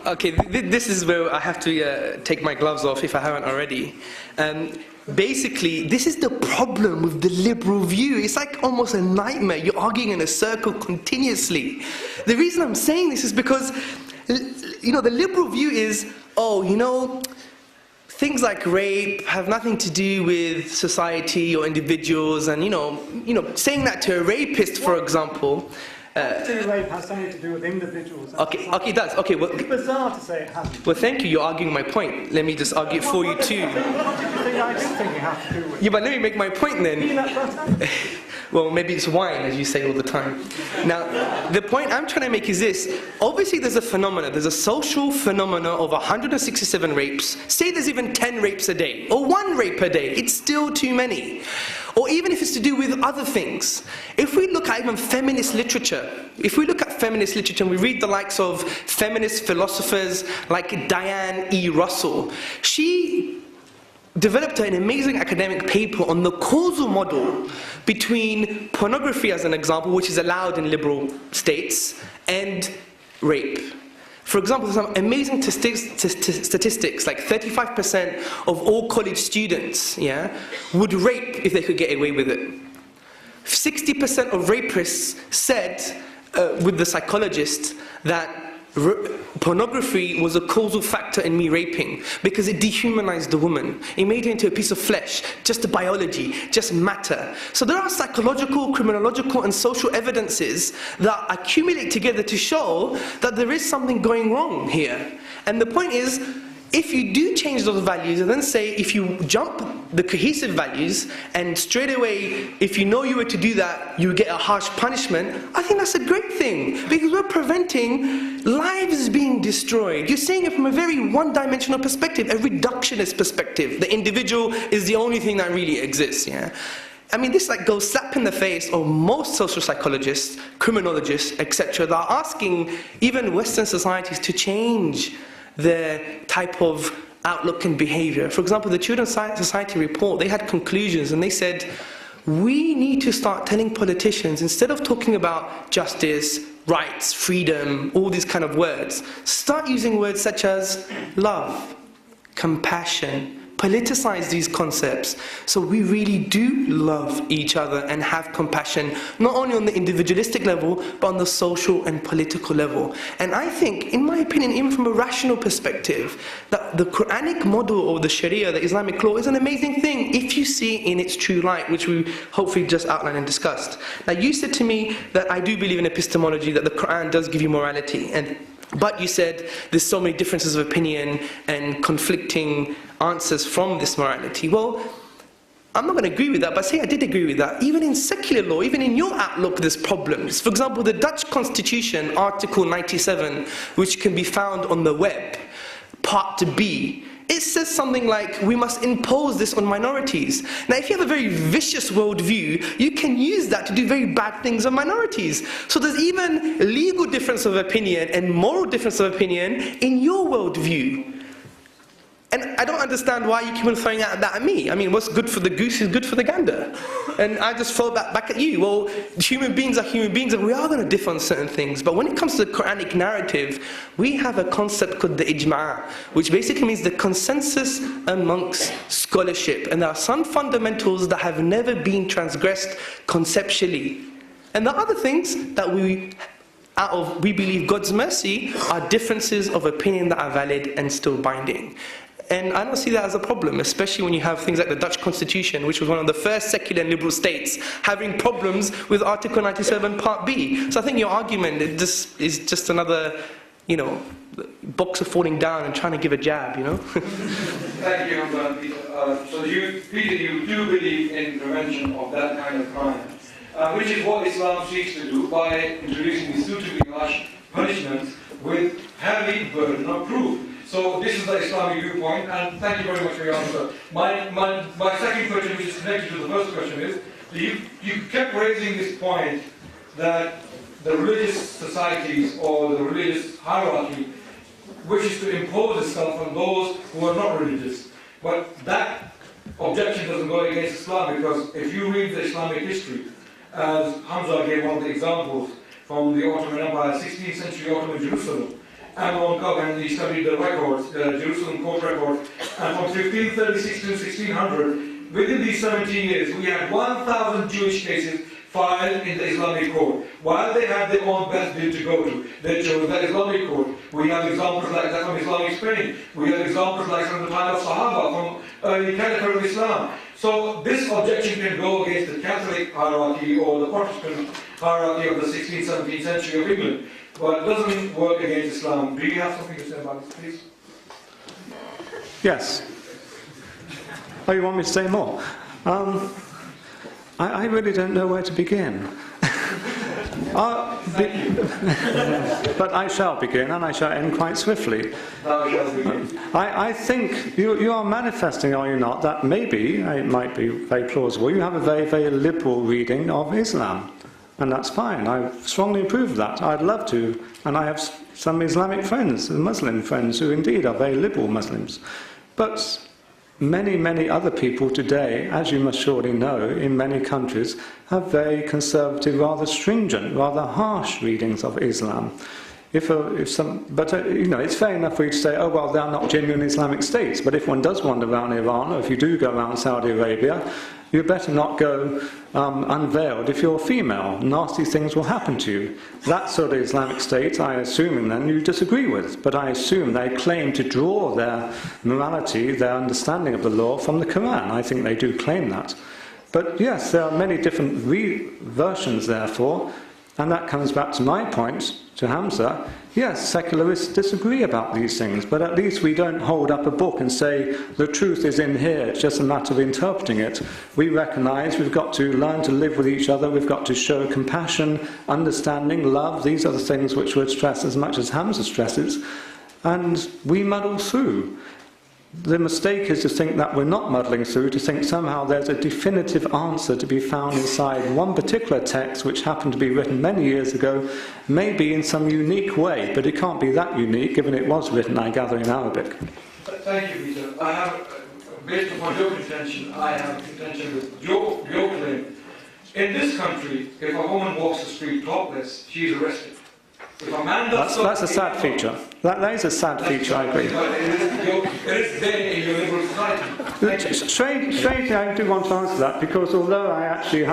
Okay, this is where I have to take my gloves off if I haven't already. Basically, this is the problem with the liberal view. It's like almost a nightmare. You're arguing in a circle continuously. The reason I'm saying this is because, you know, the liberal view is, oh, you know, things like rape have nothing to do with society or individuals, and you know, saying that to a rapist, for example. Rape has something to do with individuals. Okay, it does. Okay, well, it's bizarre to say it hasn't. Well, thank you. You're arguing my point. Let me just argue it for you too. I do think it has to do with. Yeah, but let me make my point then. Well, maybe it's wine, as you say all the time. Now, the point I'm trying to make is this. Obviously, there's a phenomenon. There's a social phenomenon of 167 rapes. Say there's even 10 rapes a day, or 1 rape a day. It's still too many. Or even if it's to do with other things. If we look at even feminist literature, and we read the likes of feminist philosophers like Diane E. Russell, she developed an amazing academic paper on the causal model between pornography, as an example, which is allowed in liberal states, and rape. For example, some amazing statistics, like 35% of all college students, would rape if they could get away with it. 60% of rapists said, with the psychologist, that pornography was a causal factor in me raping, because it dehumanized the woman. It made her into a piece of flesh, just a biology, just matter. So there are psychological, criminological and social evidences that accumulate together to show that there is something going wrong here. And the point is, if you do change those values and then say, if you jump the cohesive values and straight away, if you know you were to do that, you get a harsh punishment, I think that's a great thing, because we're preventing lives being destroyed. You're seeing it from a very one-dimensional perspective, a reductionist perspective. The individual is the only thing that really exists, yeah? I mean, this like goes slap in the face of most social psychologists, criminologists, etc., that are asking even Western societies to change their type of outlook and behavior. For example, the Children's Society report, they had conclusions and they said, we need to start telling politicians, instead of talking about justice, rights, freedom, all these kind of words, start using words such as love, compassion, politicize these concepts, so we really do love each other and have compassion, not only on the individualistic level, but on the social and political level. And I think, in my opinion, even from a rational perspective, that the Quranic model or the Sharia, the Islamic law, is an amazing thing if you see it in its true light, which we hopefully just outlined and discussed. Now, you said to me that I do believe in epistemology, that the Quran does give you morality, but you said there's so many differences of opinion and conflicting answers from this morality. Well, I'm not going to agree with that, but say I did agree with that. Even in secular law, even in your outlook, there's problems. For example, the Dutch Constitution, Article 97, which can be found on the web, Part B, it says something like, we must impose this on minorities. Now, if you have a very vicious worldview, you can use that to do very bad things on minorities. So there's even legal difference of opinion and moral difference of opinion in your worldview. And I don't understand why you keep on throwing that at me. I mean, what's good for the goose is good for the gander. And I just throw that back at you. Well, human beings are human beings, and we are going to differ on certain things. But when it comes to the Quranic narrative, we have a concept called the ijma', which basically means the consensus amongst scholarship. And there are some fundamentals that have never been transgressed conceptually. And the other things that we believe God's mercy are differences of opinion that are valid and still binding. And I don't see that as a problem, especially when you have things like the Dutch Constitution, which was one of the first secular and liberal states, having problems with Article 97, Part B. So I think your argument is just another, boxer falling down and trying to give a jab, Thank you, Hamza. So Peter, you do believe in prevention of that kind of crime, which is what Islam seeks to do by introducing these suitably harsh punishments with heavy burden of proof. So this is the Islamic viewpoint, and thank you very much for your answer. My second question, which is connected to the first question, is you kept raising this point that the religious societies or the religious hierarchy wishes to impose itself on those who are not religious. But that objection doesn't go against Islam, because if you read the Islamic history, as Hamza gave one of the examples from the Ottoman Empire, 16th century Ottoman Jerusalem, and he studied the records, Jerusalem court records, and from 1536 to 1600, within these 17 years, we had 1,000 Jewish cases filed in the Islamic court. While they had their own best deal to go to, they chose the Islamic court. We have examples like that from Islamic Spain. We have examples like from the time of Sahaba, from early Caliphate of Islam. So this objection can go against the Catholic hierarchy or the Protestant hierarchy of the 16th, 17th century of England, but it doesn't work against Islam. Do you have something to say about this, please? Yes. Oh, you want me to say more? I really don't know where to begin. But I shall begin, and I shall end quite swiftly. I think you are manifesting, are you not, that maybe, it might be very plausible, you have a very, very liberal reading of Islam. And that's fine. I strongly approve of that. I'd love to. And I have some Islamic friends, Muslim friends, who indeed are very liberal Muslims. But many, many other people today, as you must surely know, in many countries, have very conservative, rather stringent, rather harsh readings of Islam. It's fair enough for you to say, oh, well, they're not genuine Islamic states. But if one does wander around Iran, or if you do go around Saudi Arabia, you better not go unveiled if you're female. Nasty things will happen to you. That sort of Islamic State, I assume, then you disagree with. But I assume they claim to draw their morality, their understanding of the law from the Quran. I think they do claim that. But yes, there are many different versions, therefore, and that comes back to my point, to Hamza. Yes, secularists disagree about these things, but at least we don't hold up a book and say, the truth is in here, it's just a matter of interpreting it. We recognise we've got to learn to live with each other, we've got to show compassion, understanding, love. These are the things which we'd stress as much as Hamza stresses, and we muddle through. The mistake is to think that we're not muddling through, to think somehow there's a definitive answer to be found inside one particular text which happened to be written many years ago, maybe in some unique way, but it can't be that unique given it was written, I gather, in Arabic. Thank you, Peter. I have, based upon your contention, I have a contention with your claim. In this country, if a woman walks the street topless, she's arrested. If a man does that's a sad feature. That is a sad feature, I agree. But it is there in your liberal society. Strangely, I do want to answer that, because although I actually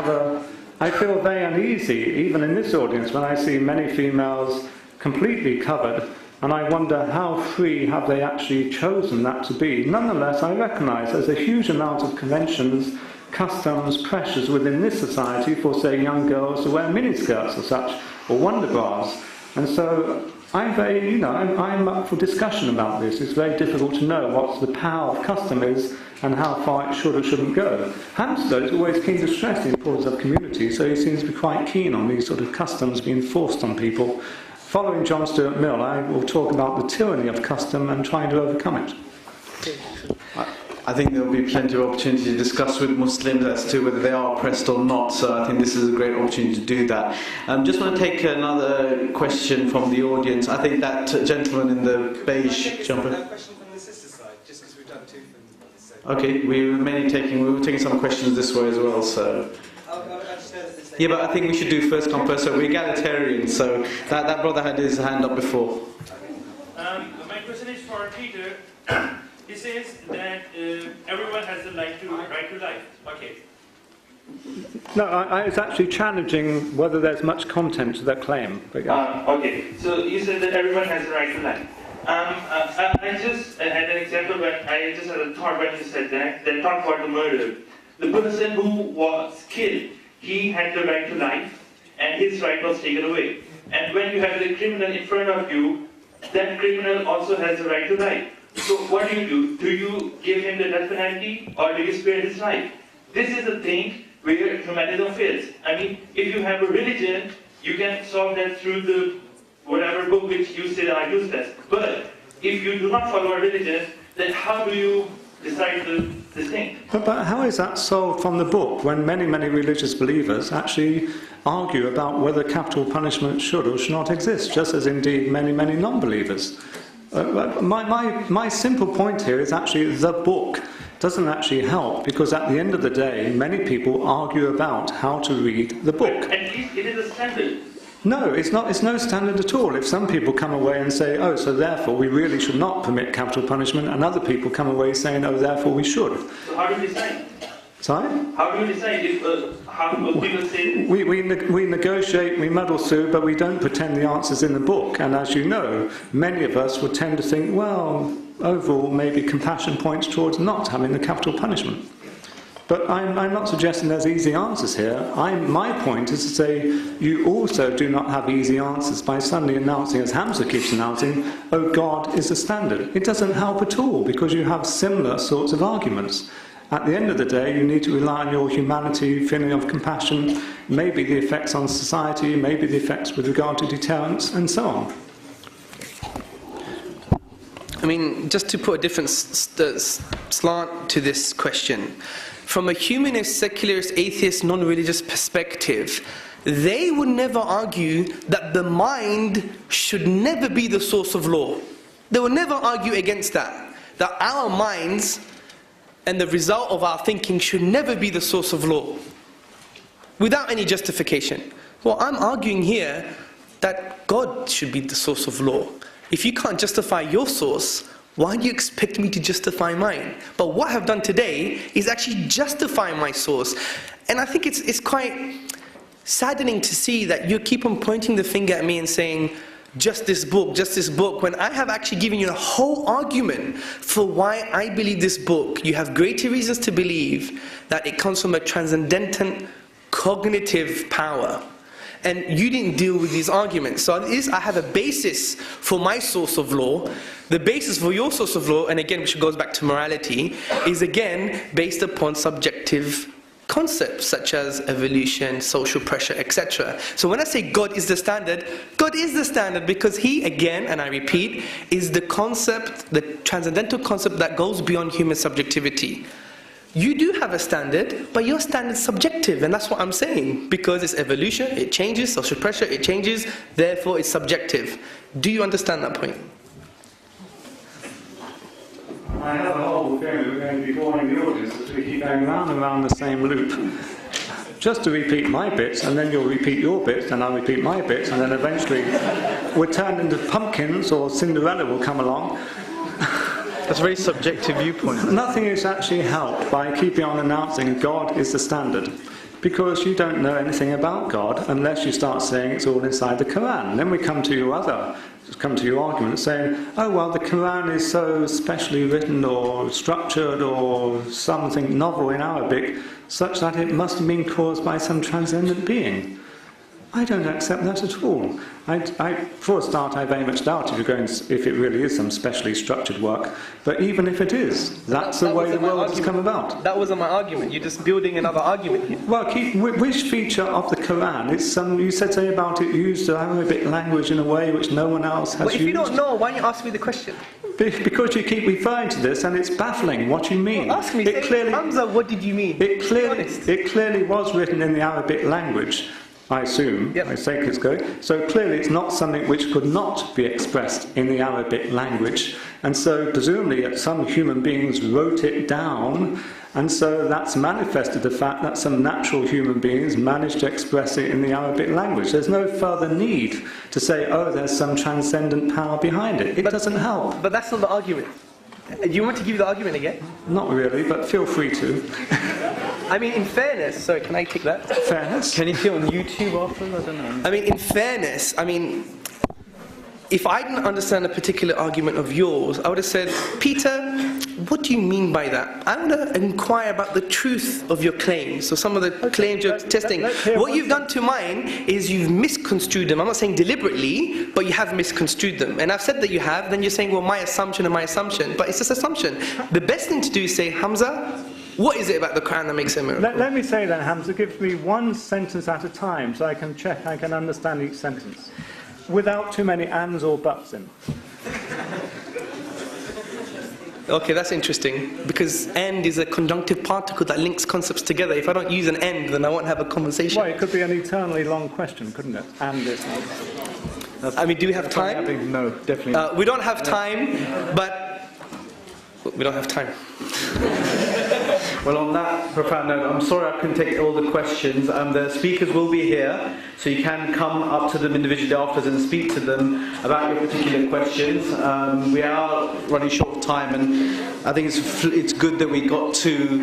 I feel very uneasy, even in this audience, when I see many females completely covered, and I wonder how free have they actually chosen that to be. Nonetheless, I recognise there's a huge amount of conventions, customs, pressures within this society for, say, young girls to wear miniskirts or such, or wonder bras. And so I'm up for discussion about this. It's very difficult to know what the power of custom is and how far it should or shouldn't go. Hamza is always keen to stress the importance of community, so he seems to be quite keen on these sort of customs being forced on people. Following John Stuart Mill, I will talk about the tyranny of custom and trying to overcome it. I think there will be plenty of opportunity to discuss with Muslims as to whether they are oppressed or not, so I think this is a great opportunity to do that. Just want to take another question from the audience. I think that gentleman in the beige jumper. I have a question from the sister side, just because we've done two from this side. Okay, we were taking some questions this way as well, so... Yeah, but I think we should do first come first, so we're egalitarian, so that brother had his hand up before. My question is for Peter. He says that everyone has the right to life. Okay. No, I was actually challenging whether there's much content to that claim. But Okay, so you said that everyone has the right to life. I just had an example, but I just had a thought when you said that. Then talk about the murder. The person who was killed, he had the right to life, and his right was taken away. And when you have the criminal in front of you, that criminal also has the right to life. So what do? Do you give him the death penalty, or do you spare his life? This is the thing where humanism fails. I mean, if you have a religion, you can solve that through the whatever book which you say are useless. But if you do not follow a religion, then how do you decide this thing? But how is that solved from the book when many, many religious believers actually argue about whether capital punishment should or should not exist, just as indeed many, many non-believers? My simple point here is actually the book doesn't actually help, because at the end of the day, many people argue about how to read the book. But at least it is a standard. No, it's not. It's no standard at all. If some people come away and say, oh, so therefore we really should not permit capital punishment, and other people come away saying, oh, therefore we should. So how do you decide? Sorry? How do you decide if how people say... We negotiate, we muddle through, but we don't pretend the answer's in the book. And as you know, many of us would tend to think, well, overall, maybe compassion points towards not having the capital punishment. But I'm not suggesting there's easy answers here. My point is to say you also do not have easy answers by suddenly announcing, as Hamza keeps announcing, oh, God is the standard. It doesn't help at all, because you have similar sorts of arguments. At the end of the day, you need to rely on your humanity, feeling of compassion, maybe the effects on society, maybe the effects with regard to deterrence, and so on. I mean, just to put a different slant to this question, from a humanist, secularist, atheist, non-religious perspective, they would never argue that the mind should never be the source of law. They would never argue against that our minds and the result of our thinking should never be the source of law, without any justification. Well, I'm arguing here that God should be the source of law. If you can't justify your source, Why do you expect me to justify mine? But what I've done today is actually justify my source. And I think it's quite saddening to see that you keep on pointing the finger at me and saying, just this book, when I have actually given you a whole argument for why I believe this book. You have greater reasons to believe that it comes from a transcendental cognitive power. And you didn't deal with these arguments. So I have a basis for my source of law. The basis for your source of law, and again, which goes back to morality, is again based upon subjective concepts such as evolution, social pressure, etc. So when I say God is the standard, God is the standard because He, again, and I repeat, is the concept, the transcendental concept that goes beyond human subjectivity. You do have a standard, but your standard is subjective, and that's what I'm saying. Because it's evolution, it changes, social pressure, it changes, therefore it's subjective. Do you understand that point? I have a whole feeling we're going to be boring the audience as we keep going round and round the same loop. Just to repeat my bits, and then you'll repeat your bits, and I'll repeat my bits, and then eventually we're turned into pumpkins, or Cinderella will come along. That's a very subjective viewpoint. Nothing is actually helped by keeping on announcing God is the standard. Because you don't know anything about God unless you start saying it's all inside the Quran. And then we come to your argument saying, oh well, the Quran is so specially written or structured or something novel in Arabic such that it must have been caused by some transcendent being. I don't accept that at all. For a start, I very much doubt if it really is some specially structured work. But even if it is, that's the way the world has come about. That wasn't my argument. You're just building another argument here. Well, which feature of the Quran? You said something about it used Arabic language in a way which no one else has used. Well, if you don't know, why don't you ask me the question? Because you keep referring to this, and it's baffling what you mean. Well, ask me, Hamza, what did you mean? It clearly was written in the Arabic language. I assume, yep. I say it's going. So clearly it's not something which could not be expressed in the Arabic language. And so presumably some human beings wrote it down, and so that's manifested the fact that some natural human beings managed to express it in the Arabic language. There's no further need to say, oh, there's some transcendent power behind it. It doesn't help. But that's not the argument. Do you want to give the argument again? Not really, but feel free to. I mean, in fairness, sorry, can I take that? Fairness? Can you see it on YouTube after? I don't know. I mean, in fairness, if I didn't understand a particular argument of yours, I would have said, Peter, what do you mean by that? I want to inquire about the truth of your claims. So some of the claims you're testing. What you've done to mine is you've misconstrued them. I'm not saying deliberately, but you have misconstrued them. And I've said that you have, then you're saying, well, my assumption and my assumption. But it's just assumption. The best thing to do is say, Hamza, what is it about the Quran that makes it a miracle? Let me say then, Hamza, give me one sentence at a time so I can check, I can understand each sentence. Without too many ands or buts in. Okay, that's interesting, because and is a conjunctive particle that links concepts together. If I don't use an and, then I won't have a conversation. Well, it could be an eternally long question, couldn't it? And it. I mean, do we have time? No, definitely not. We don't have time, but we don't have time. Well, on that profound note, I'm sorry I couldn't take all the questions. The speakers will be here, so you can come up to them individually afterwards and speak to them about your particular questions. We are running short of time, and I think it's good that we got to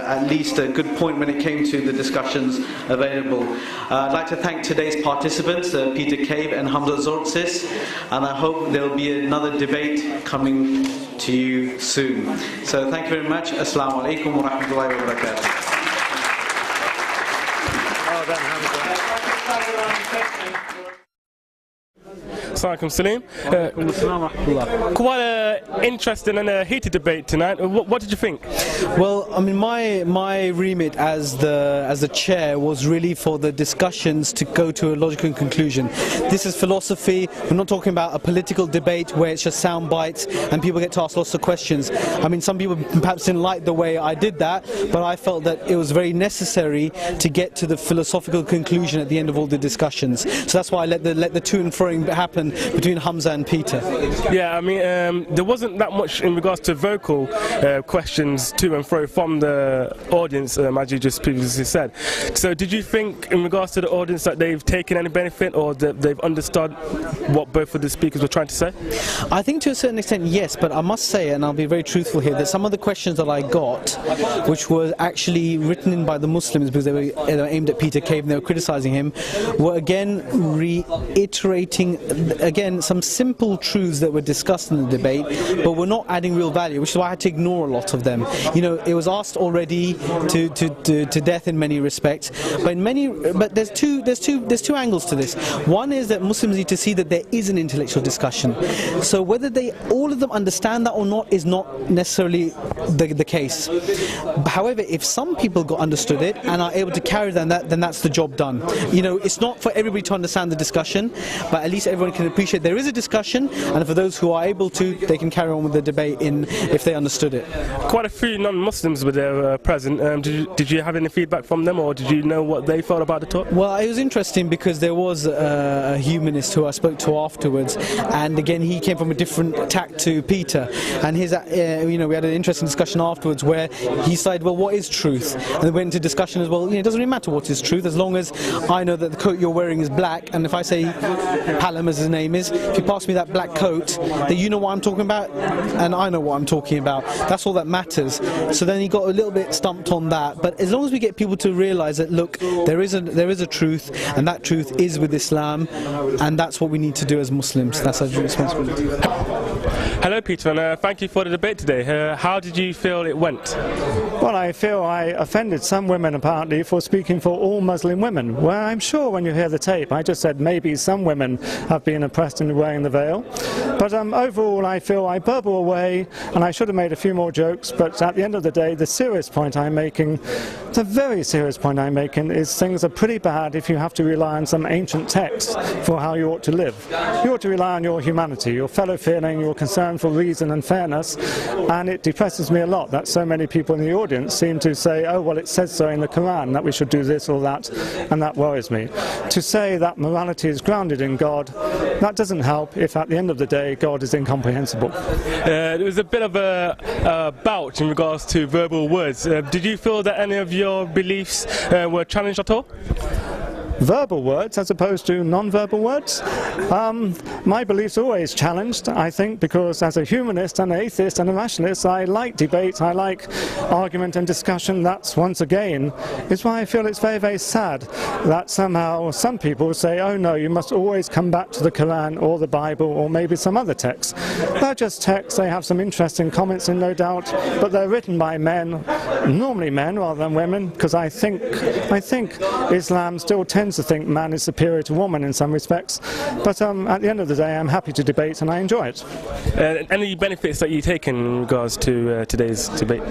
at least a good point when it came to the discussions available. I'd like to thank today's participants, Peter Cave and Hamza Tzortzis, and I hope there will be another debate coming to you soon. So thank you very much. Assalamu alaikum wa rahmatullahi wa barakatuh. Assalamualaikum Salim. Quite an interesting and a heated debate tonight. What did you think? Well, I mean, my remit as the chair was really for the discussions to go to a logical conclusion. This is philosophy. We're not talking about a political debate where it's just sound bites and people get to ask lots of questions. I mean, some people perhaps didn't like the way I did that, but I felt that it was very necessary to get to the philosophical conclusion at the end of all the discussions. So that's why I let the to and froing happen discussion between Hamza and Peter. Yeah, I mean, there wasn't that much in regards to vocal questions to and fro from the audience, as you just previously said. So did you think, in regards to the audience, that they've taken any benefit or that they've understood what both of the speakers were trying to say? I think to a certain extent, yes, but I must say, and I'll be very truthful here, that some of the questions that I got, which were actually written in by the Muslims because they were aimed at Peter Cave and they were criticising him, were again reiterating some simple truths that were discussed in the debate, but were not adding real value, which is why I had to ignore a lot of them. You know, it was asked already to death in many respects, but there's two angles to this. One is that Muslims need to see that there is an intellectual discussion. So whether all of them understand that or not is not necessarily the case. However, if some people understood it and are able to carry that, then that's the job done. You know, it's not for everybody to understand the discussion, but at least everyone can appreciate there is a discussion, and for those who are able to, they can carry on with the debate if they understood it. Quite a few non-Muslims were there present. Did you have any feedback from them, or did you know what they thought about the talk? Well, it was interesting because there was a humanist who I spoke to afterwards, and again he came from a different tack to Peter, and his we had an interesting discussion afterwards where he said, well, what is truth? And we went into discussion as well, it doesn't really matter what is truth as long as I know that the coat you're wearing is black, and if I say Palom, as his name is, if you pass me that black coat, then you know what I'm talking about and I know what I'm talking about. That's all that matters. So then he got a little bit stumped on that, but as long as we get people to realise that, look, there is a truth, and that truth is with Islam, and that's what we need to do as Muslims. That's our responsibility. Hello Peter, and thank you for the debate today. How did you feel it went? Well, I feel I offended some women apparently for speaking for all Muslim women. Well, I'm sure when you hear the tape, I just said maybe some women have been oppressed in wearing the veil. But overall, I feel I burble away, and I should have made a few more jokes, but at the end of the day, the serious point I'm making, the very serious point I'm making, is things are pretty bad if you have to rely on some ancient text for how you ought to live. You ought to rely on your humanity, your fellow feeling, your concern for reason and fairness, and it depresses me a lot that so many people in the audience seem to say, oh, well, it says so in the Quran that we should do this or that, and that worries me. To say that morality is grounded in God, that doesn't help if at the end of the day God is incomprehensible. There was a bit of a bout in regards to verbal words. Did you feel that any of your beliefs were challenged at all? Verbal words as opposed to non-verbal words? My beliefs are always challenged, I think, because as a humanist and an atheist and a rationalist, I like debate, I like argument and discussion. That's, once again, is why I feel it's very, very sad that somehow some people say, oh no, you must always come back to the Quran or the Bible or maybe some other text. They're just texts, they have some interesting comments in, no doubt, but they're written by men, normally men rather than women, because I think Islam still tends to think man is superior to woman in some respects, but at the end of the day I'm happy to debate and I enjoy it. Any benefits that you take in regards to today's debate?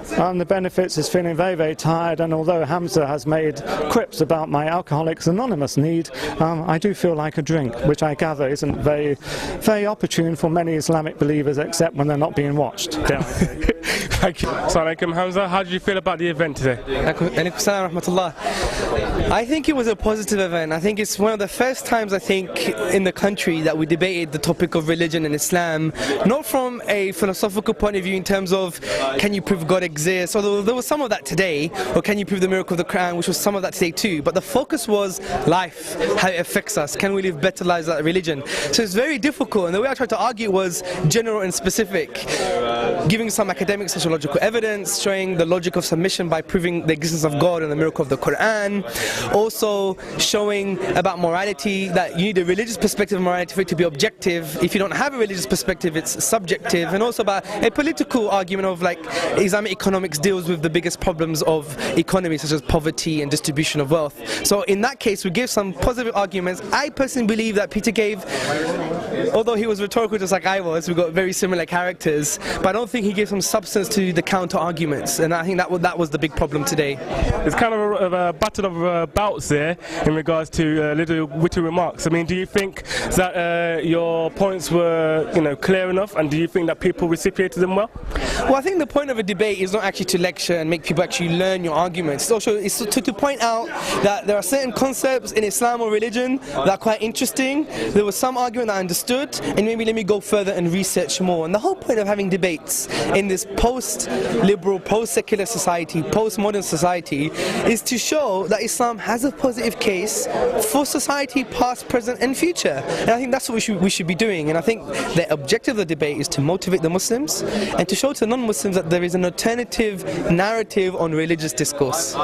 The benefits is feeling very, very tired, and although Hamza has made quips about my Alcoholics Anonymous need, I do feel like a drink, which I gather isn't very, very opportune for many Islamic believers except when they're not being watched. Yeah. Thank you. Assalamu alaikum, Hamza. How did you feel about the event today? I think it was a positive event. I think it's one of the first times, I think, in the country that we debated the topic of religion and Islam, not from a philosophical point of view in terms of can you prove God exists, although there was some of that today, or can you prove the miracle of the Quran, which was some of that today too, but the focus was life, how it affects us, can we live better lives like religion. So it's very difficult, and the way I tried to argue was general and specific, giving some academic sociological evidence, showing the logic of submission by proving the existence of God and the miracle of the Quran, also showing about morality, that you need a religious perspective of morality for it to be objective. If you don't have a religious perspective, it's subjective, and also about a political argument of like Islamic economics deals with the biggest problems of economy, such as poverty and distribution of wealth. So in that case, we gave some positive arguments. I personally believe that Peter gave although he was rhetorical just like I was, we got very similar characters, but I don't think he gave some substance to the counter arguments, and I think that was the big problem today. It's kind of a battle of bouts there in regards to little witty remarks. I mean, do you think that your points were, clear enough, and do you think that people reciprocated them well? Well, I think the point of a debate is not actually to lecture and make people actually learn your arguments. It's also to point out that there are certain concepts in Islam or religion that are quite interesting. There was some argument that I understood, and maybe let me go further and research more. And the whole point of having debates in this post-liberal, post-secular society, post-modern society, is to show that Islam has a positive case for society, past, present and future. And I think that's what we should be doing. And I think the objective of the debate is to motivate the Muslims and to show to non-Muslims that there is an alternative narrative on religious discourse.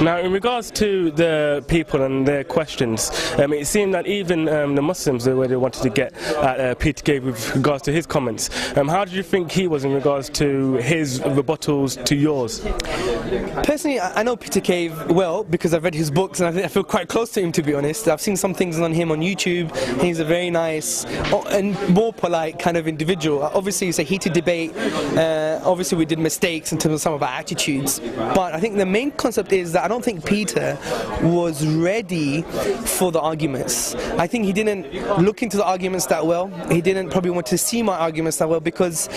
Now, in regards to the people and their questions, it seemed that even the Muslims, the way they wanted to get at Peter Cave with regards to his comments, how did you think he was in regards to his rebuttals to yours? Personally, I know Peter Cave well because I've read his books, and I feel quite close to him, to be honest. I've seen some things on him on YouTube, and he's a very nice and more polite kind of individual. Obviously, it's a heated debate. Obviously, we did mistakes in terms of some of our attitudes, but I think the main concept is that I don't think Peter was ready for the arguments. I think he didn't look into the arguments that well. He didn't probably want to see my arguments that well, because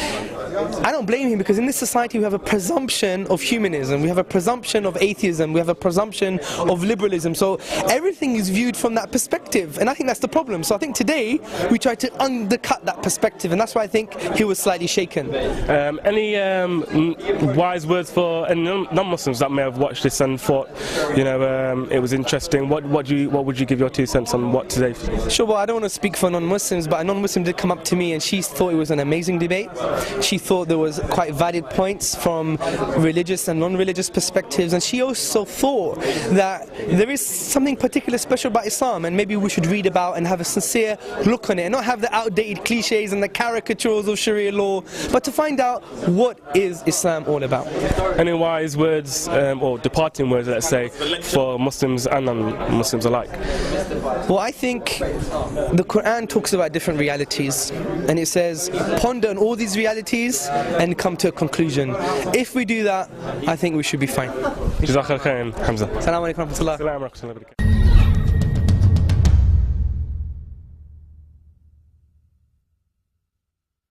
I don't blame him, because in this society we have a presumption of humanism, we have a presumption of atheism, we have a presumption of liberalism, so everything is viewed from that perspective, and I think that's the problem. So I think today we try to undercut that perspective, and that's why I think he was slightly shaken. Any wise words for any non-Muslims that may have watched this and thought, it was interesting? What would you give your 2 cents on what today? Sure, well, I don't want to speak for non-Muslims, but a non-Muslim did come up to me and she thought it was an amazing debate. She thought there was quite valid points from religious and non-religious perspectives, and she also thought that there is something particularly special about Islam, and maybe we should read about and have a sincere look on it, and not have the outdated cliches and the caricatures of Sharia law, but to find out what is Islam all about. Any wise words or departing words, let's say, for Muslims and non-Muslims alike? Well, I think the Quran talks about different realities, and it says ponder on all these realities and come to a conclusion. If we do that, I think we should be fine. Jazakallah khairan, Hamza. Assalamu alaikum wa rahmatullah. Assalamu alaikum wa rahmatullah.